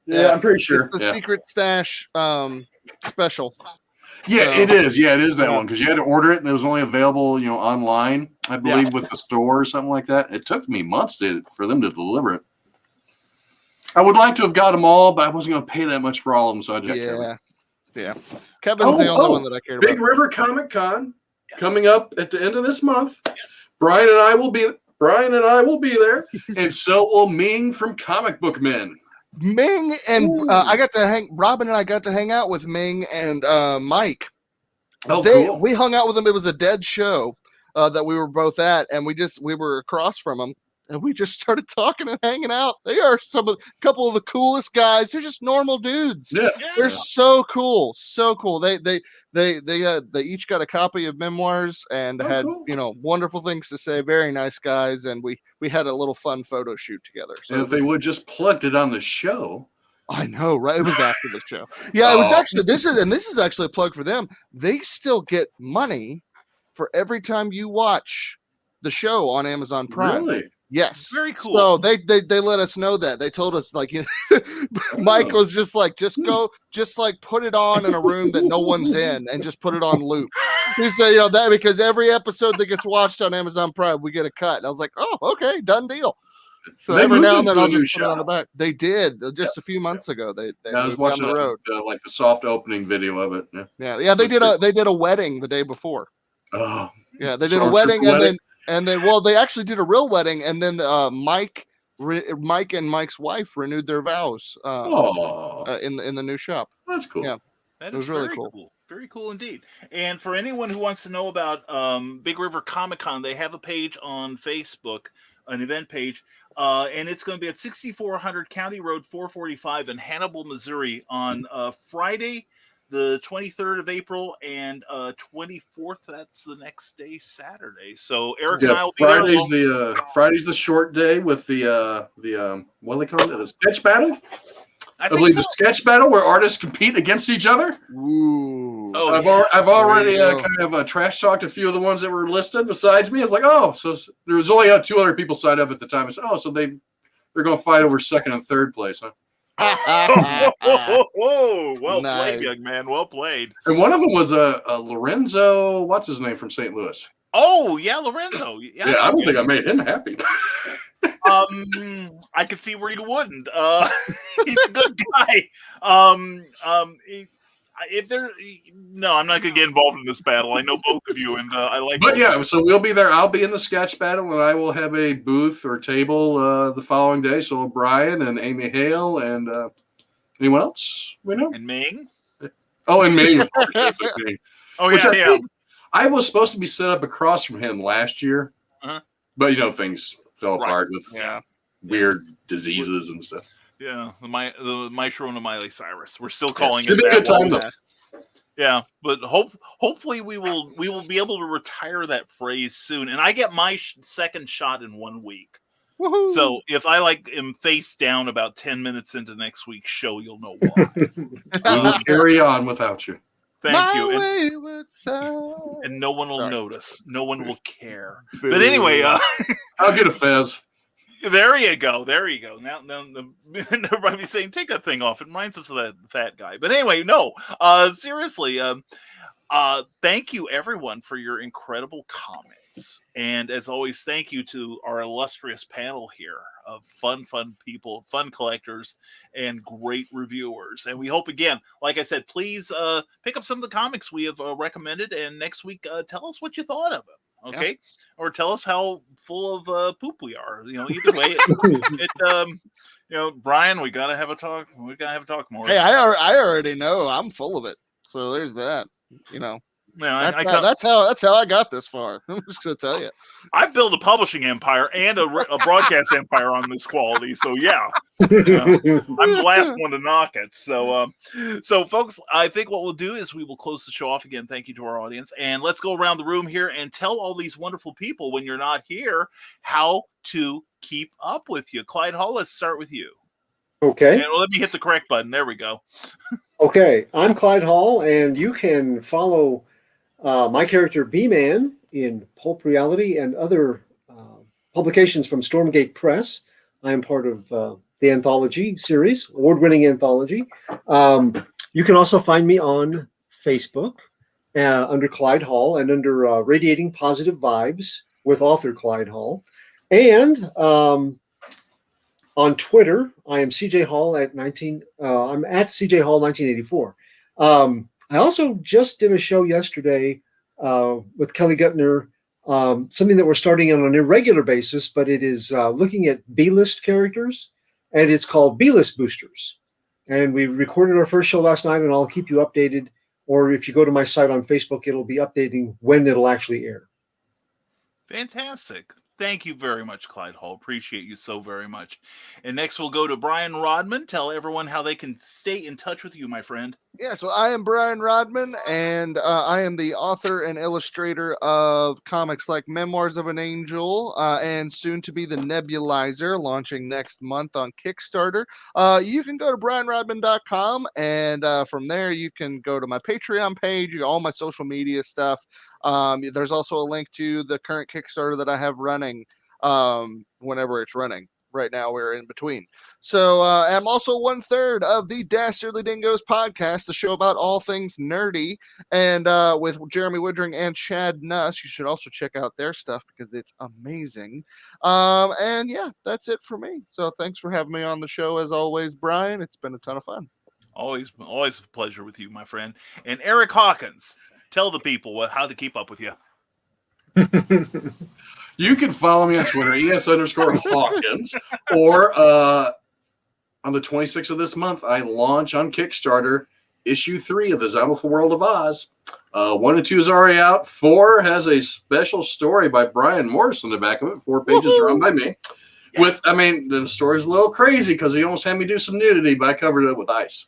Yeah, I'm pretty sure. It's the secret stash special. Yeah, So, it is. Yeah, it is that yeah. one because you had to order it and it was only available, online, I believe, with the store or something like that. It took me months for them to deliver it. I would like to have got them all, but I wasn't going to pay that much for all of them, so I just yeah. Kevin's the only one that I cared Big about. River Comic Con coming up at the end of this month. Yes. Brian and I will be there, and so will Ming from Comic Book Men. Ming and Robin and I got to hang out with Ming and Mike. Oh, cool. We hung out with them. It was a dead show that we were both at, and we were across from them, and we just started talking and hanging out. They are a couple of the coolest guys. They're just normal dudes. Yeah. They're so cool, so cool. They each got a copy of memoirs and had cool. Wonderful things to say. Very nice guys, and we had a little fun photo shoot together. So and if they would just plugged it on the show. I know, right? It was after the show. Yeah, it was actually this is actually a plug for them. They still get money for every time you watch the show on Amazon Prime. Really? Yes. Very cool. So they let us know that. They told us Mike was just put it on in a room that no one's in and just put it on loop. He said, that because every episode that gets watched on Amazon Prime, we get a cut. And I was like, oh, okay, done deal. So every now and then I'll just put it on the back. They did just a few months ago. They I was watching down the road. Like the soft opening video of it. Yeah. They did a wedding the day before. Oh, yeah, they did a wedding and then they actually did a real wedding, and then Mike and Mike's wife renewed their vows in the new shop. That's cool. Yeah, that was really cool. Very cool indeed. And for anyone who wants to know about Big River Comic Con, they have a page on Facebook, an event page, and it's going to be at 6400 County Road 445 in Hannibal, Missouri on Friday, the 23rd of April, and 24th. That's the next day, Saturday. So Eric and I will be there. Friday's the short day with the what do they call it? The sketch battle. I believe so. The sketch battle where artists compete against each other. Ooh. I've already kind of trash talked a few of the ones that were listed besides me. It's like, so there was only 2 other people signed up at the time. I said, so they're going to fight over second and third place, huh? Well played, young man. Well played. And one of them was a Lorenzo. What's his name from St. Louis? Oh yeah, Lorenzo. Yeah, I don't think I made him happy. I could see where you wouldn't. He's a good guy. I'm not gonna get involved in this battle. I know both of you, and I like. But yeah, so we'll be there. I'll be in the sketch battle, and I will have a booth or table the following day. So Brian and Amy Hale and anyone else we know, and Ming. Oh, and Ming. Oh yeah, I was supposed to be set up across from him last year, but things fell apart with weird diseases and stuff. Yeah, the Maestro and the Miley Cyrus. We're still calling it. Should be a good time though. Yeah, but hopefully we will be able to retire that phrase soon, and I get my second shot in 1 week. Woo-hoo. So if I am face down about 10 minutes into next week's show, you'll know why. We will carry on without you. Thank you. And no one will notice. No one will care. But anyway, I'll get a fez. There you go. Now everybody be saying, take that thing off. It reminds us of that fat guy. But anyway, no. Seriously, thank you everyone for your incredible comments. And as always, thank you to our illustrious panel here of fun people, fun collectors, and great reviewers. And we hope, again, like I said, please pick up some of the comics we have recommended, and next week tell us what you thought of them. Okay, or tell us how full of poop we are. Either way, Brian, we gotta have a talk. We gotta have a talk more. Hey, I already know I'm full of it. So there's that. Yeah, that's how I got this far. I'm just gonna tell you. I built a publishing empire and a broadcast empire on this quality. So yeah, I'm the last one to knock it. So folks, I think what we'll do is we will close the show off again. Thank you to our audience, and let's go around the room here and tell all these wonderful people when you're not here how to keep up with you. Clyde Hall, let's start with you. Okay. And let me hit the correct button. There we go. Okay, I'm Clyde Hall, and you can follow my character B-Man in Pulp Reality and other publications from Stormgate Press. I am part of the anthology series, award-winning anthology. You can also find me on Facebook under Clyde Hall and under Radiating Positive Vibes with author Clyde Hall. And on Twitter, I am CJ Hall at 19. I'm at CJ Hall 1984. I also just did a show yesterday with Kelly Guttner, something that we're starting on an irregular basis, but it is looking at B-list characters, and it's called B-list Boosters. And we recorded our first show last night, and I'll keep you updated. Or if you go to my site on Facebook, it'll be updating when it'll actually air. Fantastic. Thank you very much, Clyde Hall. Appreciate you so very much. And next we'll go to Brian Rodman. Tell everyone how they can stay in touch with you, my friend. Yeah, so I am Brian Rodman, and I am the author and illustrator of comics like Memoirs of an Angel and soon to be The Nebulizer, launching next month on Kickstarter. You can go to brianrodman.com, and from there you can go to my Patreon page, all my social media stuff. There's also a link to the current Kickstarter that I have running whenever it's running. Right now we're in between. So I'm also 1/3 of the Dastardly Dingoes podcast, the show about all things nerdy, and with Jeremy Woodring and Chad Nuss. You should also check out their stuff because it's amazing. And yeah, that's it for me. So thanks for having me on the show as always, Brian. It's been a ton of fun. Always a pleasure with you, my friend. And Eric Hawkins, tell the people how to keep up with you. You can follow me on Twitter, ES_Hawkins, or on the 26th of this month, I launch on Kickstarter issue 3 of the Zombieful World of Oz. 1 and 2 is already out. 4 has a special story by Brian Morris on the back of it. 4 pages drawn by me. The story's a little crazy because he almost had me do some nudity, but I covered it up with ice.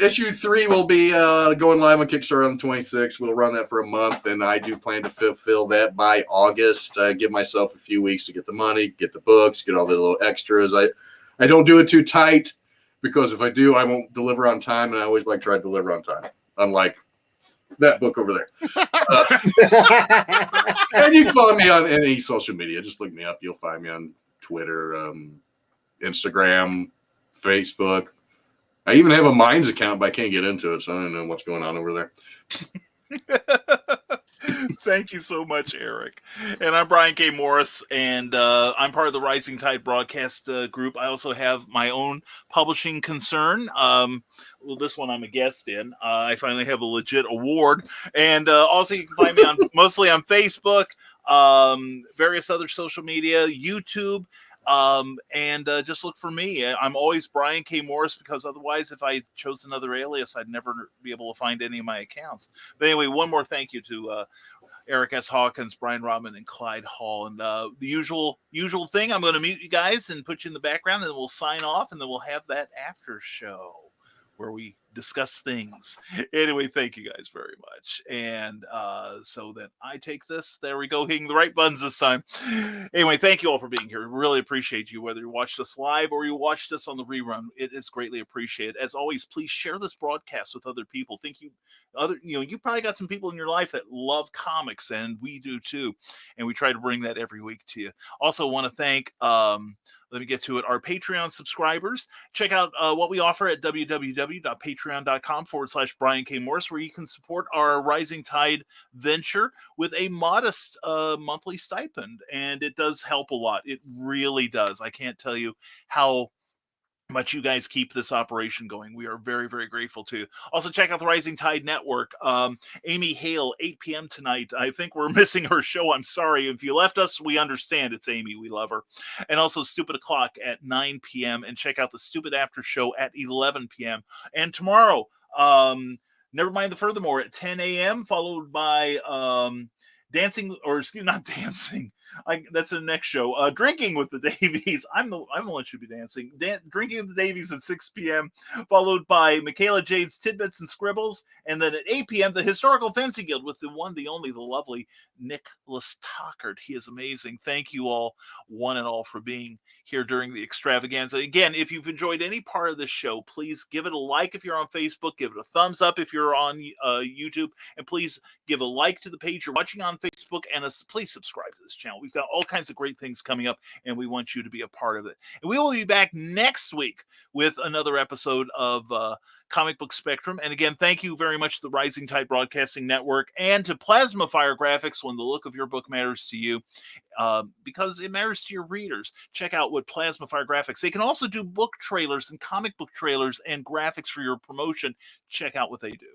Issue 3 will be going live on Kickstarter on the 26th. We'll run that for a month, and I do plan to fulfill that by August. Give myself a few weeks to get the money, get the books, get all the little extras. I don't do it too tight because if I do, I won't deliver on time, and I always like to try to deliver on time, unlike that book over there. And you can follow me on any social media. Just look me up. You'll find me on Twitter, Instagram, Facebook. I even have a Minds account, but I can't get into it, so I don't know what's going on over there. Thank you so much, Eric. And I'm Brian K. Morris, and I'm part of the Rising Tide broadcast group. I also have my own publishing concern. Well, this one I'm a guest in. I finally have a legit award. And also you can find me mostly on Facebook, various other social media, YouTube. And just look for me. I'm always Brian K. Morris because otherwise, if I chose another alias, I'd never be able to find any of my accounts. But anyway, one more thank you to Eric S. Hawkins, Brian Rodman, and Clyde Hall. And the usual thing, I'm going to mute you guys and put you in the background, and then we'll sign off, and then we'll have that after show where we discuss things. Anyway, thank you guys very much. And so that I take this, there we go, hitting the right buttons this time. Anyway, thank you all for being here. Really appreciate you, whether you watched us live or you watched us on the rerun. It is greatly appreciated. As always, please share this broadcast with other people. You probably got some people in your life that love comics, and we do too. And we try to bring that every week to you. Also want to thank let me get to it. Our Patreon subscribers, check out what we offer at www.patreon.com/Brian K. Morris, where you can support our Rising Tide venture with a modest monthly stipend. And it does help a lot. It really does. I can't tell you how much you guys keep this operation going. We are very, very grateful to you. Also, check out the Rising Tide Network. Amy Hale, 8 p.m. tonight. I think we're missing her show. I'm sorry. If you left us, we understand. It's Amy. We love her. And also Stupid O'Clock at 9 p.m. And check out the Stupid After Show at 11 p.m. And tomorrow, Never mind the furthermore at 10 a.m., followed by dancing, or excuse not dancing. That's the next show. Drinking with the Davies. I'm the one who should be dancing. Drinking with the Davies at 6 p.m., followed by Michaela Jade's Tidbits and Scribbles, and then at 8 p.m. the Historical Fencing Guild with the one, the only, the lovely Nicholas Tockard. He is amazing. Thank you all, one and all, for being here during the extravaganza. Again, if you've enjoyed any part of this show, please give it a like if you're on Facebook, give it a thumbs up if you're on YouTube, and please give a like to the page you're watching on Facebook, and please subscribe to this channel. We've got all kinds of great things coming up, and we want you to be a part of it. And we will be back next week with another episode of Comic Book Spectrum. And again, thank you very much to the Rising Tide Broadcasting Network and to Plasma Fire Graphics when the look of your book matters to you, because it matters to your readers. Check out what Plasma Fire Graphics. They can also do book trailers and comic book trailers and graphics for your promotion. Check out what they do.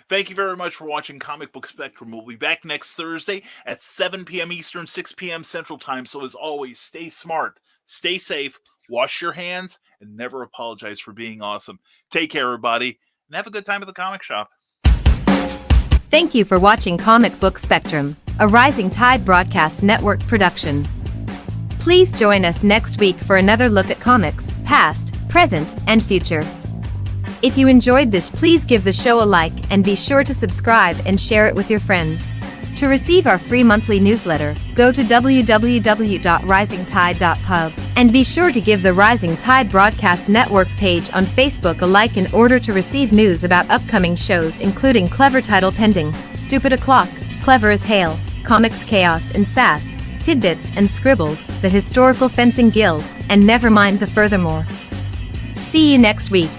Thank you very much for watching Comic Book Spectrum. We'll be back next Thursday at 7 p.m. Eastern, 6 p.m. Central Time. So as always, stay smart, stay safe, wash your hands, and never apologize for being awesome. Take care, everybody, and have a good time at the comic shop. Thank you for watching Comic Book Spectrum, a Rising Tide Broadcast Network production. Please join us next week for another look at comics, past, present, and future. If you enjoyed this, please give the show a like and be sure to subscribe and share it with your friends. To receive our free monthly newsletter, go to www.risingtide.pub and be sure to give the Rising Tide Broadcast Network page on Facebook a like in order to receive news about upcoming shows, including Clever Title Pending, Stupid O'Clock, Clever as Hail, Comics Chaos and Sass, Tidbits and Scribbles, the Historical Fencing Guild, and never mind the furthermore. See you next week.